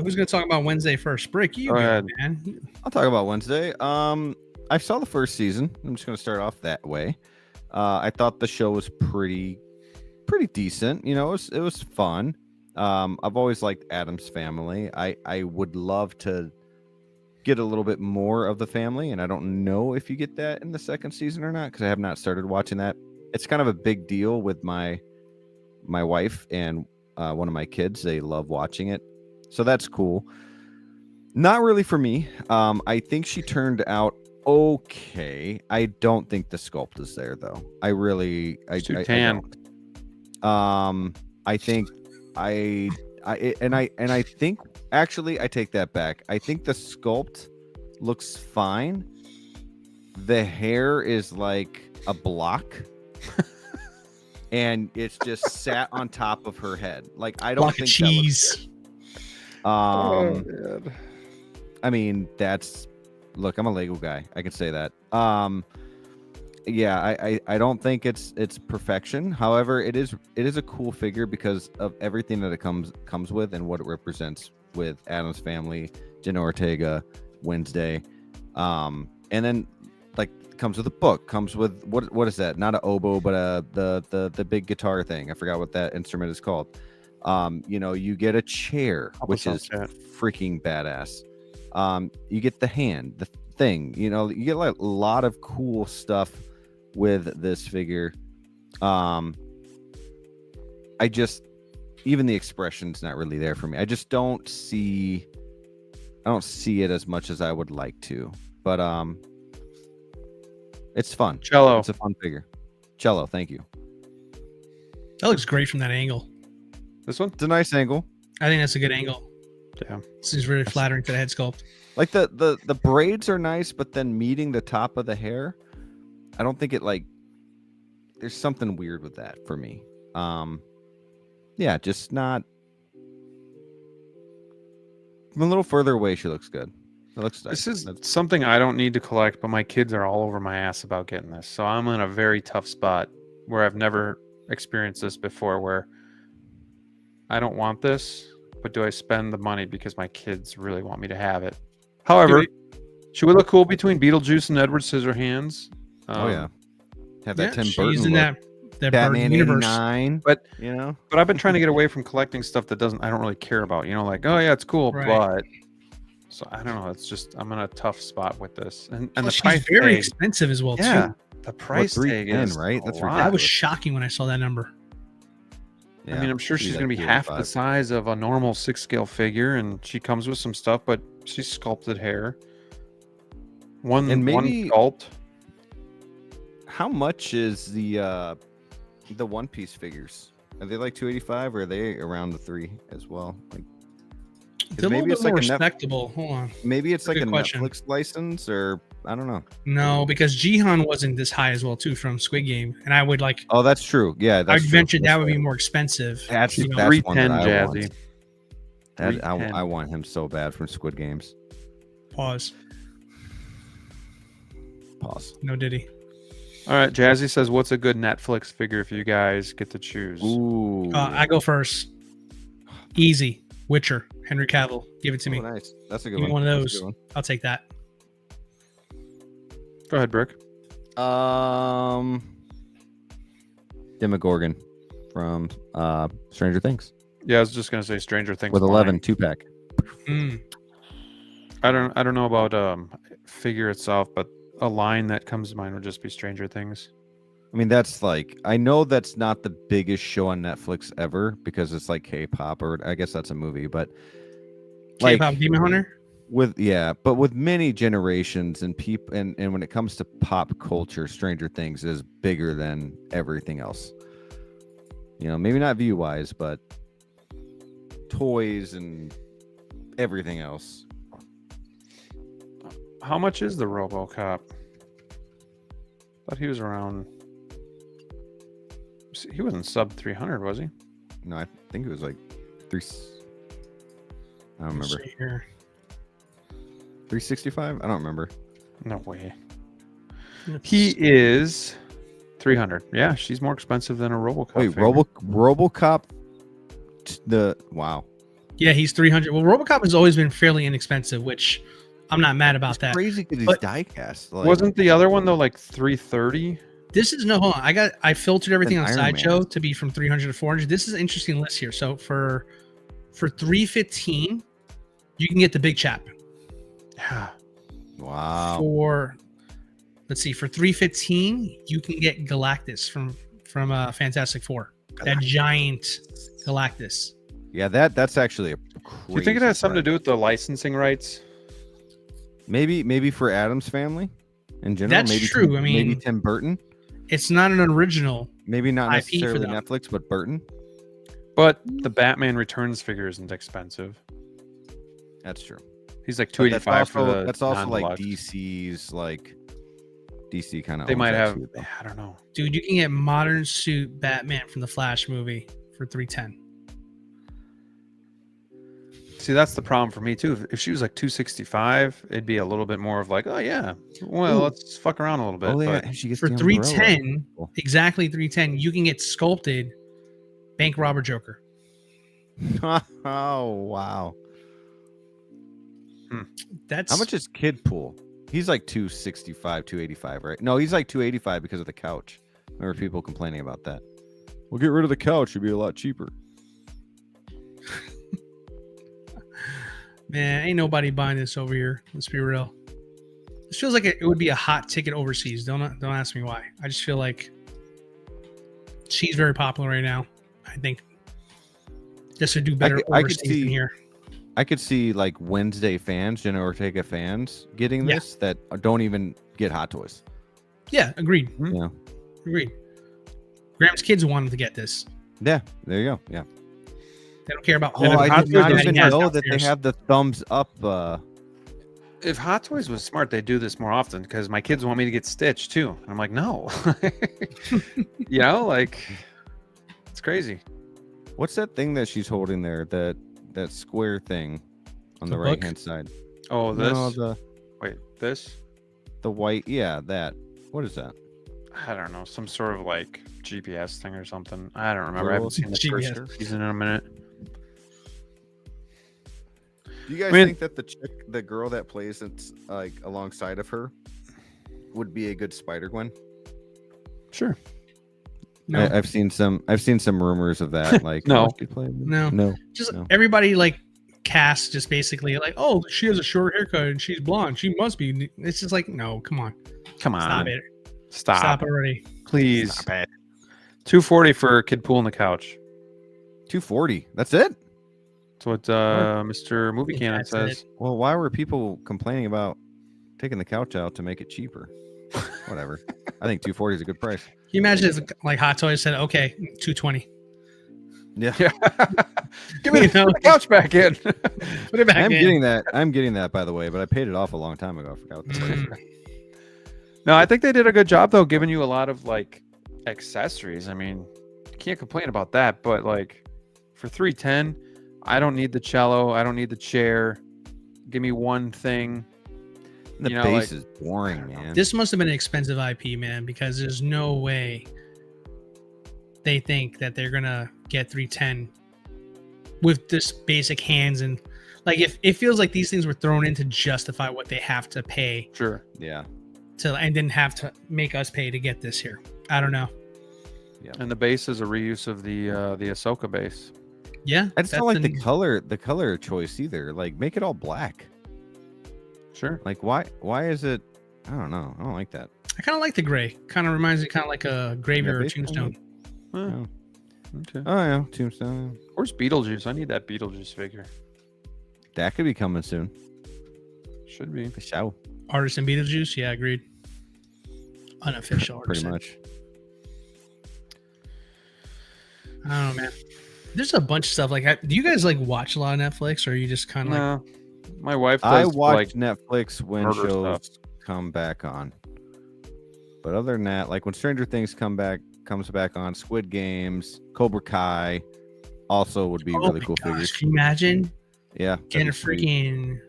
who's going to talk about Wednesday first? Brick, you Go ahead, man. I'll talk about Wednesday. I saw the first season. I'm just going to start off that way. I thought the show was pretty decent. You know, it was fun. I've always liked Adam's family. I would love to get a little bit more of the family, and I don't know if you get that in the second season or not because I have not started watching that. It's kind of a big deal with my wife and one of my kids. They love watching it, so that's cool. Not really for me. I think she turned out okay. I don't think the sculpt is there though. I too tan. I think I think actually I take that back. I think the sculpt looks fine. The hair is like a block. And it's just sat on top of her head. Like I don't Block think of cheese. That looks good. I mean, look, I'm a Lego guy. I can say that. Yeah, I don't think it's perfection. However, it is a cool figure because of everything that it comes with and what it represents with Adam's family, Jenna Ortega, Wednesday, and then like comes with a book, comes with what is that? Not an oboe, but the big guitar thing. I forgot what that instrument is called. You know, you get a chair, which is freaking badass. You get the hand, the thing. You know, you get like a lot of cool stuff with this figure. I just, even the expression's not really there for me. I just don't see it as much as I would like to, but it's fun. Cello. It's a fun figure. Cello, thank you. That looks great from that angle. This one? It's a nice angle. I think that's a good angle. Yeah. This is really flattering to the head sculpt. Like the braids are nice, but then meeting the top of the hair, I don't think it like. There's something weird with that for me. Yeah, just not. From a little further away, she looks good. It looks nice. This is something I don't need to collect, but my kids are all over my ass about getting this. So I'm in a very tough spot where I've never experienced this before, where I don't want this, but do I spend the money because my kids really want me to have it? However, she would look cool between Beetlejuice and Edward Scissorhands. Oh yeah, have that Tim she's Burton in look. that Batman Burton universe. 89, But you know, but I've been trying to get away from collecting stuff that I don't really care about. You know, like, oh yeah, it's cool, Right. but so I don't know. It's just I'm in a tough spot with this, and the She's price very tag, expensive as well yeah, too. the price tag is right? a That's lot. That was shocking when I saw that number. yeah, I mean, I'm sure she's like going to be half the 285. size of a normal 6-scale figure, and she comes with some stuff, but she's sculpted hair. One maybe- sculpt. How much is the One Piece figures? Are they like 285 or are they around the 3 as well? Like, They're a little bit more respectable. Hold on. maybe it's like a Good question. Netflix license, or I don't know. No, because Jihan wasn't this high as well too from Squid Game, and I would like. Oh, that's true. Yeah, I'd that's true. venture that That's would be right. more expensive. That's you know. that's one that 310 I Jazzy. want. That, 310. I want him so bad from Squid Games. Pause. Pause. No Diddy. All right, Jazzy says, "What's a good Netflix figure if you guys get to choose?" Ooh. I go first. Easy. Witcher. Henry Cavill. Give it to me. Oh, nice. That's a good Give me one. one of That's a those. good I'll take that. Go ahead, Brick. one. Demogorgon from Stranger Things Yeah, I was just gonna say Stranger Things with mine. 11 2-pack. Mm. I don't know about figure itself, but a line that comes to mind would just be Stranger Things. I mean, that's like, I know that's not the biggest show on Netflix ever because it's like K-pop, or I guess that's a movie, but K-pop like Demon Hunter. but with many generations and people, and when it comes to pop culture, Stranger Things is bigger than everything else. You know, maybe not view wise, but toys and everything else. How much is the RoboCop? Thought he was around. He wasn't sub 300, was he? No, I think it was like three. I don't remember. 365? I don't remember. No way. He is 300. Yeah, she's more expensive than a RoboCop. Wait, figure. RoboCop. Wow. Yeah, he's 300. Well, RoboCop has always been fairly inexpensive, which I'm not mad about that. Crazy because he's But- die-cast. Like, Wasn't the other one though like 330? This is no, hold on. I filtered everything on Iron Man. Sideshow to be from 300 to 400. This is an interesting list here. So for 315, you can get the big chap. Yeah. wow. For let's see, for 315, you can get Galactus from Fantastic Four. That giant Galactus. Yeah, that's actually a crazy. Do you think it has something to do with the licensing rights? Maybe for Adam's family in general. That's maybe true. I mean- maybe Tim Burton. It's not an original. Maybe not IP for necessarily them. Netflix, but Burton. But the Batman Returns figure isn't expensive. That's true. He's like But that's 285 for also, the. that's also like non-deluxe. DC's like DC kind of. They might have. I don't know. Dude, you can get modern suit Batman from the Flash movie for 310. See, that's the problem for me too. If she was like 265, it'd be a little bit more of like, oh yeah, well, Ooh. let's fuck around a little bit. Oh yeah, but she gets For the umbrella. 310, Cool. exactly 310, you can get sculpted bank robber Joker. Oh wow. That's How much is Kid Pool? He's like 265, 285, right? No, he's like 285 because of the couch. Remember people complaining about that. We'll get rid of the couch. It'd be a lot cheaper. Man, ain't nobody buying this over here. Let's be real. This feels like it would be a hot ticket overseas. Don't ask me why. I just feel like she's very popular right now. I think this would do better I could overseas than see- here. I could see like Wednesday fans, Jenna Ortega fans, getting Yeah. this that don't even get Hot Toys. Yeah, agreed. Yeah. Agreed. Graham's kids wanted to get this. Yeah, there you go. Yeah. They don't care about. Oh, I Hot did not Toys even has know that they downstairs. have the thumbs up. if Hot Toys was smart, they'd do this more often because my kids want me to get Stitch too. And I'm like, no. You know, like it's crazy. What's that thing that she's holding there? That square thing on The the book? right hand side. Oh, this. No, Wait, this. the white. Yeah, that. What is that? I don't know, some sort of like GPS thing or something. I don't remember. I Well, haven't seen the GPS. first season in a minute. Do you guys I mean- think that the girl that plays it's like alongside of her would be a good Spider-Gwen? Sure. No, I've seen some rumors of that. Like No. oh, she played- No. no. just no. everybody like cast just basically like, oh, she has a short haircut and she's blonde. She must be. It's just like, no, come on, Come on. stop it, Stop. stop already. Please. Stop it. 240 for Kid Pool on the couch. 240. That's it. That's what Mr. Movie Cannon That's says. it. Well, why were people complaining about taking the couch out to make it cheaper? Whatever. I think 240 is a good price. Can you imagine if like Hot Toys said, okay, 220, Yeah. Yeah. Give me You know? the couch back in. put it back I'm in. getting that. I'm getting that, by the way, but I paid it off a long time ago. I forgot what the price Mm. was. No, I think they did a good job though, giving you a lot of like accessories. I mean, you can't complain about that. But like for 310, I don't need the cello. I don't need the chair. Give me one thing. The You know, base like- is boring, man. This must have been an expensive IP, man, because there's no way they think that they're gonna get 310 with this basic hands and like if it feels like these things were thrown in to justify what they have to pay Sure. Yeah. to and didn't have to make us pay to get this here. I don't know. And the base is a reuse of the Ahsoka base. Yeah, I just don't like the the color choice either. Like make it all black. Sure. Like, why is it? I don't know. I don't like that. I kind of like the gray. Kind of reminds me kind of like a graveyard or basically. tombstone. Oh, Yeah. okay. Oh yeah, Tombstone. Where's Beetlejuice? I need that Beetlejuice figure. That could be coming soon. Should be. The show. Artisan Beetlejuice. Yeah, agreed. Unofficial Pretty artisan. much. I don't know, man. There's a bunch of stuff. Like, do you guys like watch a lot of Netflix, or are you just kind of like? No, my wife does. I watch like, Netflix when murder shows come back on. But other than that, like when Stranger Things comes back on, Squid Games, Cobra Kai, also would be really cool figures. Can you imagine Yeah, getting a that'd be sweet. freaking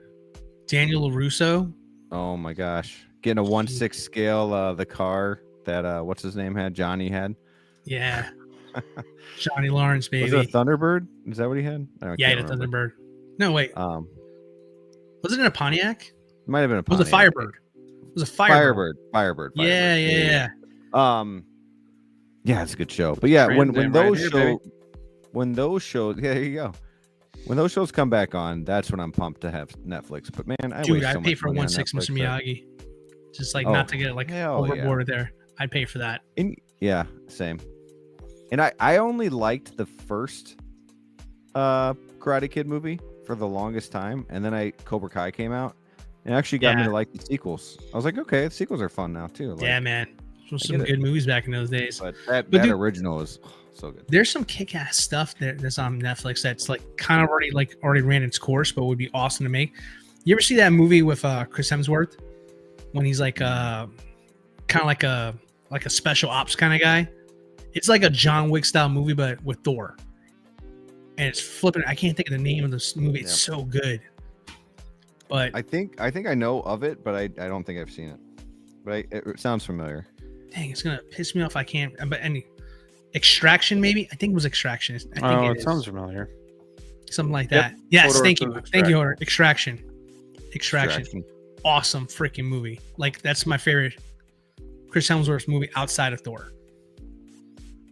Daniel LaRusso? Oh my gosh, getting a 1/6 scale. The car that what's his name had, Johnny had. Yeah, Johnny Lawrence, baby. Was it a Thunderbird? Is that what he had? I Yeah, he can't had a remember. Thunderbird. No, wait. Was it in a Pontiac? It might have been a. It was a Pontiac. Firebird. It was a Firebird. Firebird. Yeah. Yeah, it's a good show. But yeah, when Trans Am those right here, shows, yeah, there you go. When those shows come back on, that's when I'm pumped to have Netflix. But man, I Dude, waste so I'd pay much for money on 1/6 Mr. Netflix that- Miyagi. Just like Oh, not to get like hell yeah. overboard there. I'd pay for that. Yeah, same. And I only liked the first Karate Kid movie for the longest time, and then Cobra Kai came out and it actually got me Yeah. to like the sequels. I was like, okay, the sequels are fun now too. Like, Yeah, man. Those I some get it. good movies back in those days. But that But dude- original is so good. There's some kick-ass stuff that's on Netflix that's like kind of already ran its course, but would be awesome to make. You ever see that movie with Chris Hemsworth when he's like kind of like a special ops kind of guy? It's like a John Wick style movie, but with Thor. And it's flipping. I can't think of the name of this movie. It's so good. But I think I know of it, but I don't think I've seen it. But it sounds familiar. dang, it's gonna piss me off. I can't. But any Extraction, maybe. I think it was Extraction. I think Oh, it it is. sounds familiar. Something like Yep. that. Yes, Hodor thank says you. Thank you, Hodor. Extraction. Extraction. Awesome freaking movie. Like that's my favorite Chris Hemsworth movie outside of Thor.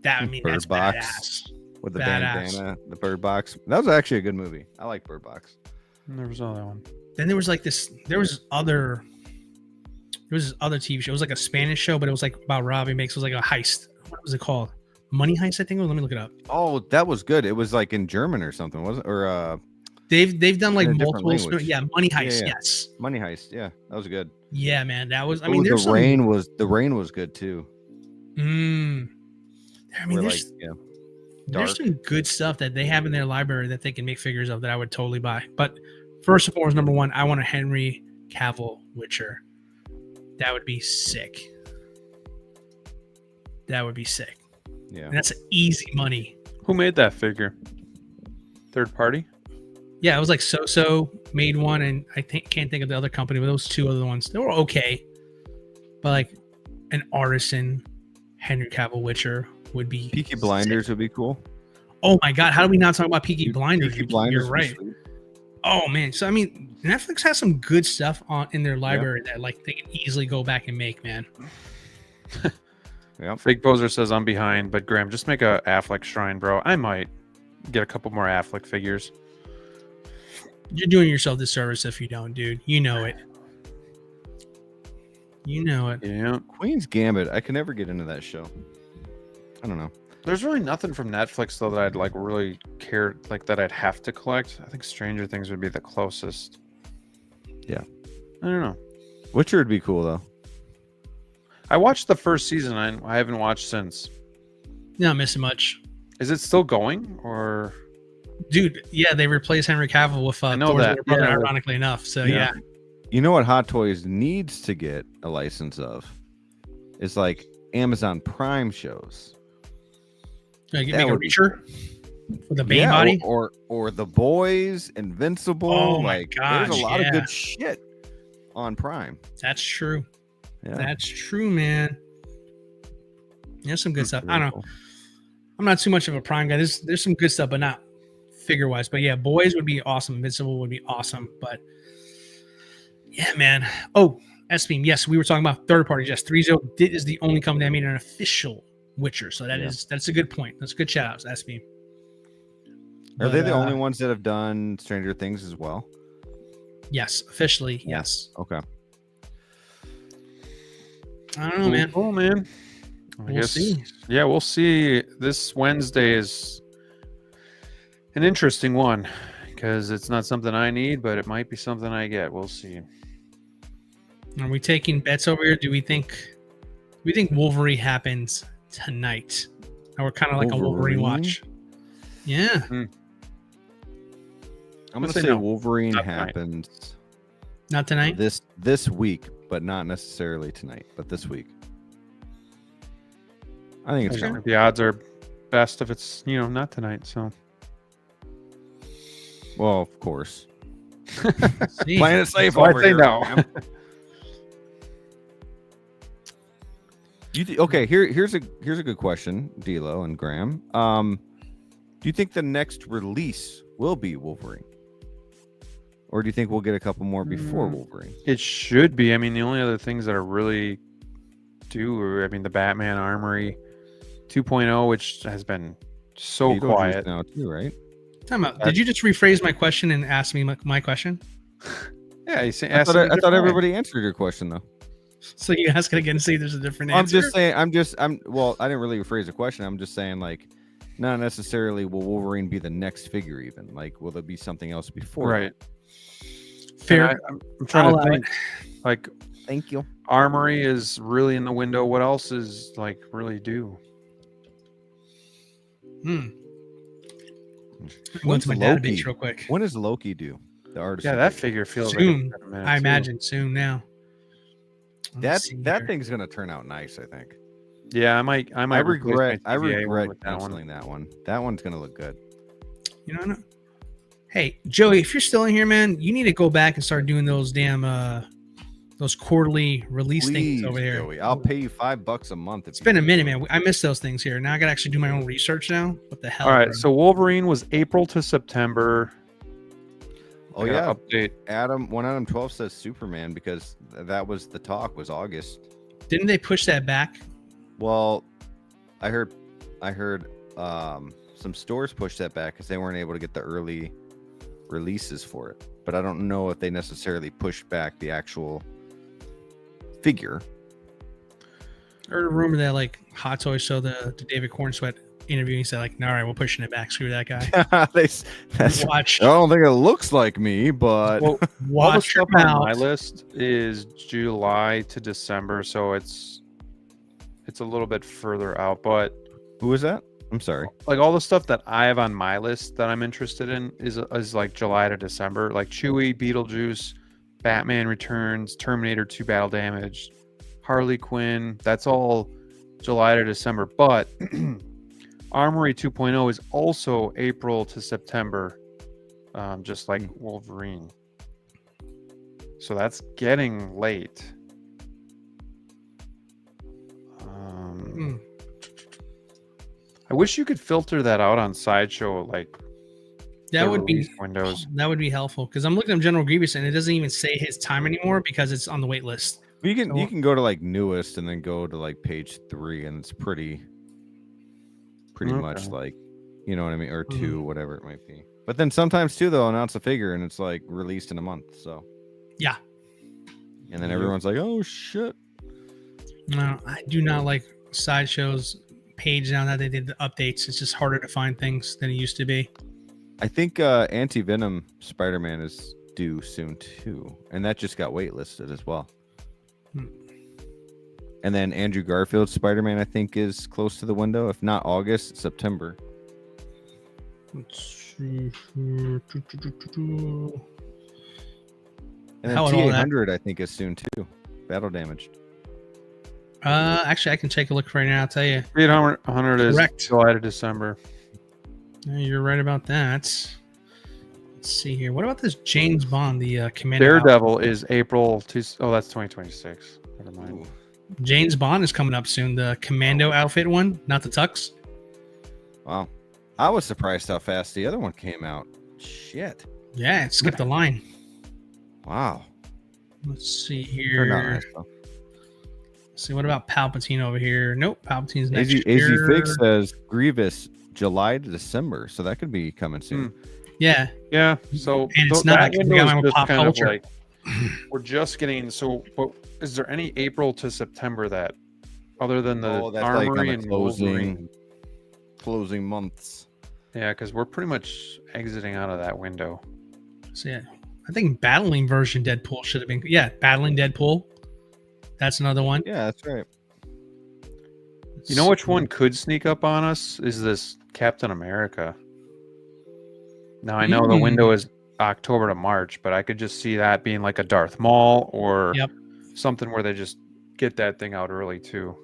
That I mean Bird that's Box. badass. With the Badass. bandana, the Bird Box. That was actually a good movie. I like Bird Box. Never saw that one. Then there was like this. There was this other TV show. It was like a Spanish show, but it was like about robbing banks. It was like a heist. What was it called? Money Heist, I think. Let me look it up. Oh, that was good. It was like in German or something, wasn't it? Or They've done like in a different multiple. language. Yeah, Money Heist. Yeah. Yes. Money Heist. Yeah, that was good. Yeah, man. That was. I Oh, mean, there's the rain was good too. I mean, Where, there's dark. some good stuff that they have in their library that they can make figures of that I would totally buy. But first and foremost, number one, I want a Henry Cavill Witcher. That would be sick. That would be sick. Yeah. And that's easy money. Who made that figure? Third party? Yeah, it was like So made one, and I can't think of the other company, but those two other ones, they were okay. But like an artisan Henry Cavill Witcher would be Peaky Blinders sick. would be cool. Oh my god, how do we not talk about Peaky Blinders? Peaky Blinders You're would be right. sweet. Oh man, so I mean, Netflix has some good stuff in their library that like they can easily go back and make, man. Yep. Fake Poser says I'm behind, but Graham, just make a Affleck shrine, bro. I might get a couple more Affleck figures. You're doing yourself disservice if you don't, dude. You know it. You know it. Yeah. Queen's Gambit. I can never get into that show. I don't know. There's really nothing from Netflix though that I'd like really care like that I'd have to collect. I think Stranger Things would be the closest. Yeah. I don't know. Witcher would be cool though. I watched the first season. I haven't watched since. You're not missing much. Is it still going or? Dude, yeah, they replaced Henry Cavill with I know Thor's that. little brother, Yeah. ironically enough. So yeah. You know what Hot Toys needs to get a license of? Is like Amazon Prime shows. Like, That make a would be- Reacher with a Bane body. or The Boys, Invincible. Oh my like gosh, there's a lot yeah. of good shit on Prime. That's true. Yeah. That's true, man. There's some good stuff. I don't know. Cool. I'm not too much of a Prime guy. There's some good stuff, but not figure wise. But yeah, Boys would be awesome. Invincible would be awesome. But yeah, man. Oh, S-Beam. Yes, we were talking about third parties. Yes, 3-0 is the only company that made an official Witcher. So that's a good point. That's good shout outs, S-Beam. Are they the But, only ones that have done Stranger Things as well? Yes, officially, yes. Okay. I don't know, man. Cool, man. I We'll guess, see. yeah, we'll see. This Wednesday is an interesting one because it's not something I need, but it might be something I get. We'll see. Are we taking bets over here? Do we think Wolverine happens tonight? Or we're kind of like a Wolverine watch. Yeah. I'm gonna gonna say say no. Wolverine Not tonight. happens Not tonight? this week, but not necessarily tonight, but this week. I think it's I no. think the odds are best if it's, not tonight. So Well, of course. See. Playing it safe So I'd over say here. no. Graham. Okay, here's a good question, DLO and Graham. Do you think the next release will be Wolverine? Or do you think we'll get a couple more before Wolverine? it should be. I mean, the only other things that are really due are, the Batman Armory 2.0, which has been so Beetlejuice quiet. now too, right? Time out. Did you just rephrase my question and ask me my question? Yeah, I thought everybody answered your question though. So you ask it again and see if there's a different answer? I'm just saying. Well, I didn't really rephrase the question. I'm just saying, like, not necessarily will Wolverine be the next figure, even like, will there be something else before? Right. Fair. I'm trying I'll to allow think. Like, Thank you. Armory is really in the window. What else is like really due? I'm going When's to my Loki? database real quick. When does Loki do? The artist. Yeah, that figure feels Soon. like a minute I too. imagine soon now. Let's see That here. thing's gonna turn out nice. I think. Yeah, I might. I replace my regret TVA one with that one. canceling that one. That one's gonna look good. You know, hey, Joey, if you're still in here, man, you need to go back and start doing those damn those quarterly release Please, things over here. Joey, I'll pay you $5 a month. It's been a minute, man. I miss those things here. Now I got to actually do my own research now. What the hell? All right, bro? so Wolverine was April to September. Oh I gotta yeah, update. Adam 12 says Superman because that was the talk was August. Didn't they push that back? Well, I heard some stores push that back because they weren't able to get the early releases for it. But I don't know if they necessarily pushed back the actual figure. I heard a rumor that like Hot Toys saw the David Cornsweet interview. He said like, "No, all right, we're pushing it back. Screw that guy." I Watch, don't think it looks like me, but Well, all the watch your stuff on my mouth. list is July to December, so it's a little bit further out. But who is that? I'm sorry. like all the stuff that I have on my list that I'm interested in is like July to December, like Chewie, Beetlejuice, Batman Returns, Terminator 2 Battle Damage, Harley Quinn. That's all July to December. But Armory 2.0 is also April to September, just like Wolverine. So that's getting late. I wish you could filter that out on Sideshow, like That the would be release windows. that would be helpful because I'm looking at General Grievous and it doesn't even say his time anymore because it's on the wait list. You can go to like newest and then go to like page 3 and it's pretty much Okay. like, you know what I mean, or 2, whatever it might be. But then sometimes too they'll announce a figure and it's like released in a month. So Yeah. and then everyone's like, oh shit. No, I do not like Sideshow's page now that they did the updates. It's just harder to find things than it used to be. I think Anti-Venom Spider-Man is due soon too, and that just got waitlisted as well. And then Andrew Garfield's Spider-Man, I think, is close to the window. If not August, September. Let's see. And And then How would all that- T800, I think, is soon too. Battle Damaged. Actually, I can take a look right now. I'll tell you. 800 is Correct. July to December. Yeah, you're right about that. Let's see here. What about this James Bond, the Commando? Daredevil is April to. Oh, that's 2026. Never mind. James Bond is coming up soon. The Commando outfit one, not the tux. Wow. I was surprised how fast the other one came out. Shit. Yeah, it skipped the line. Wow. Let's see Turned out here. nice, though. Let's see, what about Palpatine over here? Nope, Palpatine's next AZ year. Fig says Grievous July to December, so that could be coming soon. Yeah. Yeah. So And it's that not, 'cause we window got is my just pop kind of culture. like we're just getting. So, but is there any April to September that, other than the Oh, that's like on Armory the and Wolverine? closing months. Yeah, because we're pretty much exiting out of that window. So yeah, I think battling version Deadpool should have been. Yeah, battling Deadpool. That's another one. Yeah, that's right. You know which one could sneak up on us is this Captain America. Now I know the window is October to March, but I could just see that being like a Darth Maul or Yep. something where they just get that thing out early too.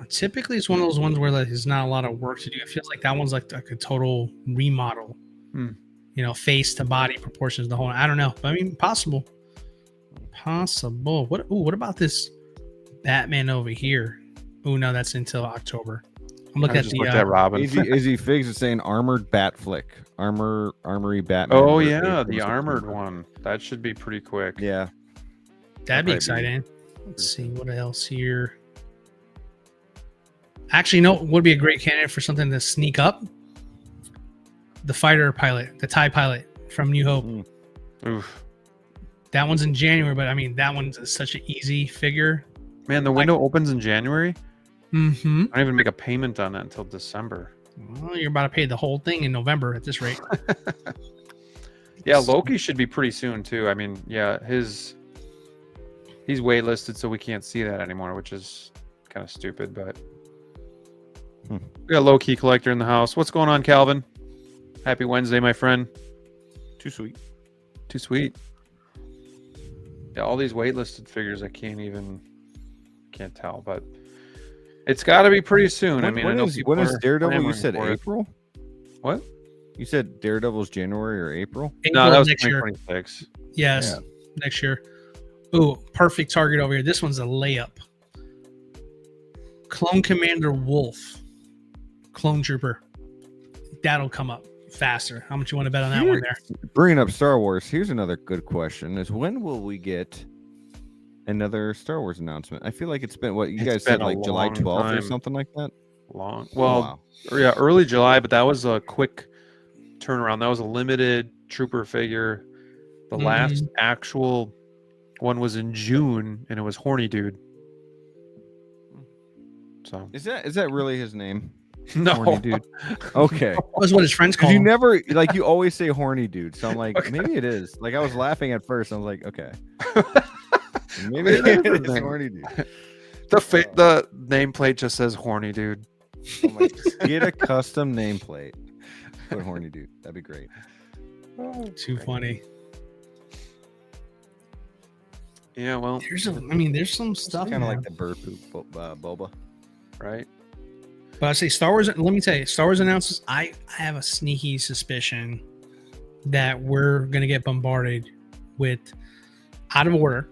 Typically, it's one of those ones where there's not a lot of work to do. It feels like that one's like a total remodel. Hmm. You know, face to body proportions, the whole. I don't know. I mean, possible. What about this Batman over here? Oh no, that's until October. I'm looking I at just the. looked at Robin. Izzy Figs is saying armored bat flick. Armory Batman. Oh for yeah, April, the armored September. one. That should be pretty quick. Yeah. That'd be Okay, exciting. Let's see what else here. Actually, no, would be a great candidate for something to sneak up. The fighter pilot, the TIE pilot from New Hope. Oof. That one's in January, but I mean, that one's such an easy figure. Man, the window opens in January. Mm-hmm. I don't even make a payment on that until December. Well, you're about to pay the whole thing in November at this rate. Yeah, Loki should be pretty soon too. I mean, yeah, he's waitlisted, so we can't see that anymore, which is kind of stupid. But we got low-key collector in the house. What's going on, Calvin? Happy Wednesday, my friend. Too sweet. Too sweet. Yeah, all these waitlisted figures, I can't tell, but it's got to be pretty soon. I mean, I know when people is are Daredevil? You clamoring said for it. April? What? You said Daredevil's January or April? No, April that was next year. 2026. Yes, Yeah. next year. Ooh, perfect target over here. This one's a layup. Clone Commander Wolf. Clone Trooper. That'll come up faster. How much you want to bet on that one there? Bringing up Star Wars, here's another good question: is when will we get another Star Wars announcement? I feel like it's been what you It's guys said, been a like July long 12th or time. something like that. Long. Oh, Well, wow. yeah, early July, but that was a quick turnaround. That was a limited trooper figure. The last actual one was in June, and it was Horny Dude. So Is that really his name? no, Horny Dude. Okay. That's what his friends call Because you him. never like you always say horny dude, so I'm like maybe it is. Like I was laughing at first, I was like okay, maybe It is it a is thing. horny dude. the nameplate just says Horny Dude. I'm like, get a custom nameplate. Put horny dude. That'd be great. Too funny. Yeah, well, There's some stuff. Kind of man. like the bird poop boba. right. But I say Star Wars. Let me tell you, Star Wars announces. I have a sneaky suspicion that we're gonna get bombarded with out of order,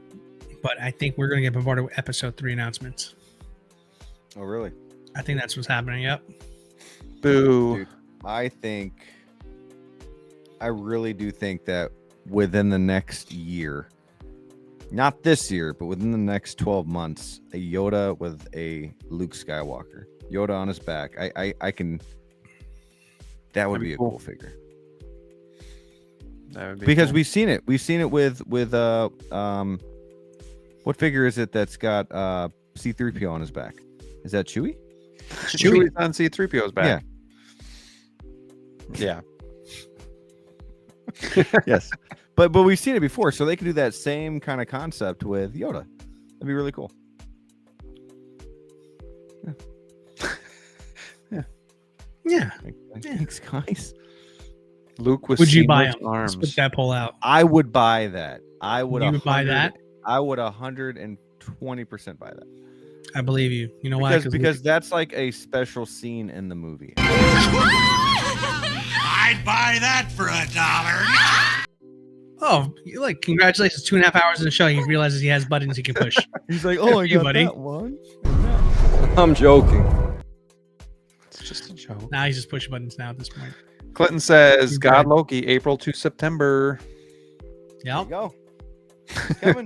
but I think we're gonna get bombarded with Episode 3 announcements. Oh really? I think that's what's happening. Yep. Boo. Dude, I really do think that within the next year, not this year, but within the next 12 months, a Yoda with a Luke Skywalker, Yoda on his back. I can. That would That'd be be a cool. cool figure. That would be Because cool. we've seen it. We've seen it with what figure is it that's got C-3PO on his back? Is that Chewie? Chewie's on C-3PO's back. Yeah. Yes. But we've seen it before, so they can do that same kind of concept with Yoda. That'd be really cool. Yeah. Thanks, guys. Luke with Would you buy seamless them? arms. Let's put that poll out. I would buy that. I would. You would buy that? I would 120% buy that. I believe you. You know why? Because that's like a special scene in the movie. I'd buy that for $1. Oh, you like congratulations! 2.5 hours in the show, he realizes he has buttons he can push. He's like, "Oh, I You, got buddy. that one." I'm joking. It's just a joke. Now he's just pushing buttons now at this point. Clinton says, He's God right. Loki, April to September. There Yep. you go. It's coming.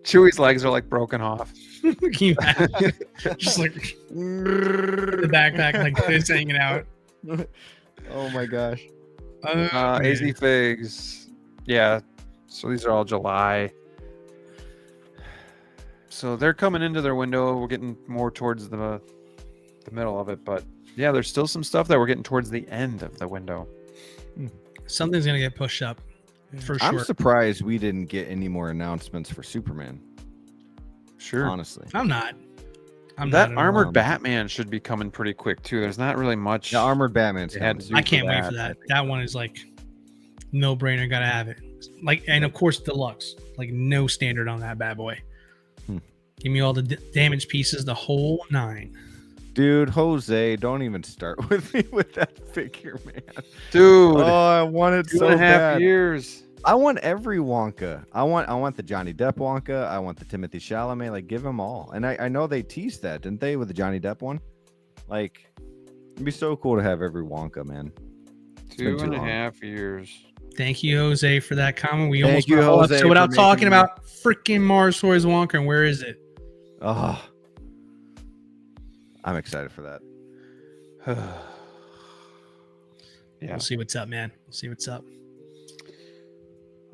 Chewie's legs are like broken off. Can you imagine? Just like the backpack like this hanging out. Oh my gosh. AZ Figs. Yeah. So these are all July. So they're coming into their window. We're getting more towards the middle of it, but yeah, there's still some stuff that we're getting towards the end of the window. Something's gonna get pushed up for sure. I'm surprised we didn't get any more announcements for Superman. Sure. Honestly. I'm not. That not armored all. Batman should be coming pretty quick too. There's not really much. The armored Batman's They had coming. to I can't wait for that. That one is like no brainer. Gotta have it. Like, and of course deluxe. Like no standard on that bad boy. Give me all the damage pieces, the whole 9. Dude, Jose, don't even start with me with that figure, man. Dude. Oh, I want it so 2.5 bad. years. I want every Wonka. I want the Johnny Depp Wonka. I want the Timothy Chalamet. Like, give them all. And I know they teased that, didn't they, with the Johnny Depp one? Like, it'd be so cool to have every Wonka, man. It's been too long. 2.5 years. Thank you, Jose, for that comment. We Thank almost you, went a whole Jose, episode for without making talking me- about freaking Mars Toys Wonka. And where is it? Oh, I'm excited for that. Yeah. We'll see what's up, man. We'll see what's up.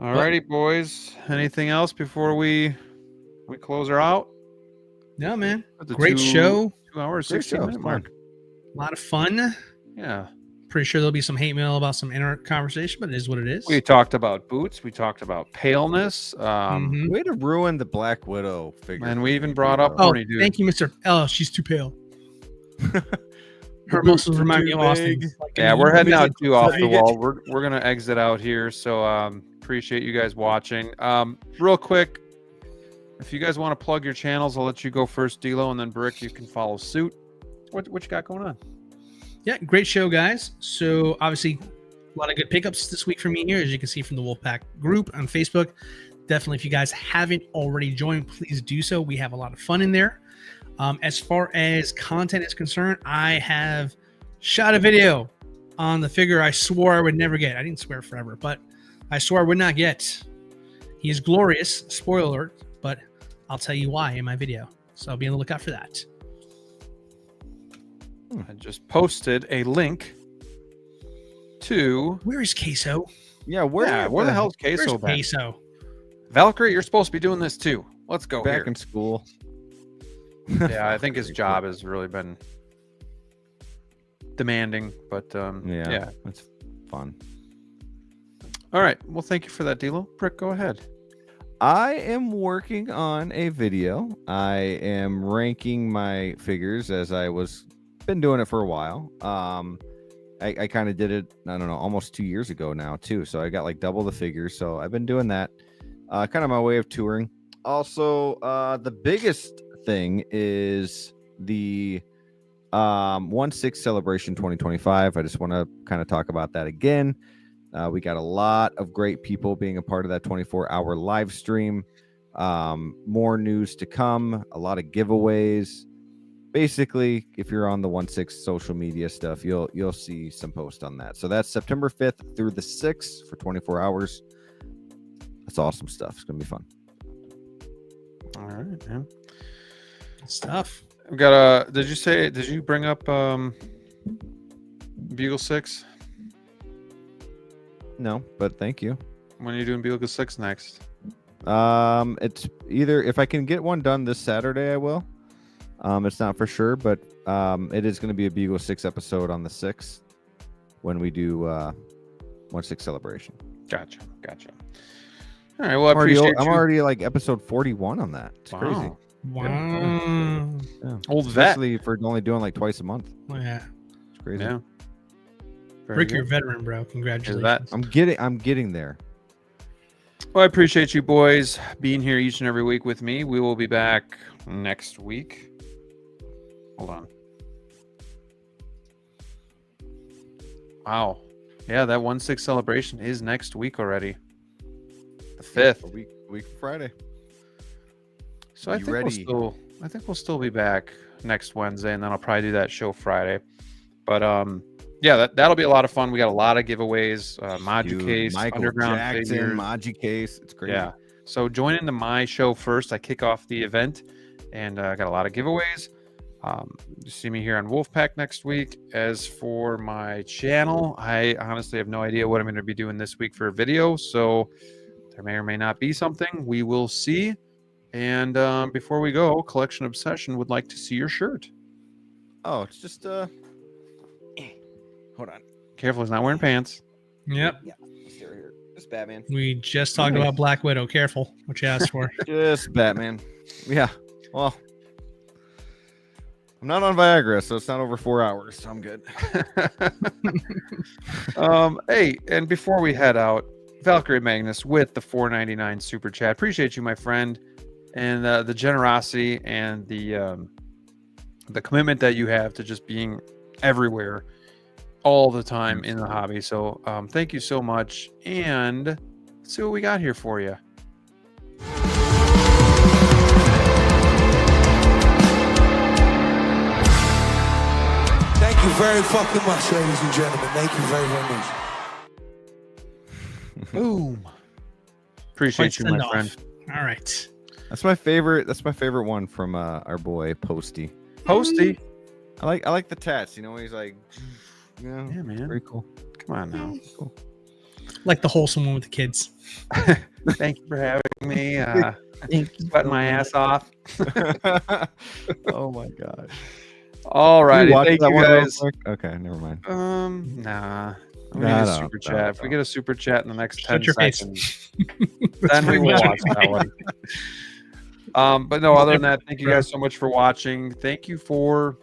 Alrighty, boys. Anything else before we close her out? No, man. At the Great show. 2 hours, Great 16 show. minute It's mark. fun. A lot of fun. Yeah. Pretty sure there'll be some hate mail about some inner conversation, but it is what it is. We talked about boots. We talked about paleness. Mhm. Way to ruin the Black Widow figure. And we even brought up Oh, Horny Dude. thank you, Mr. Oh, she's too pale. Her muscles remind me of Austin. Like, Yeah, we're heading out too off the you get- wall. We're gonna exit out here. So appreciate you guys watching. Real quick, if you guys want to plug your channels, I'll let you go first, DLO, and then Brick, you can follow suit. What you got going on? Yeah, great show, guys. So obviously, a lot of good pickups this week for me here, as you can see from the Wolfpack group on Facebook. Definitely, if you guys haven't already joined, please do so. We have a lot of fun in there. As far as content is concerned, I have shot a video on the figure I swore I would never get. I didn't swear forever, but I swore I would not get. He is glorious, spoiler alert, but I'll tell you why in my video. So be on the lookout for that. I just posted a link to Where is Queso? Yeah, where the hell's Where's Queso back? Queso? Valkyrie, you're supposed to be doing this too. Let's go back here. in school? Yeah, I think his job has really been demanding, but yeah. That's fun. All right. Well, thank you for that, Dilo. Brick, go ahead. I am working on a video. I am ranking my figures as I was been doing it for a while. I kind of did it, I don't know, almost 2 years ago now too. So I got like double the figures. So I've been doing that. Kind of my way of touring. Also, the biggest thing is the 1/6 celebration 2025. I just want to kind of talk about that again. We got a lot of great people being a part of that 24-hour live stream. More news to come, a lot of giveaways. Basically, if you're on the 1/6 social media stuff, you'll see some posts on that. So that's September 5th through the 6th for 24 hours. That's awesome stuff. It's gonna be fun. All right, man. Stuff. I've got did you bring up Bugle 6? No, but thank you. When are you doing Bugle 6 next? It's either if I can get one done this Saturday, I will. It's not for sure, but it is going to be a Bugle 6 episode on the 6th when we do 1/6 celebration. Gotcha. All right, well, I appreciate I'm you. already like episode 41 on that. It's crazy. Wow. Wow. Yeah. Old vet. Especially for only doing like twice a month. Yeah. It's crazy. Yeah. Very Rick, good. you're a veteran, bro. Is Congratulations. that- I'm getting there. Well, I appreciate you boys being here each and every week with me. We will be back next week. Hold on. Wow. Yeah, that 1/6 celebration is next week already. The 5th. A week Friday. So I You think ready? we'll still be back next Wednesday, and then I'll probably do that show Friday. But yeah, that'll be a lot of fun. We got a lot of giveaways, Maju Case, Michael Underground Jackson, figures. Maju Case. It's crazy. Yeah. So join into my show first. I kick off the event, and I got a lot of giveaways. You see me here on Wolfpack next week. As for my channel, I honestly have no idea what I'm going to be doing this week for a video, so there may or may not be something. We will see. And before we go, Collection Obsession would like to see your shirt. Oh, it's just hold on. Careful, he's not wearing pants. Yep. Yeah, let's see right here. Just Batman. We just talked about Black Widow. Careful what you asked for. Just Batman. Yeah. Well, I'm not on Viagra, so it's not over 4 hours, so I'm good. Hey, and before we head out, Valkyrie Magnus with the $4.99 super chat. Appreciate you, my friend, and the generosity and the commitment that you have to just being everywhere all the time in the hobby. So thank you so much, and let's see what we got here for you. Thank you very fucking much, ladies and gentlemen. Thank you very, very much. Boom. Appreciate you, my friend. All right. That's my favorite. That's my favorite one from our boy Posty. Posty. I like the tats. You know, he's like, yeah, man. very cool. Come on now. Cool. Like the wholesome one with the kids. Thank you for having me. Sweating my ass off. Oh my gosh. All right. Watch Thank that you one real guys. quick? Okay, never mind. Nah. I'm No, gonna get no, a super no, chat. If no. we get a super chat in the next Shut 10 your face. seconds, then we will watch that one. But no, other than that, thank you guys so much for watching. Thank you for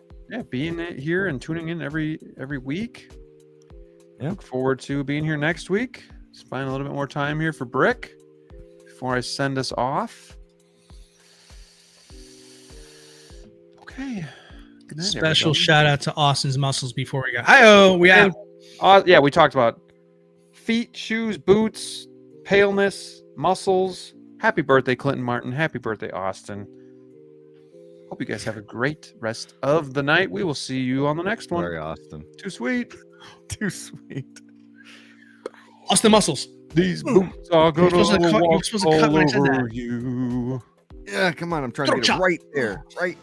being here and tuning in every week. Yeah. Look forward to being here next week. Spending a little bit more time here for Brick before I send us off. Okay. Good night, Special everybody. shout out to Austin's muscles before we go. Hi-oh, we out. Yeah, we talked about feet, shoes, boots, paleness, muscles. Happy birthday, Clinton Martin. Happy birthday, Austin. Hope you guys have a great rest of the night. We will see you on the next one. Sorry, Austin. Too sweet. Too sweet. Austin muscles. These boots are going You're supposed to cut- walk you're supposed to cut when I said all over that. you. Yeah, come on. I'm trying Throat to get chop. it right there. Right.